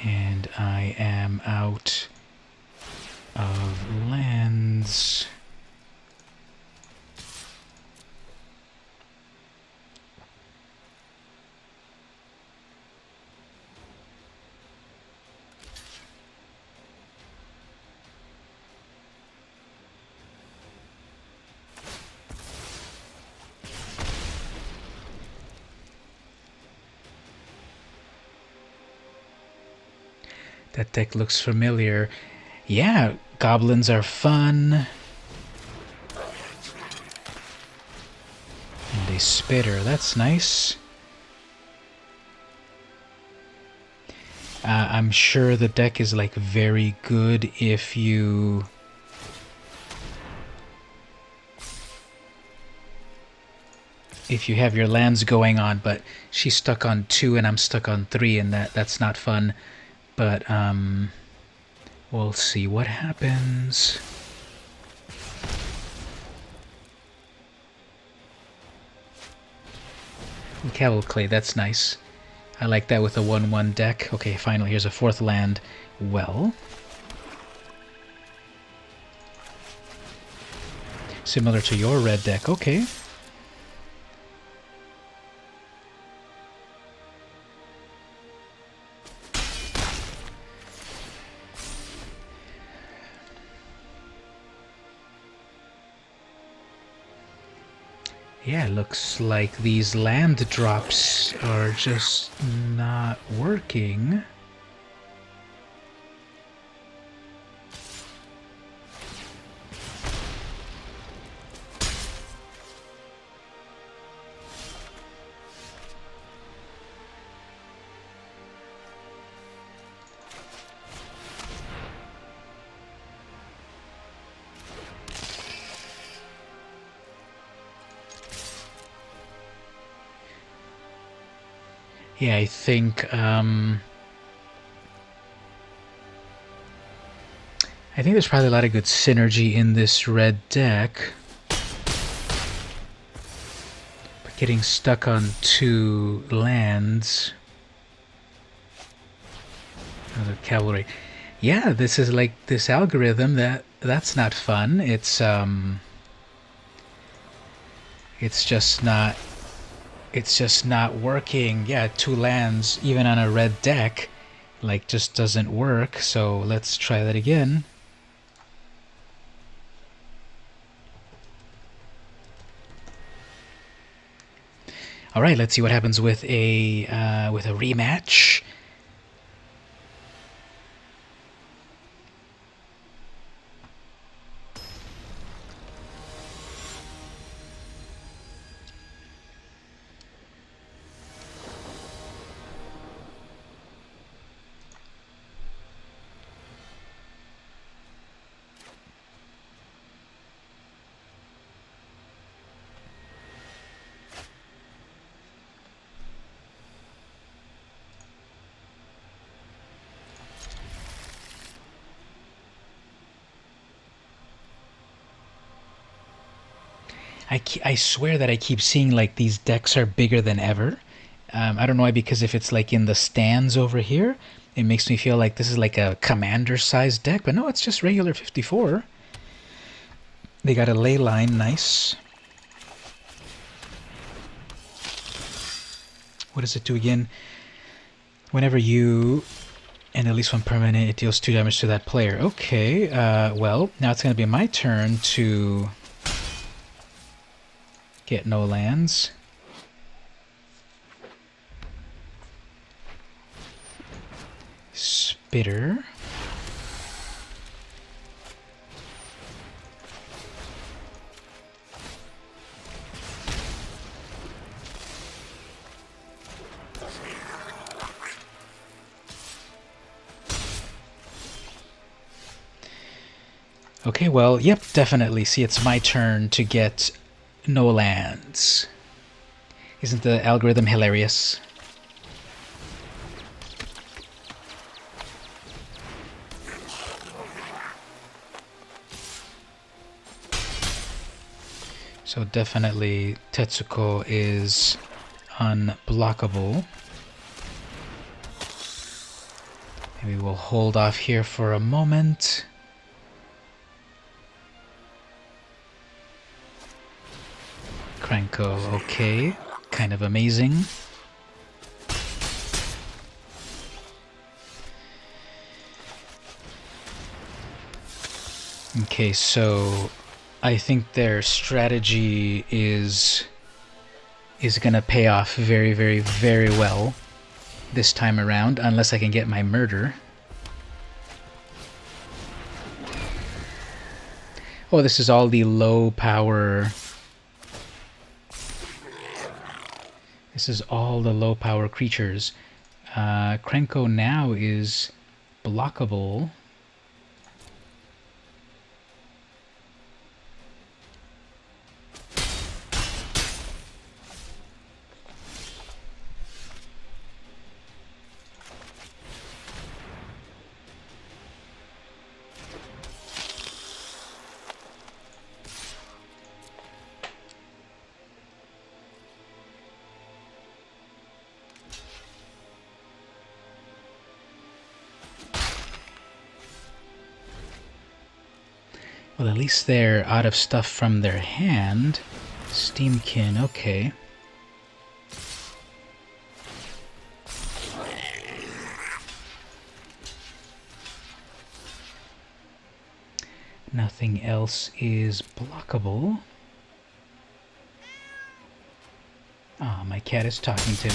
And I am out of lands. That deck looks familiar. Yeah, goblins are fun. And a spitter, that's nice. I'm sure the deck is like very good if you... have your lands going on, but she's stuck on 2 and I'm stuck on 3, and that's not fun. But we'll see what happens. Cavalcade, that's nice. I like that with a 1/1 deck. Okay, finally, here's a 4th land. Well, similar to your red deck. Okay. Yeah, looks like these land drops are just not working. Yeah, I think there's probably a lot of good synergy in this red deck. But getting stuck on 2 lands. Another cavalry. Yeah, this is like this algorithm that's not fun. It's just not working. Yeah, 2 lands, even on a red deck, like, just doesn't work. So let's try that again. All right, let's see what happens with a rematch. I swear that I keep seeing like these decks are bigger than ever. I don't know why, because if it's like in the stands over here, it makes me feel like this is like a commander sized deck, but no, it's just regular 54. They got a ley line, nice. What does it do again? Whenever you and at least one permanent, it deals 2 damage to that player. Okay, well, now it's going to be my turn to get no lands. Spitter. Okay, well, yep, definitely. See, it's my turn to get no lands. Isn't the algorithm hilarious? So definitely Tetsuko is unblockable. Maybe we'll hold off here for a moment. Krenko, okay. Kind of amazing. Okay, so I think their strategy is gonna pay off very, very, very well this time around, unless I can get my murder. Oh, this is all the low power. This is all the low power creatures. Krenko now is blockable. Well, at least they're out of stuff from their hand. Steamkin, okay. Nothing else is blockable. Ah, my cat is talking to me.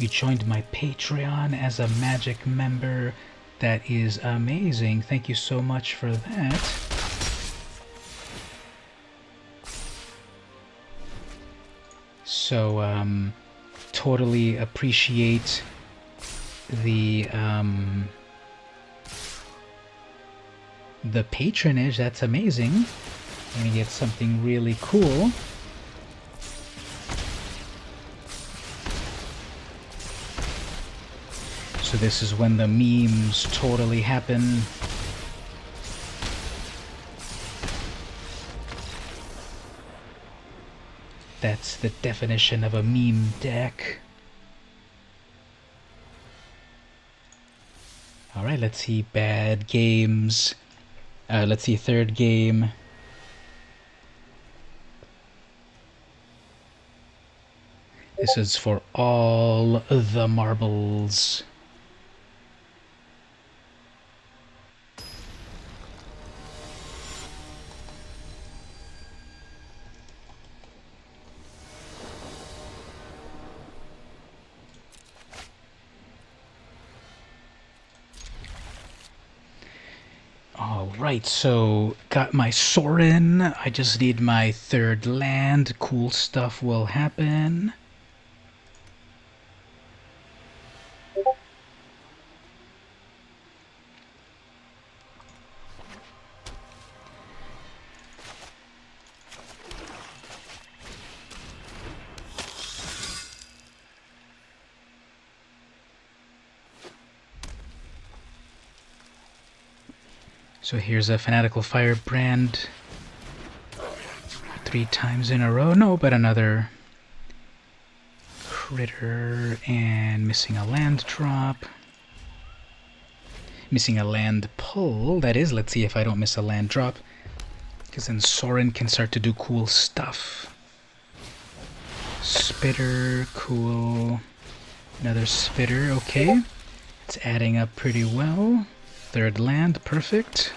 You joined my Patreon as a Magic member. That is amazing. Thank you so much for that. So, totally appreciate the patronage. That's amazing. I'm gonna get something really cool. So this is when the memes totally happen. That's the definition of a meme deck. Alright, let's see bad games. Let's see third game. This is for all the marbles. Alright, so got my Sorin. I just need my third land. Cool stuff will happen. So here's a Fanatical Firebrand. 3 times in a row. No, but another critter, and missing a land drop. Missing a land pull, that is. Let's see if I don't miss a land drop, because then Sorin can start to do cool stuff. Spitter, cool. Another spitter, okay. It's adding up pretty well. 3rd land, perfect.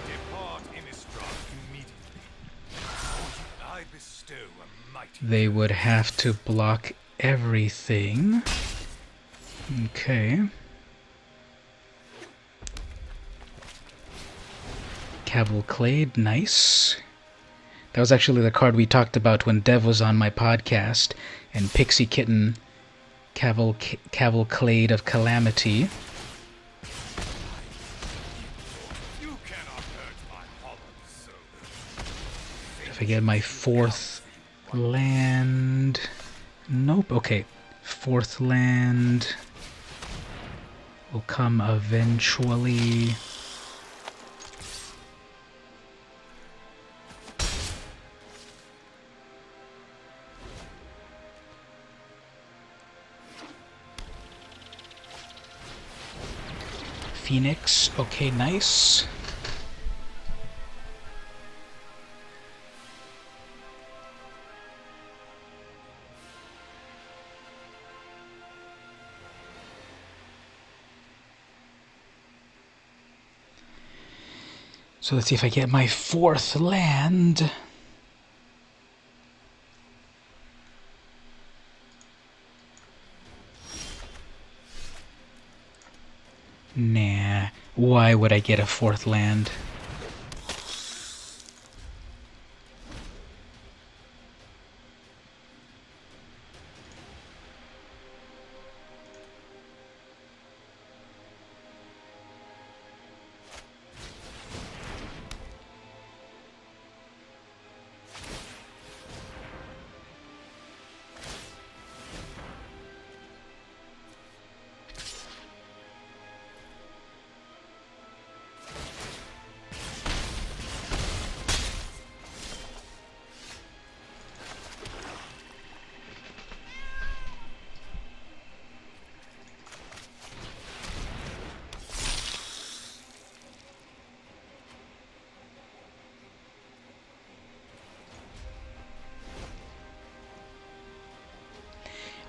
Depart, Innistrad, immediately. I bestow a mighty... They would have to block everything. Okay. Cavalcade, nice. That was actually the card we talked about when Dev was on my podcast, and Pixie Kitten, Cavalcade of Calamity. You cannot hurt my hollow soul. If I get my 4th land... Nope, okay. 4th land will come eventually. Phoenix, okay, nice. So let's see if I get my 4th land. Nah, why would I get a 4th land?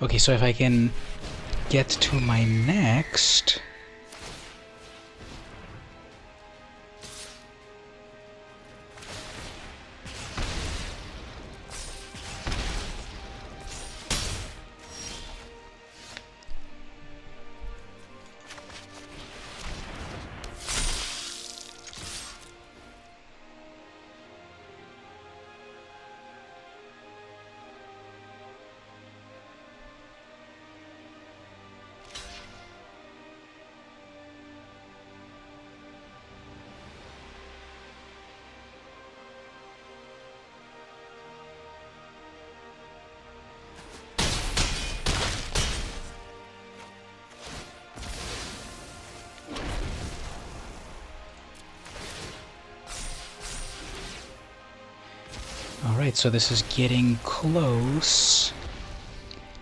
Okay, so if I can get to my next... Alright, so this is getting close.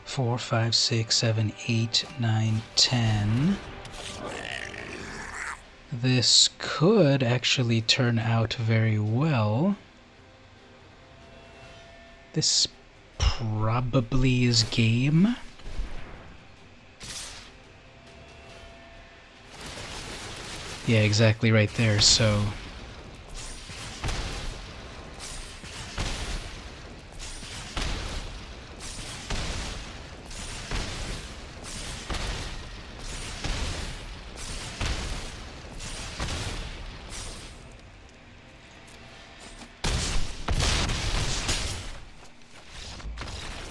4, 5, 6, 7, 8, 9, 10. This could actually turn out very well. This probably is game. Yeah, exactly right there, so...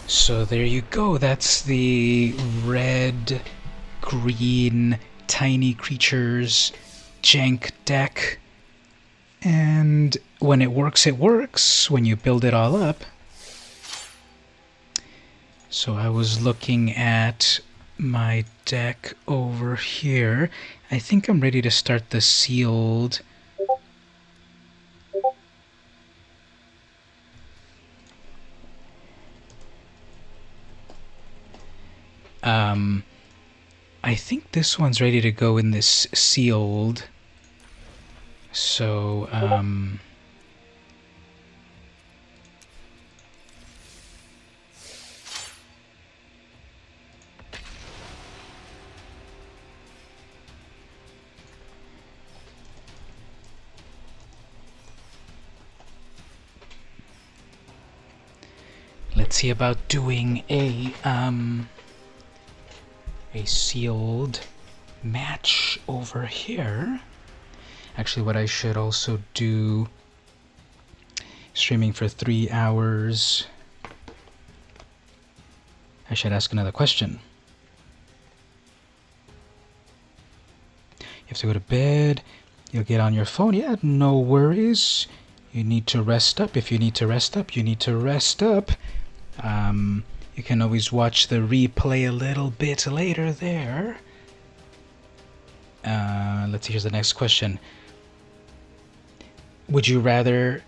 So there you go, that's the red, green, tiny creatures jank deck. And when it works, when you build it all up. So I was looking at my deck over here. I think I'm ready to start the sealed I think this one's ready to go in this sealed. So, let's see about doing a sealed match over here. Actually, what I should also do, streaming for 3 hours, I should ask another question. You have to go to bed, you'll get on your phone, yeah, no worries. You need to rest up. If you need to rest up, you need to rest up. You can always watch the replay a little bit later there. Let's see, here's the next question. Would you rather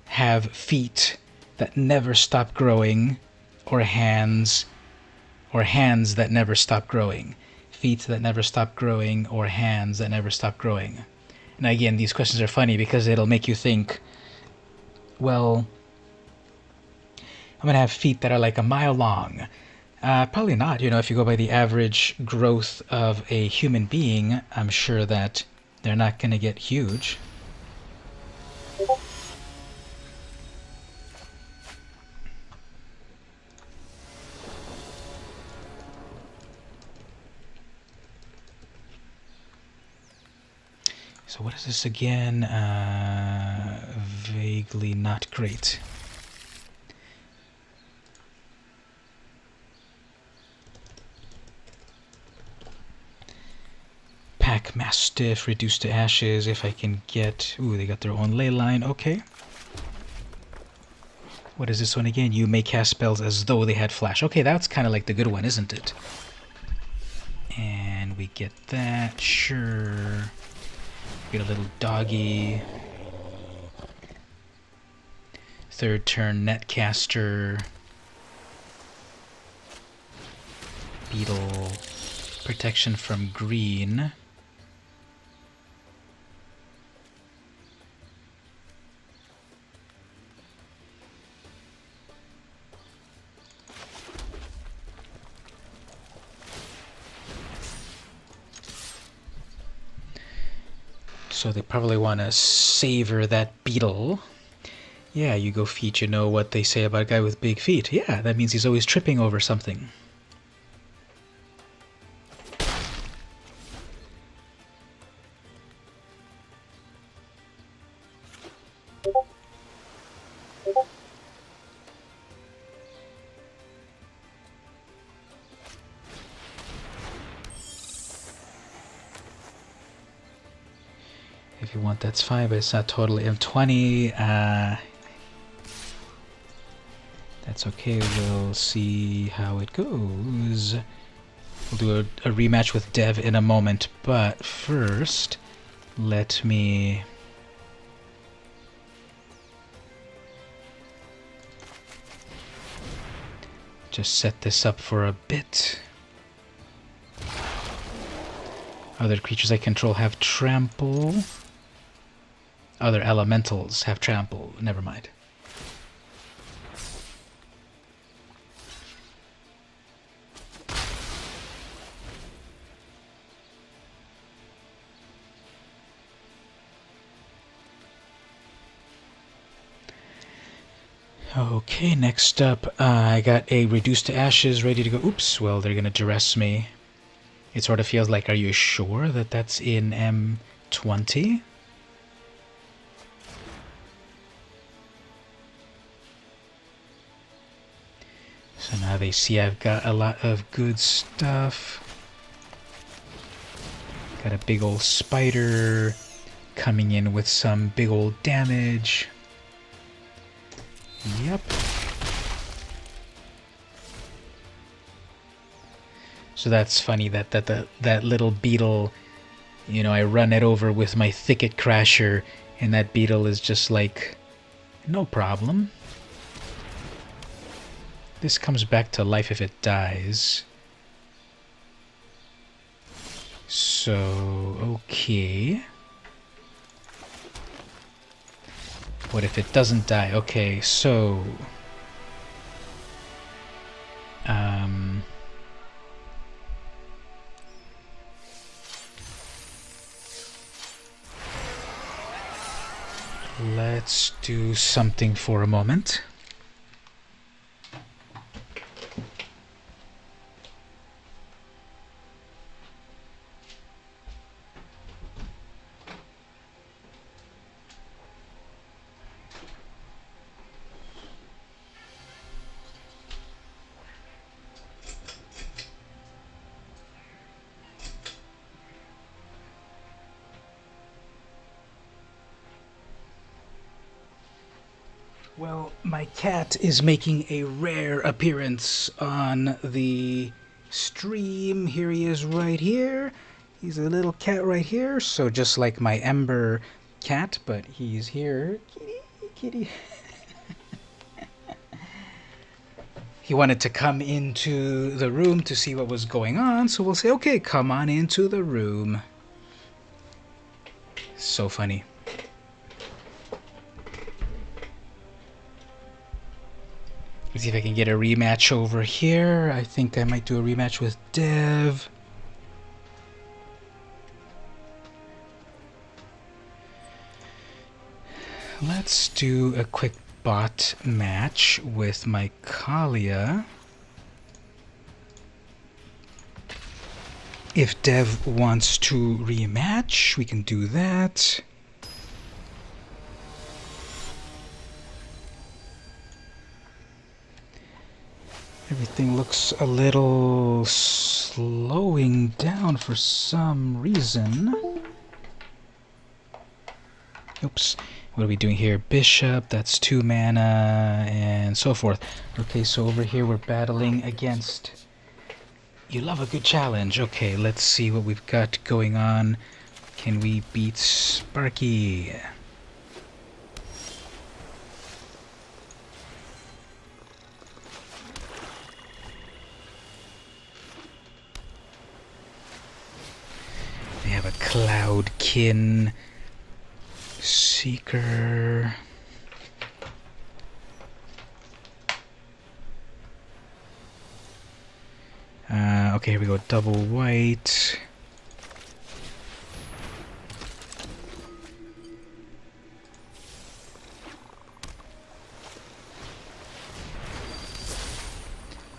have feet that never stop growing or hands that never stop growing? Feet that never stop growing or hands that never stop growing? Now again, these questions are funny because it'll make you think, well, I'm going to have feet that are like a mile long. Probably not. You know, if you go by the average growth of a human being, I'm sure that they're not going to get huge. So what is this again? Vaguely not great. Pack Mastiff, reduced to ashes. If I can get... Ooh, they got their own ley line. Okay. What is this one again? You may cast spells as though they had flash. Okay, that's kind of like the good one, isn't it? And we get that. Sure. Get a little doggy. Third turn Netcaster. Beetle. Protection from green. So they probably want to savor that beetle. Yeah, you go feet, you know what they say about a guy with big feet. Yeah, that means he's always tripping over something. If you want, that's fine, but it's not totally M20. That's okay, we'll see how it goes. We'll do a rematch with Dev in a moment, but first, let me... just set this up for a bit. Other creatures I control have trample. Other elementals have trample. Never mind. Okay, next up, I got a reduced to ashes ready to go. Oops, well, they're gonna duress me. It sort of feels like, are you sure that that's in M20? So now they see I've got a lot of good stuff. Got a big old spider coming in with some big old damage. Yep. So that's funny that that little beetle, you know, I run it over with my Thicket Crasher, and that beetle is just like, no problem. This comes back to life if it dies. So, okay. What if it doesn't die? Okay, so... let's do something for a moment. Well, my cat is making a rare appearance on the stream. Here he is right here. He's a little cat right here. So just like my Ember cat, but he's here. Kitty, kitty. He wanted to come into the room to see what was going on. So we'll say, okay, come on into the room. So funny. Let's see if I can get a rematch over here. I think I might do a rematch with Dev. Let's do a quick bot match with my Kalia. If Dev wants to rematch, we can do that. Everything looks a little slowing down for some reason. Oops. What are we doing here? Bishop, that's 2 mana, and so forth. Okay, so over here we're battling against... You love a good challenge. Okay, let's see what we've got going on. Can we beat Sparky? They have a Cloudkin Seeker. Okay, here we go. Double white.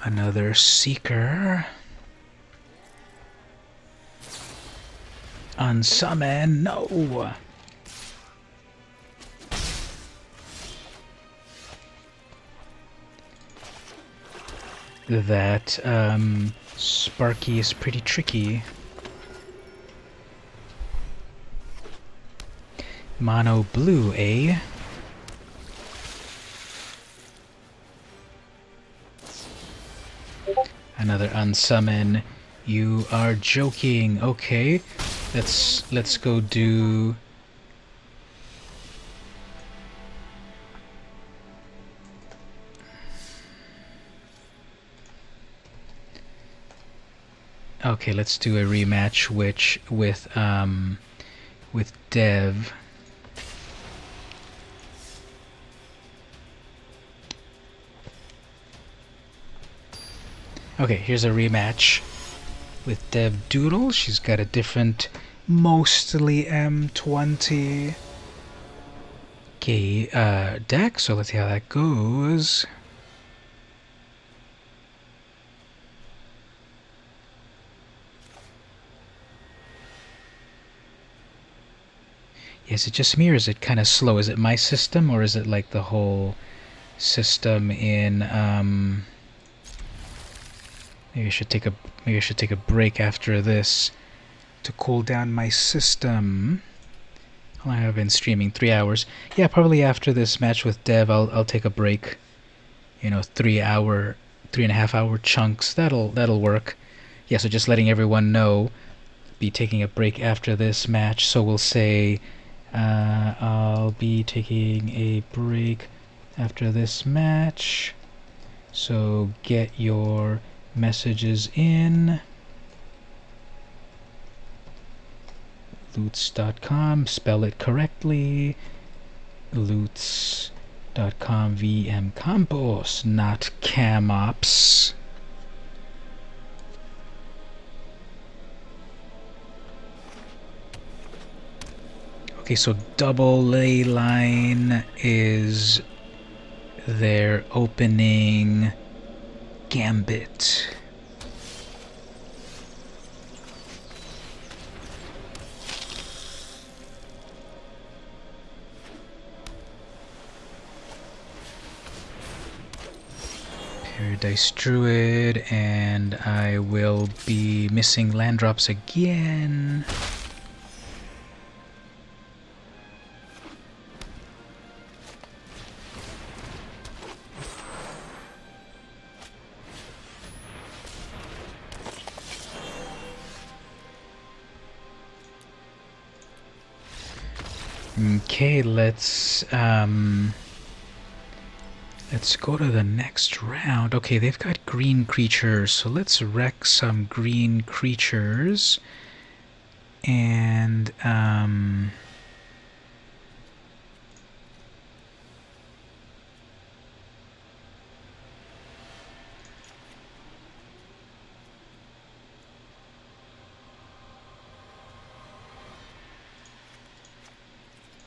Another Seeker. Unsummon. No! That Sparky is pretty tricky. Mono blue, eh? Another unsummon. You are joking. Okay. Let's go do... Okay, let's do a rematch with Dev. Okay, here's a rematch with Dev Doodle. She's got a different, mostly M20 deck, so let's see how that goes. Is it just me, or is it kind of slow? Is it my system, or is it like the whole system in... Maybe I should take a break after this to cool down my system. How long have I been streaming? 3 hours. Yeah, probably after this match with Dev, I'll take a break. You know, 3.5 hour chunks. That'll work. Yeah, so just letting everyone know. Be taking a break after this match. So we'll say I'll be taking a break after this match. So get your messages in. Loots.com, spell it correctly. Loots.com, VM Campos, not Camops. Okay, so double ley line is their opening gambit. Paradise Druid, and I will be missing land drops again. Okay, let's go to the next round. Okay, they've got green creatures, so let's wreck some green creatures. And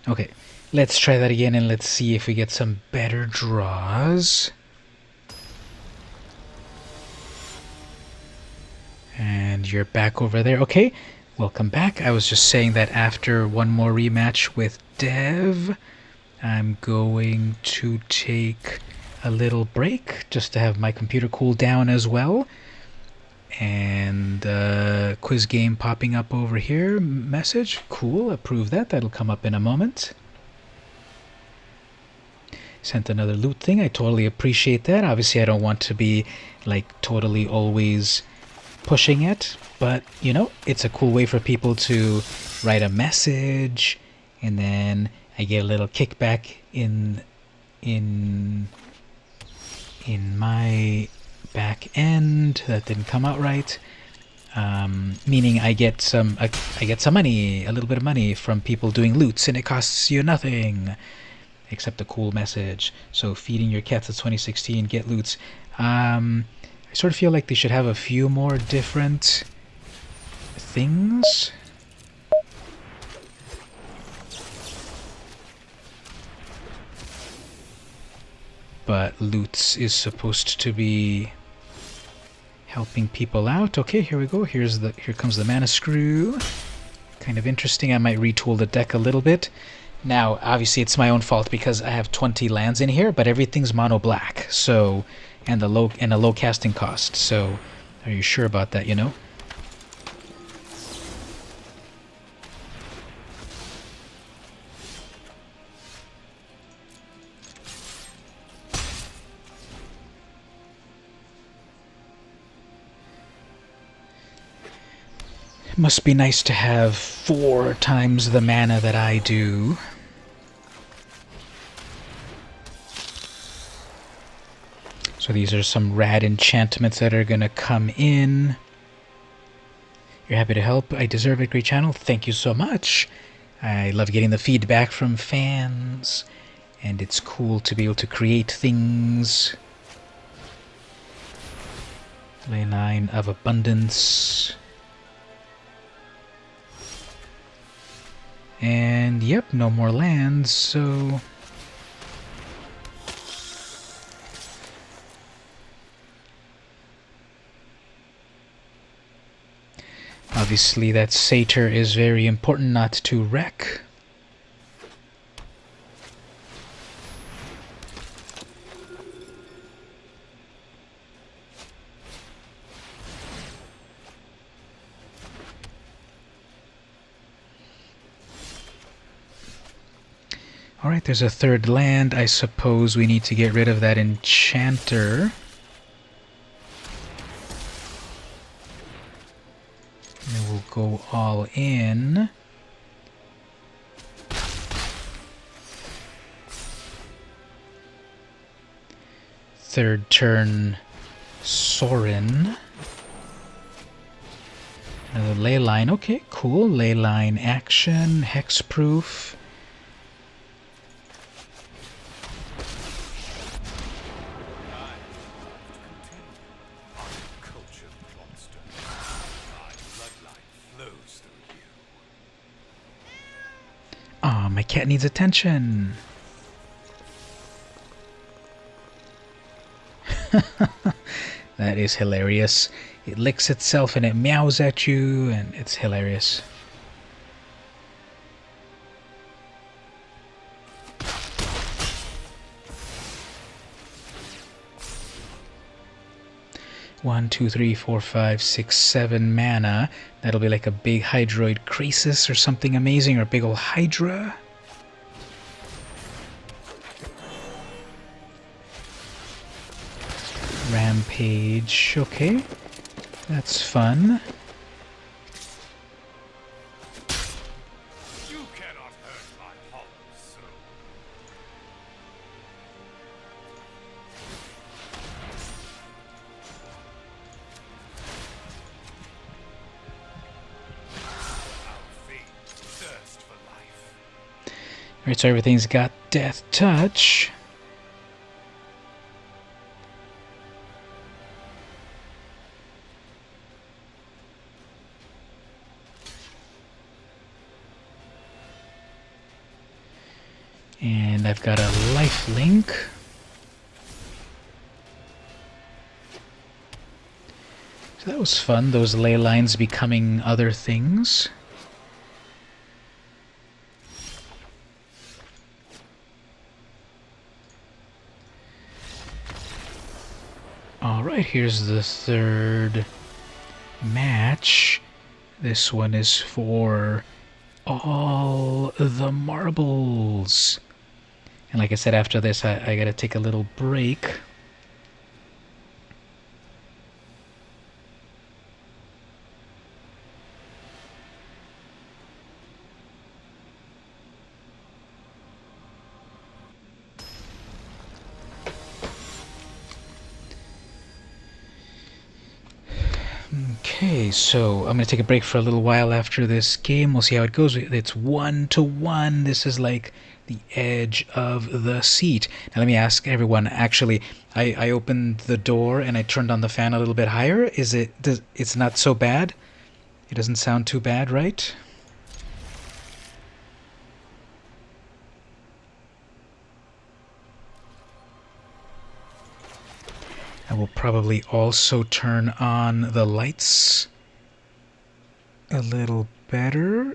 okay, let's try that again and let's see if we get some better draws. And you're back over there. Okay, welcome back. I was just saying that after one more rematch with Dev, I'm going to take a little break just to have my computer cool down as well. And quiz game popping up over here. Message. Cool. Approve that. That'll come up in a moment. Sent another loot thing. I totally appreciate that. Obviously, I don't want to be like totally always pushing it, but you know, it's a cool way for people to write a message, and then I get a little kickback in my back end. That didn't come out right. Meaning I get some money, a little bit of money from people doing loots, and it costs you nothing except a cool message. So feeding your cats at 2016, get loots. I sort of feel like they should have a few more different things. But loots is supposed to be helping people out. Okay, here we go. Here comes the Mana Screw. Kind of interesting. I might retool the deck a little bit. Now, obviously, it's my own fault because I have 20 lands in here, but everything's mono black. So, and a low casting cost. So, are you sure about that? You know. It must be nice to have 4 times the mana that I do. So these are some rad enchantments that are gonna come in. You're happy to help. I deserve it. Great channel. Thank you so much. I love getting the feedback from fans, and it's cool to be able to create things. Leyline of Abundance. And yep, no more lands, so obviously that Satyr is very important not to wreck. Alright, there's a third land. I suppose we need to get rid of that enchanter. And then we'll go all in. Third turn, Sorin. Another ley line. Okay, cool. Ley line action. Hexproof. Cultured monster. My bloodline flows through you. Aw, my cat needs attention. That is hilarious. It licks itself and it meows at you, and it's hilarious. One, two, three, four, 5, 6, 7 mana. That'll be like a big Hydroid Krasis or something amazing, or a big ol' Hydra. Rampage. Okay. That's fun. You cannot hurt my hollow soul. Our fiends thirst for life. Alright, so everything's got Death Touch. And I've got a life link. So that was fun, those ley lines becoming other things. Alright, here's the third match. This one is for all the marbles. And like I said, after this, I gotta take a little break. Okay, so I'm gonna take a break for a little while after this game. We'll see how it goes. It's 1-1. This is like the edge of the seat. Now let me ask everyone. Actually, I opened the door and I turned on the fan a little bit higher. It's not so bad? It doesn't sound too bad, right? I will probably also turn on the lights a little better.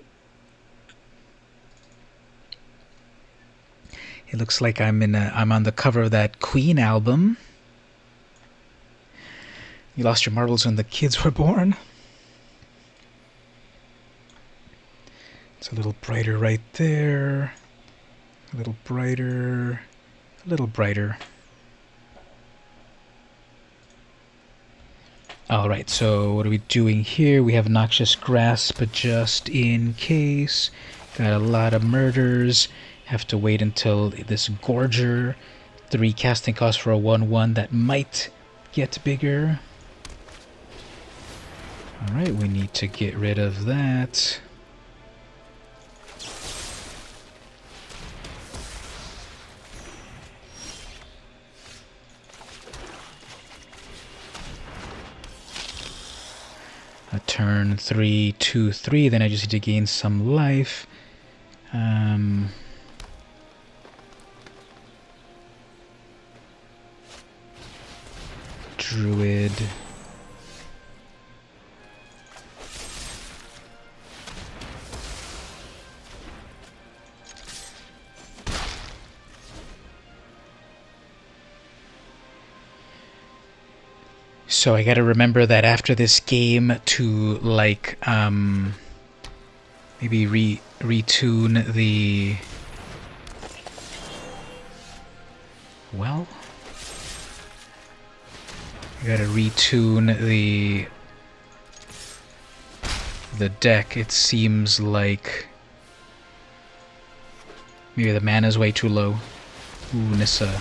It looks like I'm on the cover of that Queen album. You lost your marbles when the kids were born. It's a little brighter right there. A little brighter. A little brighter. Alright, so what are we doing here? We have Noxious Grasp, but just in case. Got a lot of murders. Have to wait until this Gorger. 3 casting costs for a 1-1 that might get bigger. Alright, we need to get rid of that. A turn 3, 2, 3. Then I just need to gain some life. Druid. So I gotta remember that after this game to, like, maybe retune the... Well... I gotta retune the deck. It seems like... Maybe the mana's way too low. Ooh, Nissa.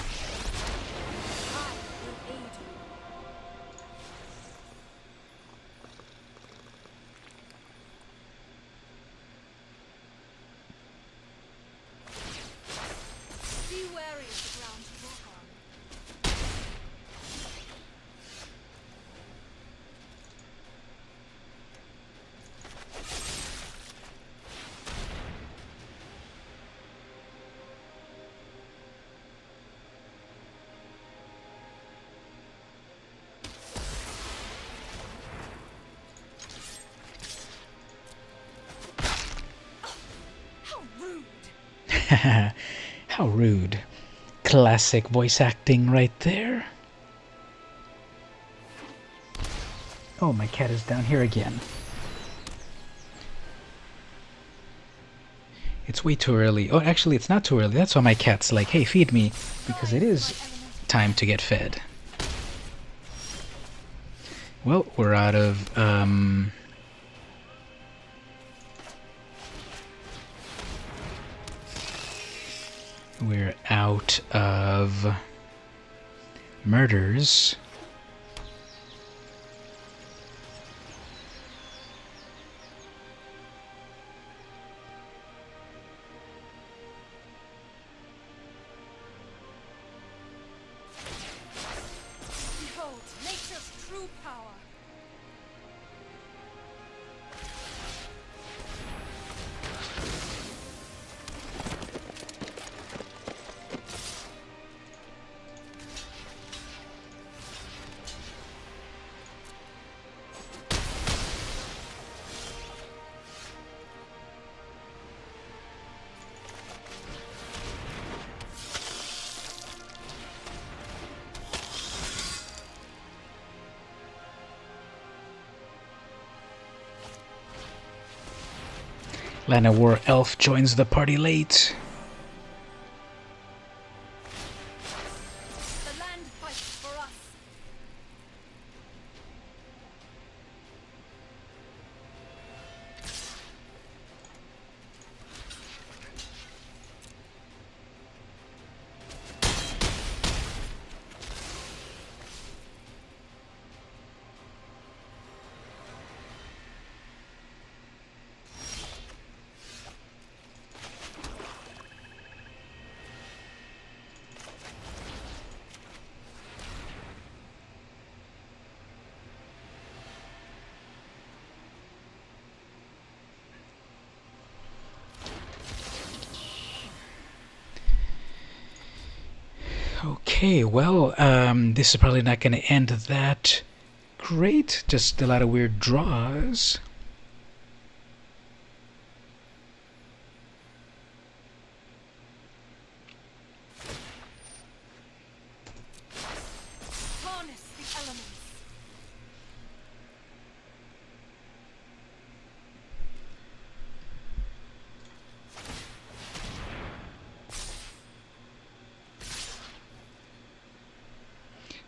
How rude. Classic voice acting right there. Oh, my cat is down here again. It's way too early. Oh, actually, it's not too early. That's why my cat's like, hey, feed me. Because it is time to get fed. Well, we're out of, we're out of murders. Behold, nature's true power. Llanowar Elf joins the party late. The land fights for us. Okay, well, this is probably not going to end that great. Just a lot of weird draws. Harness the elements.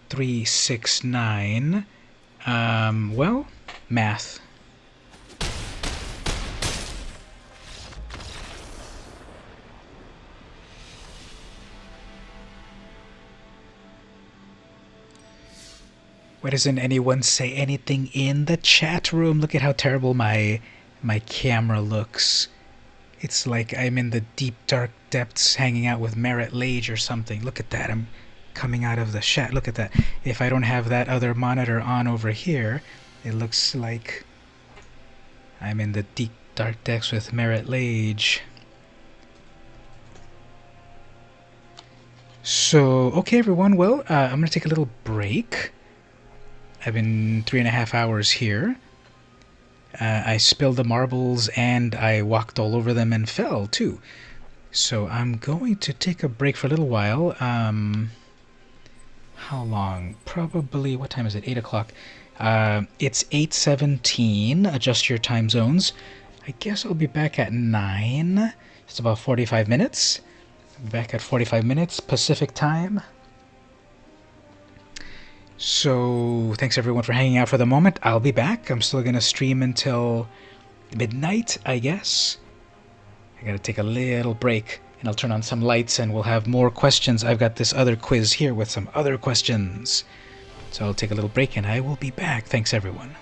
Three, 6, 9. Well, math. Why doesn't anyone say anything in the chat room? Look at how terrible my camera looks. It's like I'm in the deep dark depths hanging out with Merit Lage or something. Look at that. I'm coming out of the chat. Look at that. If I don't have that other monitor on over here, it looks like I'm in the deep dark depths with Merit Lage. So, okay everyone, well, I'm going to take a little break. I've been 3.5 hours here. I spilled the marbles and I walked all over them and fell too. So I'm going to take a break for a little while. How long? Probably, what time is it? 8 o'clock. It's 8:17. Adjust your time zones. I guess I'll be back at 9. It's about 45 minutes. Back at 45 minutes Pacific time. So thanks everyone for hanging out for the moment. I'll be back. I'm still going to stream until midnight, I guess. I got to take a little break. And I'll turn on some lights and we'll have more questions. I've got this other quiz here with some other questions. So I'll take a little break and I will be back. Thanks, everyone.